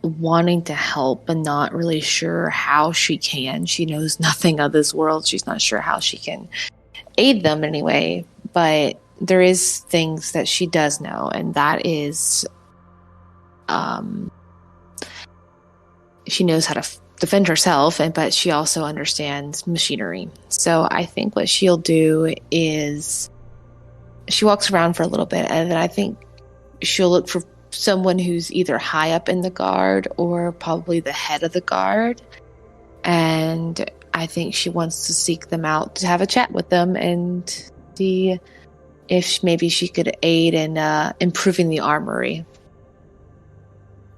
Speaker 6: wanting to help but not really sure how she can. She knows nothing of this world. She's not sure how she can aid them anyway, but there is things that she does know, and that is she knows how defend herself, but she also understands machinery. So I think what she'll do is she walks around for a little bit, and then I think she'll look for someone who's either high up in the guard or probably the head of the guard. And I think she wants to seek them out to have a chat with them and see if maybe she could aid in improving the armory.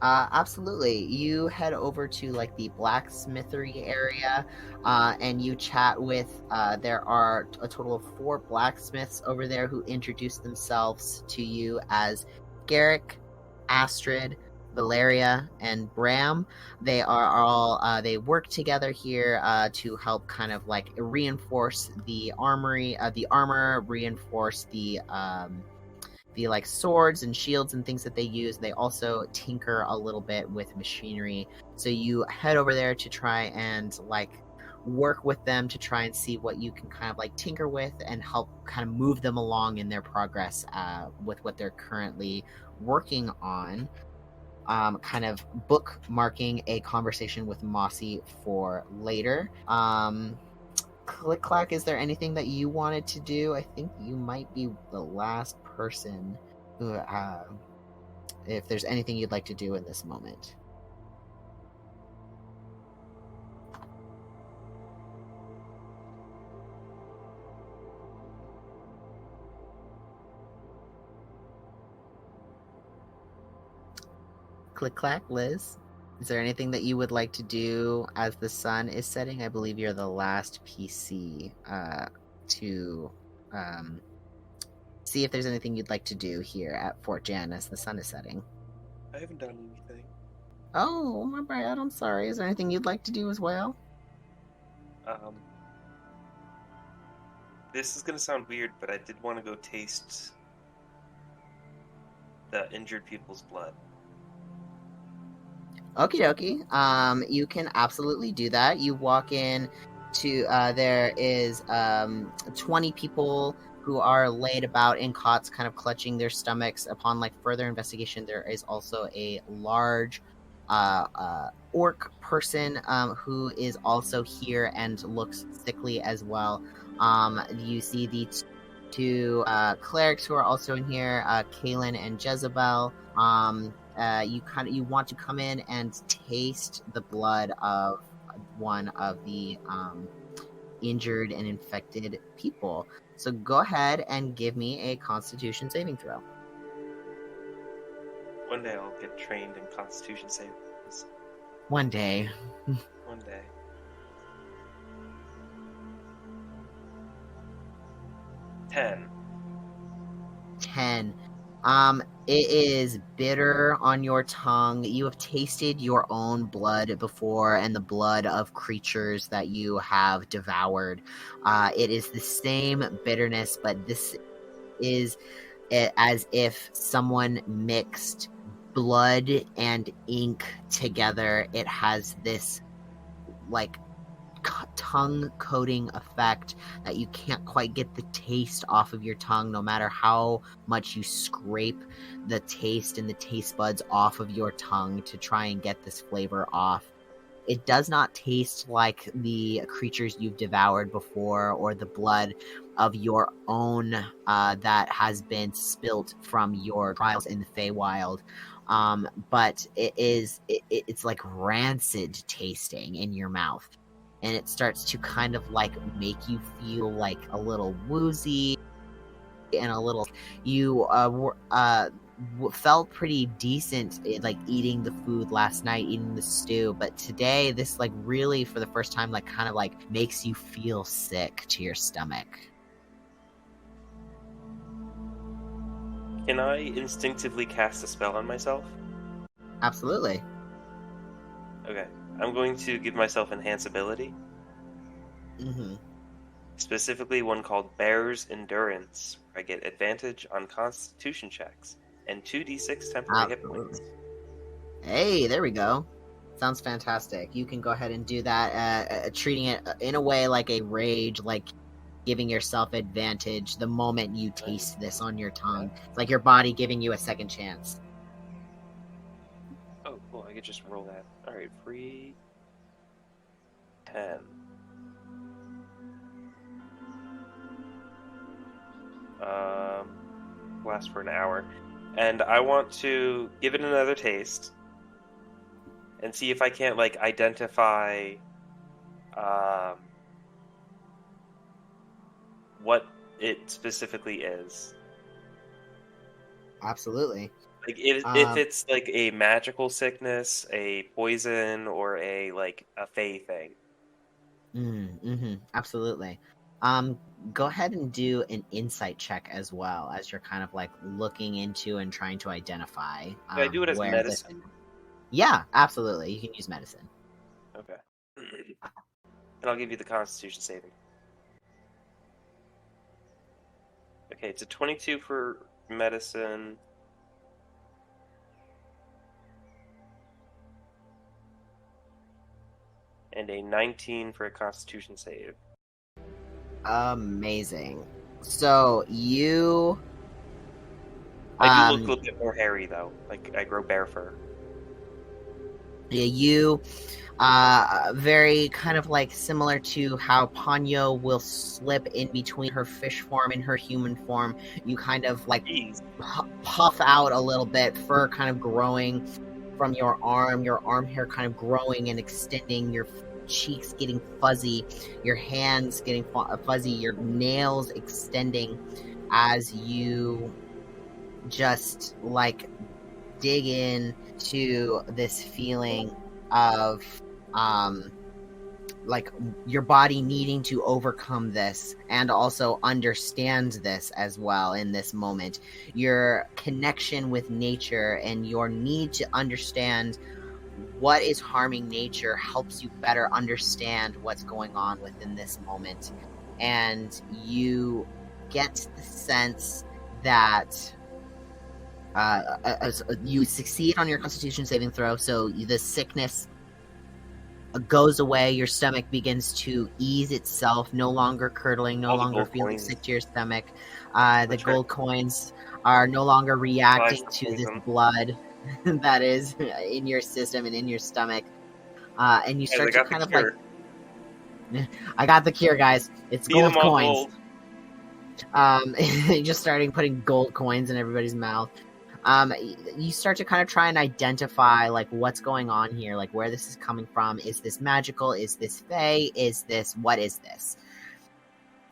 Speaker 4: Absolutely. You head over to like the blacksmithery area, and you chat with. There are a total of 4 blacksmiths over there who introduce themselves to you as Garrick, Astrid, Valeria, and Bram. They are all they work together here to help kind of like reinforce the armor, reinforce the like swords and shields and things that they use. They also tinker a little bit with machinery. So you head over there to try and like work with them to try and see what you can kind of like tinker with and help kind of move them along in their progress with what they're currently working on. Kind of bookmarking a conversation with Mossy for later. Click Clack, is there anything that you wanted to do? I think you might be the last person who, if there's anything you'd like to do in this moment. Click Clack, Liz, is there anything that you would like to do as the sun is setting? I believe you're the last PC to see if there's anything you'd like to do here at Fort Jan as the sun is setting.
Speaker 3: I haven't done anything.
Speaker 4: Oh, my bad. I'm sorry. Is there anything you'd like to do as well?
Speaker 3: This is gonna sound weird, but I did want to go taste the injured people's blood.
Speaker 4: Okie dokie. You can absolutely do that. You walk in to there is 20 people who are laid about in cots, kind of clutching their stomachs. Upon like further investigation, there is also a large orc person who is also here and looks sickly as well. You see the two clerics who are also in here, Kaelin and Jezebel. You want to come in and taste the blood of one of the injured and infected people. So go ahead and give me a Constitution saving throw.
Speaker 3: One day I'll get trained in Constitution savings.
Speaker 4: One day.
Speaker 3: One day. 10.
Speaker 4: It is bitter on your tongue. You have tasted your own blood before and the blood of creatures that you have devoured. It is the same bitterness, but this is as if someone mixed blood and ink together. It has this like tongue coating effect that you can't quite get the taste off of your tongue no matter how much you scrape the taste and the taste buds off of your tongue to try and get this flavor off. It does not taste like the creatures you've devoured before or the blood of your own that has been spilt from your trials in the Feywild. But it's like rancid tasting in your mouth. And it starts to kind of like make you feel like a little woozy and a little. You felt pretty decent, like eating the food last night, eating the stew, but today this like really for the first time like kind of like makes you feel sick to your stomach.
Speaker 3: Can I instinctively cast a spell on myself?
Speaker 4: Absolutely.
Speaker 3: Okay. I'm going to give myself enhance ability.
Speaker 4: Mm-hmm.
Speaker 3: Specifically one called Bear's Endurance, where I get advantage on Constitution checks and 2d6 temporary hit points.
Speaker 4: Hey, there we go. Sounds fantastic. You can go ahead and do that, treating it in a way like a rage, like giving yourself advantage the moment you taste this on your tongue. It's like your body giving you a second chance.
Speaker 3: Oh, cool. I could just roll that. Alright, free. 10. Lasts for an hour. And I want to give it another taste and see if I can't, like, identify what it specifically is.
Speaker 4: Absolutely.
Speaker 3: Like, if it's, like, a magical sickness, a poison, or a fey thing.
Speaker 4: Absolutely. Go ahead and do an insight check as well, as you're kind of like looking into and trying to identify.
Speaker 3: Can I do it as medicine?
Speaker 4: Yeah, absolutely. You can use medicine.
Speaker 3: Okay. And I'll give you the Constitution saving. Okay, it's a 22 for medicine. And a 19 for a Constitution save.
Speaker 4: Amazing. So you...
Speaker 3: I do look a little bit more hairy, though. Like, I grow bear fur.
Speaker 4: Yeah, you... very kind of like similar to how Ponyo will slip in between her fish form and her human form. You kind of like puff out a little bit, fur kind of growing from your arm hair kind of growing and extending, your cheeks getting fuzzy, your hands getting fuzzy, your nails extending as you just like dig in to this feeling of like your body needing to overcome this and also understand this as well in this moment. Your connection with nature and your need to understand what is harming nature helps you better understand what's going on within this moment. And you get the sense that you succeed on your Constitution saving throw, so the sickness goes away, your stomach begins to ease itself, no longer curdling, no longer feeling sick to your stomach. The gold coins are no longer reacting to this blood that is in your system and in your stomach. And you start to kind of like... I got the cure, guys. It's gold coins. Just starting putting gold coins in everybody's mouth. You start to kind of try and identify like what's going on here, like where this is coming from. Is this magical? Is this fey? What is this?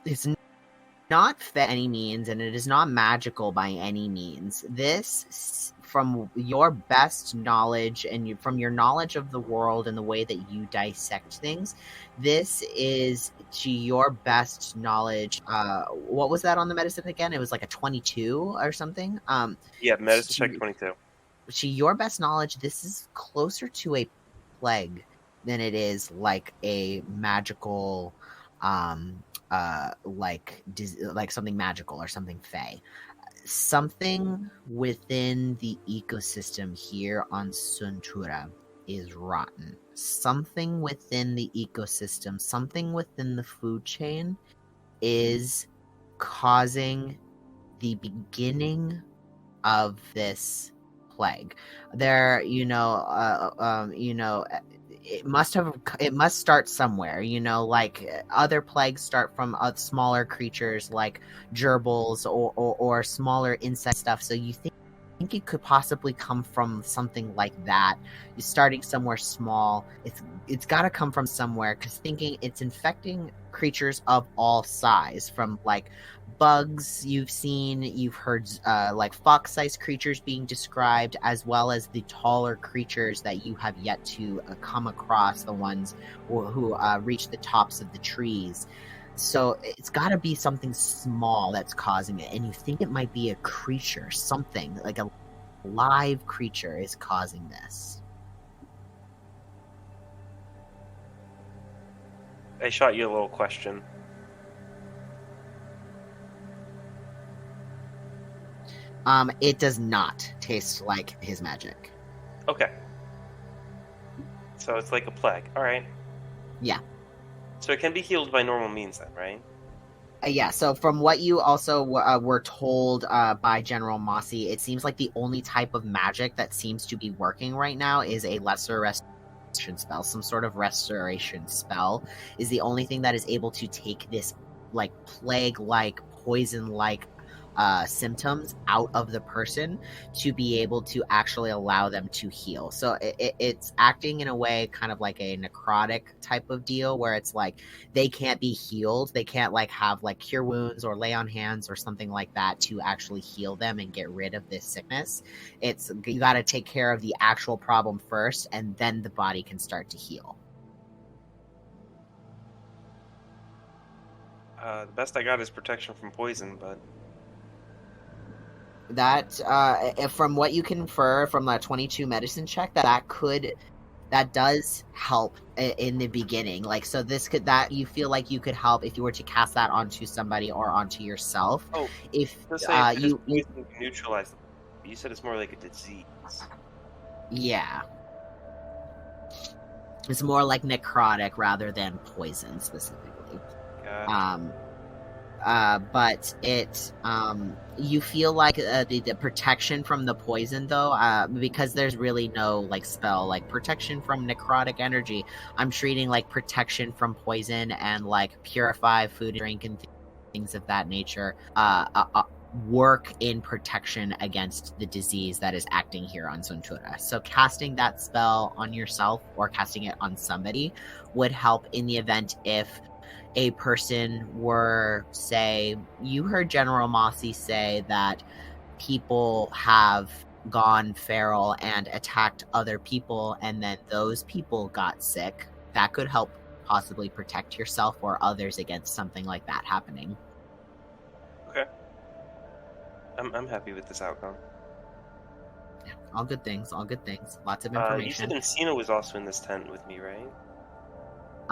Speaker 4: It's not fey by any means, and it is not magical by any means. This, from your best knowledge and from your knowledge of the world and the way that you dissect things, this is, to your best knowledge, what was that on the medicine again? It was like a 22 or something?
Speaker 3: Yeah, medicine check 22.
Speaker 4: To your best knowledge, this is closer to a plague than it is like a magical, like something magical or something fey. Something within the ecosystem here on Suntura is rotten. Something within the ecosystem, something within the food chain is causing the beginning of this plague. There, it must start somewhere, like other plagues start from smaller creatures like gerbils or smaller insect stuff. So you think it could possibly come from something like that. You're starting somewhere small. It's got to come from somewhere, because thinking it's infecting creatures of all size, from like bugs you've heard like fox-sized creatures being described, as well as the taller creatures that you have yet to come across, the ones who reach the tops of the trees. So it's got to be something small that's causing it, and you think it might be a creature, something like a live creature is causing this.
Speaker 3: I shot you a little question.
Speaker 4: It does not taste like his magic.
Speaker 3: Okay. So it's like a plague. All right.
Speaker 4: Yeah.
Speaker 3: So it can be healed by normal means then, right?
Speaker 4: Yeah, so from what you also were told by General Mossy, it seems like the only type of magic that seems to be working right now is a lesser spell, some sort of restoration spell, is the only thing that is able to take this like plague-like, poison-like symptoms out of the person to be able to actually allow them to heal. So it's acting in a way kind of like a necrotic type of deal, where it's like they can't be healed, they can't like have like cure wounds or lay on hands or something like that to actually heal them and get rid of this sickness. It's you got to take care of the actual problem first, and then the body can start to heal.
Speaker 3: The best I got is protection from poison, but
Speaker 4: that from what you can infer from that 22 medicine check, that does help in the beginning. Like, so that you feel like you could help if you were to cast that onto somebody or onto yourself.
Speaker 3: Oh,
Speaker 4: if
Speaker 3: you neutralize. You said it's more like a disease.
Speaker 4: Yeah, it's more like necrotic rather than poison specifically. But it you feel like the protection from the poison though, because there's really no like spell like protection from necrotic energy. I'm treating like protection from poison and like purify food and drink and things of that nature work in protection against the disease that is acting here on Suntura. So casting that spell on yourself or casting it on somebody would help in the event if a person were, say, you heard General Mossy say that people have gone feral and attacked other people, and then those people got sick. That could help possibly protect yourself or others against something like that happening.
Speaker 3: Okay. I'm happy with this outcome.
Speaker 4: Yeah, all good things. Lots of information.
Speaker 3: You said Encina was also in this tent with me, right?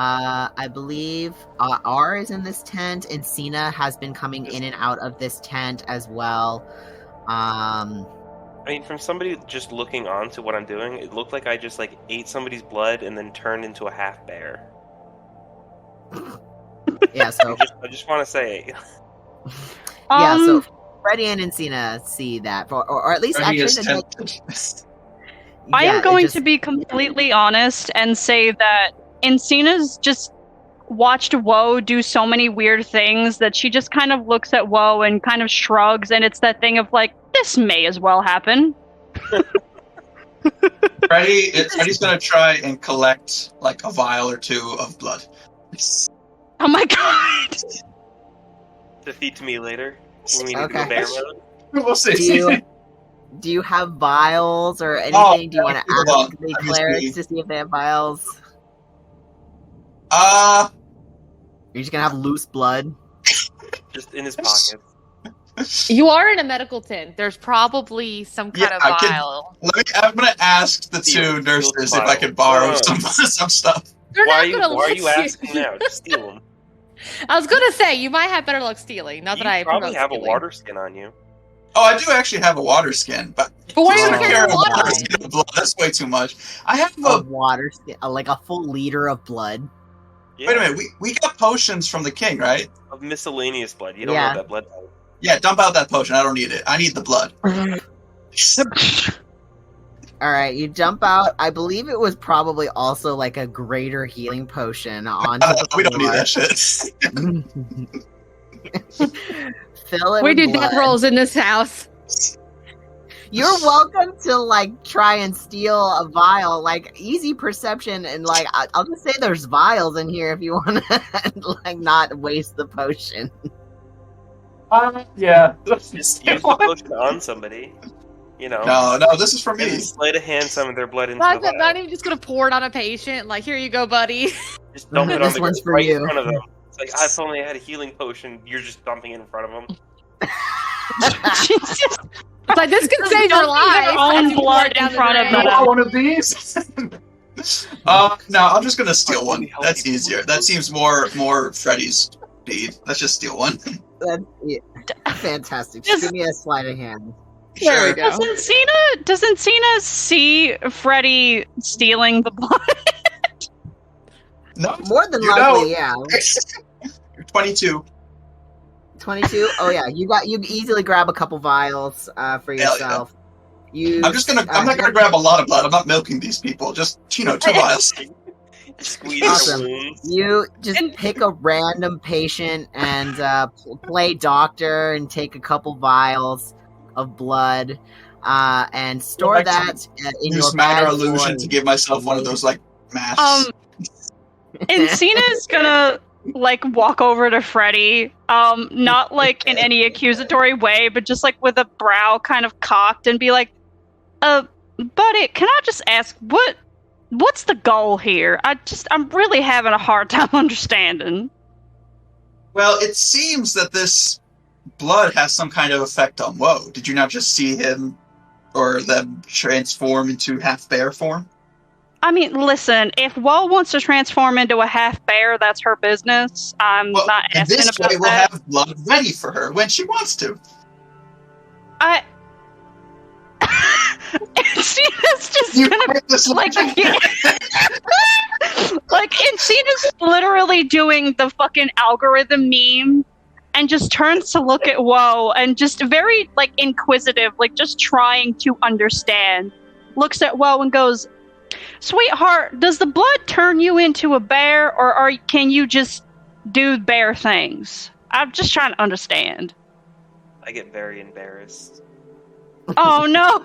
Speaker 4: I believe R is in this tent. Encina has been coming in and out of this tent as well.
Speaker 3: I mean, from somebody just looking on to what I'm doing, it looked like I just like ate somebody's blood and then turned into a half bear.
Speaker 4: Yeah, so
Speaker 3: I just want to say.
Speaker 4: Yeah, so Freddy and Encina see that, or at least
Speaker 5: Freddy
Speaker 4: actually.
Speaker 9: I am going to be completely honest and say that Encina's just watched Woe do so many weird things that she just kind of looks at Woe and kind of shrugs, and it's that thing of like, this may as well happen.
Speaker 5: Freddy's gonna try and collect like a vial or two of blood.
Speaker 9: Oh my god!
Speaker 3: Defeat me later. When we need to go bear mode.
Speaker 5: We'll see.
Speaker 4: Do you have vials or anything? Do you want to ask the clerics to see if they have vials? You're just gonna have loose blood?
Speaker 3: Just in his pocket.
Speaker 11: You are in a medical tent. There's probably some kind of vial.
Speaker 5: I'm gonna ask the two nurses if I could borrow some stuff.
Speaker 3: Why are you asking now? Just steal them.
Speaker 11: I was gonna say, you might have better luck stealing. Not that I
Speaker 3: probably have
Speaker 11: stealing.
Speaker 3: a water skin on you.
Speaker 5: Oh, I do actually have a water skin, but
Speaker 11: why are you carrying water
Speaker 5: skin of blood? That's way too much. I have
Speaker 4: a water skin, like a full liter of blood.
Speaker 3: Yeah.
Speaker 5: Wait a minute, we got potions from the king, right?
Speaker 3: Of miscellaneous blood. You don't know that blood type.
Speaker 5: Yeah, dump out that potion. I don't need it. I need the blood.
Speaker 4: Alright, you jump out. I believe it was probably also like a greater healing potion onto the floor.
Speaker 5: We don't need that shit.
Speaker 4: Fill it
Speaker 11: we
Speaker 4: with
Speaker 11: do
Speaker 4: blood.
Speaker 11: death rolls in this house.
Speaker 4: You're welcome to like try and steal a vial, like easy perception, and like I'll just say there's vials in here if you want to like not waste the potion.
Speaker 5: Yeah.
Speaker 3: Just use the potion on somebody. You know.
Speaker 5: No, this is for me.
Speaker 3: Sleight of hand some of their blood into
Speaker 11: Not,
Speaker 3: the vial.
Speaker 11: not even just gonna pour it on a patient. Like, here you go, buddy.
Speaker 3: Just dump it on the
Speaker 4: one's for
Speaker 3: right
Speaker 4: you.
Speaker 3: in front of them. It's like, if only I had a healing potion. You're just dumping it in front of them.
Speaker 11: It's like, this could save your life.
Speaker 9: Their own blood in front of them.
Speaker 5: I want one of these. No, I'm just gonna steal one. That's easier. That seems more Freddy's speed. Let's just steal one.
Speaker 4: Fantastic. Just give me a sleight of hand.
Speaker 11: There we go.
Speaker 9: Does Encina see Freddy stealing the blood?
Speaker 5: No.
Speaker 4: More than likely, yeah.
Speaker 5: You're 22.
Speaker 4: 22? Oh yeah, you easily grab a couple vials for yourself.
Speaker 5: I'm not gonna grab a lot of blood. I'm not milking these people. Just 2 vials.
Speaker 3: Squeeze
Speaker 4: Awesome.
Speaker 3: your wounds.
Speaker 4: You just pick a random patient and play doctor and take a couple vials of blood and store that in your
Speaker 5: use minor
Speaker 4: bag.
Speaker 5: illusion to give myself one of those like masks.
Speaker 9: Encina's gonna like walk over to Freddy, not like in any accusatory way, but just like with a brow kind of cocked and be like, buddy, can I just ask what's the goal here? I'm really having a hard time understanding.
Speaker 5: Well, it seems that this blood has some kind of effect on Woe. Did you not just see him or them transform into half-bear form?
Speaker 9: I mean, listen, if Woe wants to transform into a half-bear, that's her business. I'm not asking
Speaker 5: this
Speaker 9: about
Speaker 5: way
Speaker 9: that.
Speaker 5: we'll have blood ready for her when she wants to.
Speaker 9: Encina's just
Speaker 5: You
Speaker 9: gonna
Speaker 5: make this
Speaker 9: like Encina's literally doing the fucking algorithm meme and just turns to look at Woe and just very like inquisitive, like just trying to understand. Looks at Woe and goes, "Sweetheart, does the blood turn you into a bear, or can you just do bear things? I'm just trying to understand."
Speaker 3: I get very embarrassed.
Speaker 9: Oh no!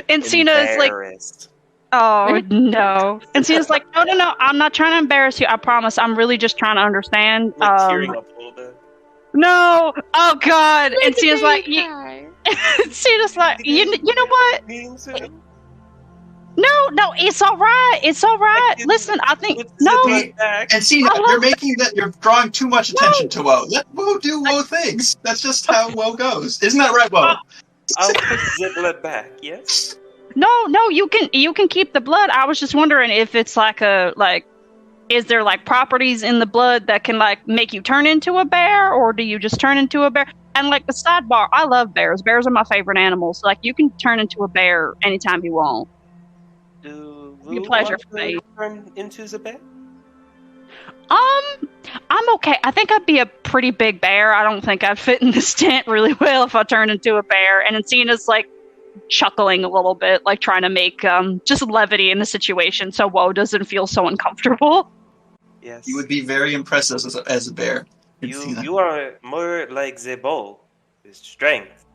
Speaker 9: Encina is like,
Speaker 3: Embarrassed.
Speaker 9: oh no. Encina's like, no, I'm not trying to embarrass you. I promise. I'm really just trying to understand.
Speaker 3: Like tearing up a little bit.
Speaker 9: No! Oh god! Encina's like, Encina's like, you know what? No, it's alright. It's alright. Listen, I think
Speaker 5: And see, you're drawing too much attention to Woe. Let Woe do Woe things. That's just how Woe goes. Isn't that right, Woe?
Speaker 3: I'll put the blood back, yes?
Speaker 9: No, you can keep the blood. I was just wondering if it's is there like properties in the blood that can like make you turn into a bear, or do you just turn into a bear? And like the sidebar, I love bears. Bears are my favorite animals. So, like you can turn into a bear anytime you want.
Speaker 3: Be
Speaker 9: a pleasure for me.
Speaker 3: Turn into the bear?
Speaker 9: I'm okay. I think I'd be a pretty big bear. I don't think I'd fit in this tent really well if I turned into a bear. And Encina's like chuckling a little bit, like trying to make just levity in the situation so Woe doesn't feel so uncomfortable.
Speaker 3: Yes.
Speaker 5: You would be very impressive as a bear.
Speaker 3: You are more like the bow with strength.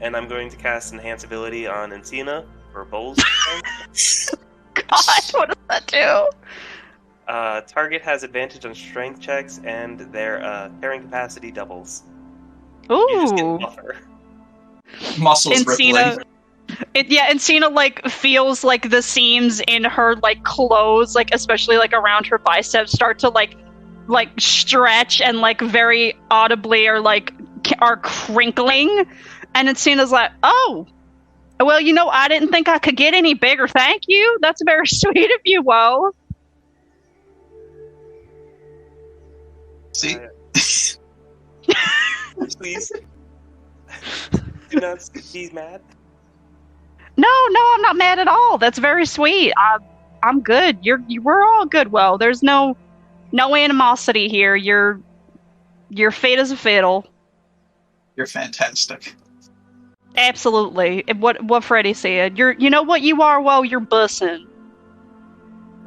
Speaker 3: And I'm going to cast Enhance ability on Encina for bowl's strength.
Speaker 9: God, what does that do?
Speaker 3: Target has advantage on strength checks, and their carrying capacity doubles.
Speaker 9: Ooh.
Speaker 3: You just get a buffer.
Speaker 5: Muscles
Speaker 9: Encina,
Speaker 5: rippling.
Speaker 9: Encina like feels like the seams in her like clothes, like especially like around her biceps, start to like stretch and like very audibly are crinkling. And Encina's like, oh, well, I didn't think I could get any bigger. Thank you. That's very sweet of you, Woe.
Speaker 5: See?
Speaker 3: Please. Do not he's mad.
Speaker 9: No, I'm not mad at all. That's very sweet. I'm good. We're all good, Woe. There's no animosity here. You're fit as a fiddle.
Speaker 5: You're fantastic.
Speaker 9: Absolutely. What Freddy said. You know what you are, Woe? You're bussin'.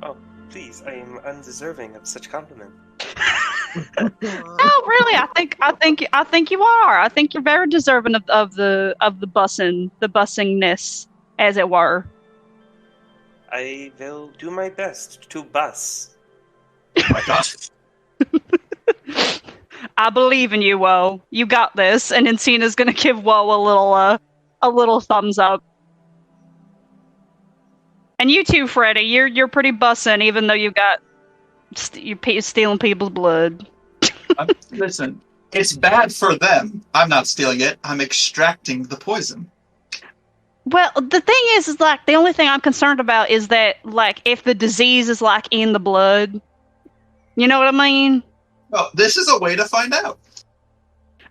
Speaker 3: Oh, please, I am undeserving of such compliment.
Speaker 9: No, really, I think you are. I think you're very deserving of the bussingness, as it were.
Speaker 3: I will do my best to bus.
Speaker 5: Oh my god.
Speaker 9: I believe in you, Woe. You got this. And Encina's gonna give Woe a little thumbs up. And you too, Freddy. You're pretty bussin', even though you're stealing people's blood.
Speaker 5: Listen, it's bad for them. I'm not stealing it. I'm extracting the poison.
Speaker 9: Well, the thing is like the only thing I'm concerned about is that like if the disease is like in the blood. You know what I mean?
Speaker 5: Well, this is a way to find out.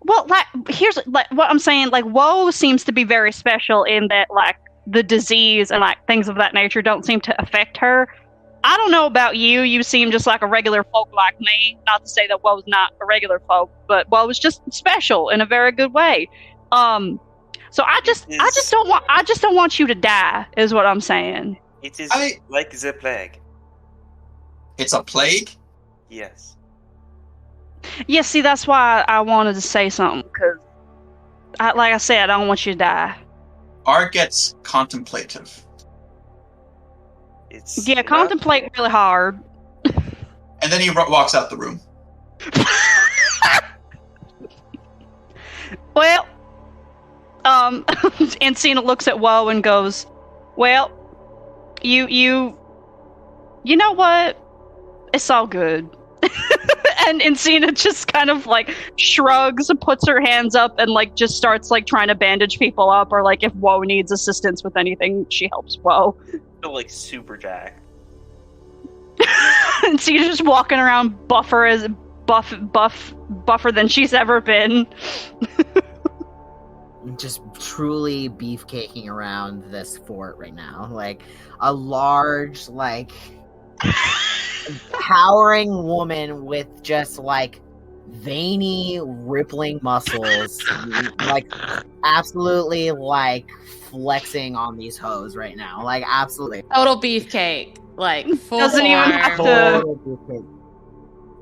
Speaker 9: Well, like here's like what I'm saying. Like Woe seems to be very special in that like the disease and like things of that nature don't seem to affect her. I don't know about you. You seem just like a regular folk like me. Not to say that Woe's not a regular folk, but Woe was just special in a very good way. So So I just don't want you to die, is what I'm saying.
Speaker 3: It is like the plague.
Speaker 5: It's a plague?
Speaker 3: Yes.
Speaker 9: Yeah, see, that's why I wanted to say something, because, like I said, I don't want you to die.
Speaker 5: R gets contemplative.
Speaker 9: Contemplate really hard.
Speaker 5: And then he walks out the room.
Speaker 9: Well, Encina looks at Woe and goes, well, you know what? It's all good. And Encina just kind of like shrugs and puts her hands up and like just starts like trying to bandage people up, or like if Woe needs assistance with anything, she helps Woe.
Speaker 3: So like super jacked.
Speaker 9: Encina's just walking around buffer than she's ever been.
Speaker 4: Just truly beefcaking around this fort right now. Like a large, like towering woman with just like veiny, rippling muscles, like absolutely like flexing on these hoes right now. Like absolutely.
Speaker 11: Total beefcake. Like full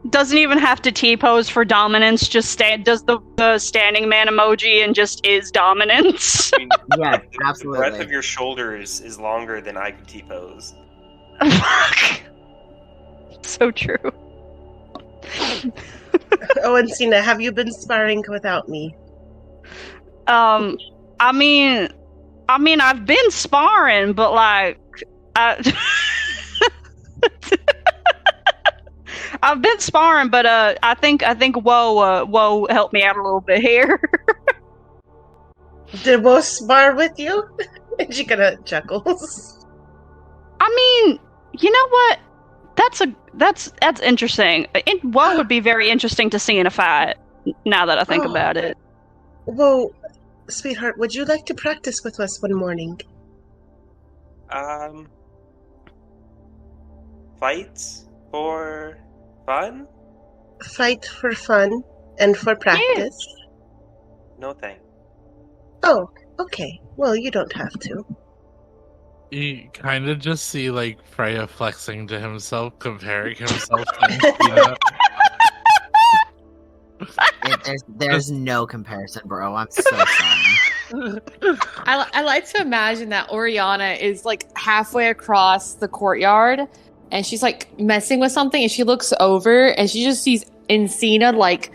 Speaker 9: doesn't even have to T-pose for dominance, just does the standing man emoji and just is dominance.
Speaker 3: I mean,
Speaker 4: yeah,
Speaker 3: The
Speaker 4: absolutely.
Speaker 3: breadth of your shoulders is longer than I can T-pose.
Speaker 9: So true.
Speaker 8: Oh, Encina, have you been sparring without me?
Speaker 9: I mean, I've been sparring, but like, I've been sparring, but I think Woe helped me out a little bit here.
Speaker 8: Did Woe spar with you? And she kind of chuckles.
Speaker 9: I mean, you know what? That's interesting. Woe would be very interesting to see in a fight. Now that I think about it.
Speaker 8: Well, sweetheart, would you like to practice with us one morning?
Speaker 3: Fights for fun?
Speaker 8: Fight for fun and for practice?
Speaker 3: No thanks.
Speaker 2: Oh, okay. Well, you don't have to.
Speaker 10: You kind of just see like Freya flexing to himself, comparing himself to
Speaker 4: There's no comparison, bro. I'm so sorry.
Speaker 11: I like to imagine that Oriana is like halfway across the courtyard and she's like messing with something and she looks over and she just sees Encina like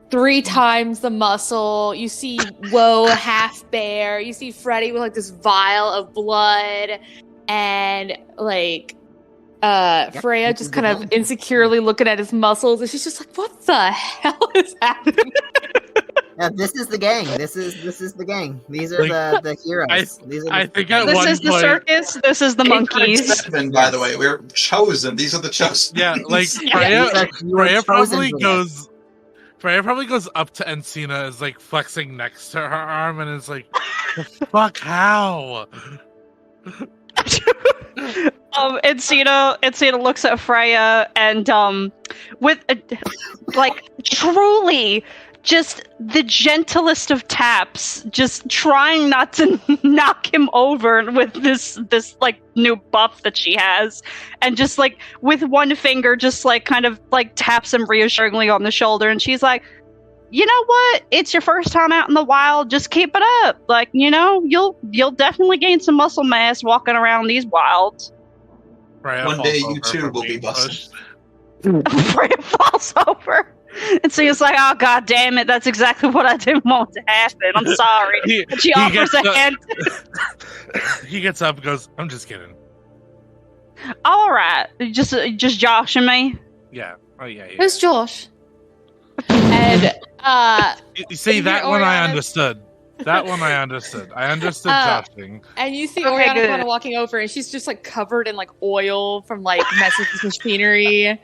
Speaker 11: 3 times the muscle. You see Woe half bare. You see Freddy with like this vial of blood, and like Freya just kind of insecurely looking at his muscles, and she's just like, "What the hell is happening?"
Speaker 4: Yeah, this is the gang. This is the gang. These are the heroes.
Speaker 9: This is the circus. This is the monkeys.
Speaker 5: 7, by the way, we're chosen. These are the chosen.
Speaker 10: Yeah, like Freya probably goes up to Encina, is like flexing next to her arm, and is like, "Fuck, how?"
Speaker 9: Encina looks at Freya and with like truly just the gentlest of taps, just trying not to knock him over with this like new buff that she has, and just like with one finger just like kind of like taps him reassuringly on the shoulder, and she's like, "You know what? It's your first time out in the wild. Just keep it up. Like, you know, you'll definitely gain some muscle mass walking around these wilds."
Speaker 5: One day you too will be busted.
Speaker 9: Freya falls over. And so he's like, "Oh, god damn it, that's exactly what I didn't want to happen. I'm sorry." And she offers a hand.
Speaker 10: He gets up and goes, "I'm just kidding."
Speaker 9: All right. Just joshing me?
Speaker 10: Yeah. Oh, yeah.
Speaker 11: Who's Josh? And,
Speaker 10: You see, that one I understood. That one I understood. I understood joshing.
Speaker 11: And you see Oriana kind of walking over, and she's just like covered in like oil from like messing with machinery.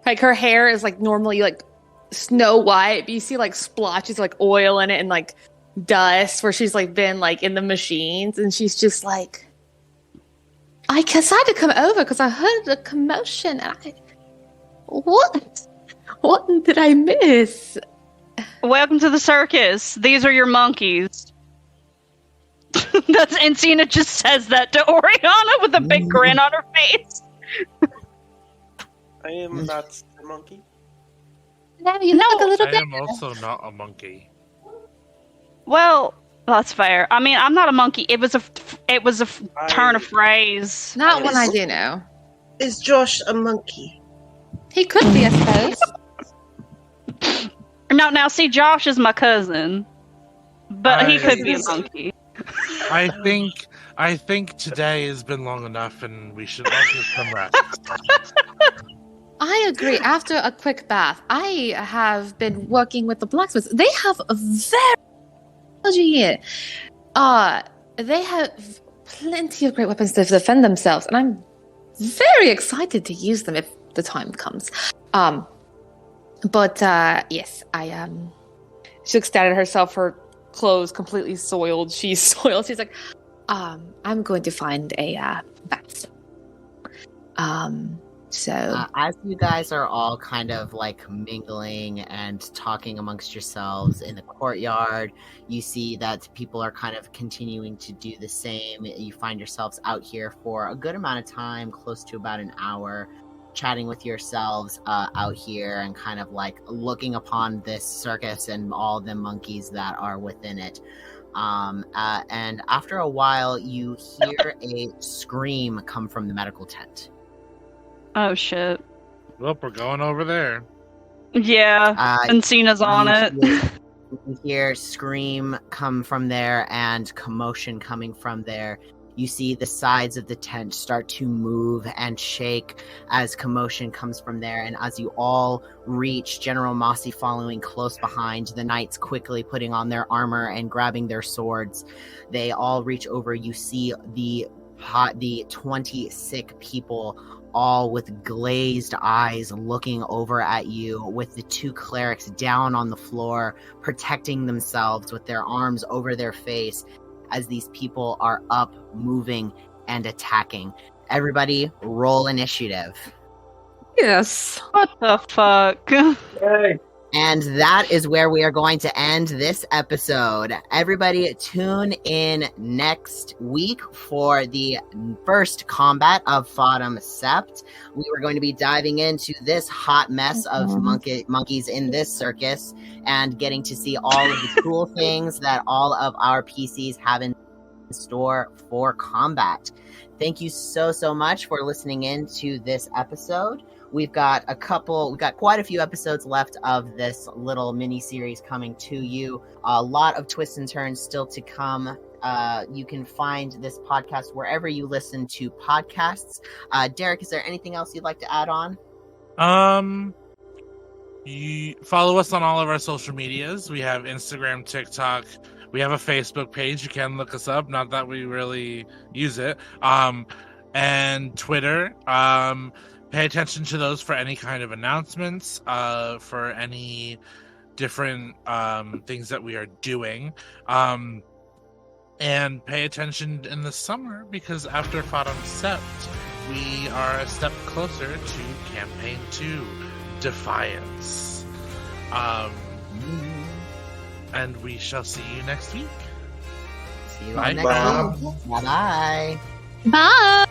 Speaker 11: Like her hair is like normally like snow white, but you see like splotches of like oil in it and like dust where she's like been like in the machines, and she's just like, I decided to come over because I heard the commotion. And what did I miss?
Speaker 9: Welcome to the circus. These are your monkeys. That's Encina just says that to Oriana with a big grin on her face.
Speaker 3: I am not a monkey.
Speaker 11: No, you look like a little
Speaker 10: I
Speaker 11: bit.
Speaker 10: am also not a monkey.
Speaker 9: Well, that's fair. I mean, I'm not a monkey. It was a turn of phrase.
Speaker 11: Not one I do know.
Speaker 8: Is Josh a monkey?
Speaker 11: He could be, I suppose.
Speaker 9: Now, see, Josh is my cousin, but he could be a monkey.
Speaker 10: I think today has been long enough, and we should all get some rest.
Speaker 11: I agree. After a quick bath, I have been working with the blacksmiths. They have a very technology here. They have plenty of great weapons to defend themselves, and I'm very excited to use them if the time comes. Yes, I She looks down at herself, her clothes completely soiled. She's soiled. She's like, I'm going to find a bath.
Speaker 4: As you guys are all kind of like mingling and talking amongst yourselves in the courtyard, you see that people are kind of continuing to do the same. You find yourselves out here for a good amount of time, close to about an hour, chatting with yourselves out here and kind of like looking upon this circus and all the monkeys that are within it. And after a while, you hear a scream come from the medical tent.
Speaker 9: Oh shit!
Speaker 10: Well, we're going over there.
Speaker 9: Yeah, Encina's on it.
Speaker 4: You hear scream come from there and commotion coming from there. You see the sides of the tent start to move and shake as commotion comes from there. And as you all reach, General Mossy following close behind, the knights quickly putting on their armor and grabbing their swords. They all reach over. You see the 20 sick people, all with glazed eyes looking over at you, with the two clerics down on the floor, protecting themselves with their arms over their face as these people are up, moving, and attacking. Everybody, roll initiative.
Speaker 9: Yes. What the fuck?
Speaker 3: Hey.
Speaker 4: And that is where we are going to end this episode. Everybody tune in next week for the first combat of Fodum Sept. We were going to be diving into this hot mess of monkeys in this circus and getting to see all of the cool things that all of our PCs have in store for combat. Thank you so much for listening in to this episode. We've got quite a few episodes left of this little mini series coming to you. A lot of twists and turns still to come. You can find this podcast wherever you listen to podcasts. Derek, is there anything else you'd like to add on?
Speaker 10: You follow us on all of our social medias. We have Instagram, TikTok. We have a Facebook page. You can look us up. Not that we really use it. And Twitter. Pay attention to those for any kind of announcements, for any different things that we are doing. And pay attention in the summer, because after Fodum Sept, we are a step closer to Campaign 2, Defiance. And we shall see you next week.
Speaker 4: See you all next week. Bye-bye.
Speaker 11: Bye!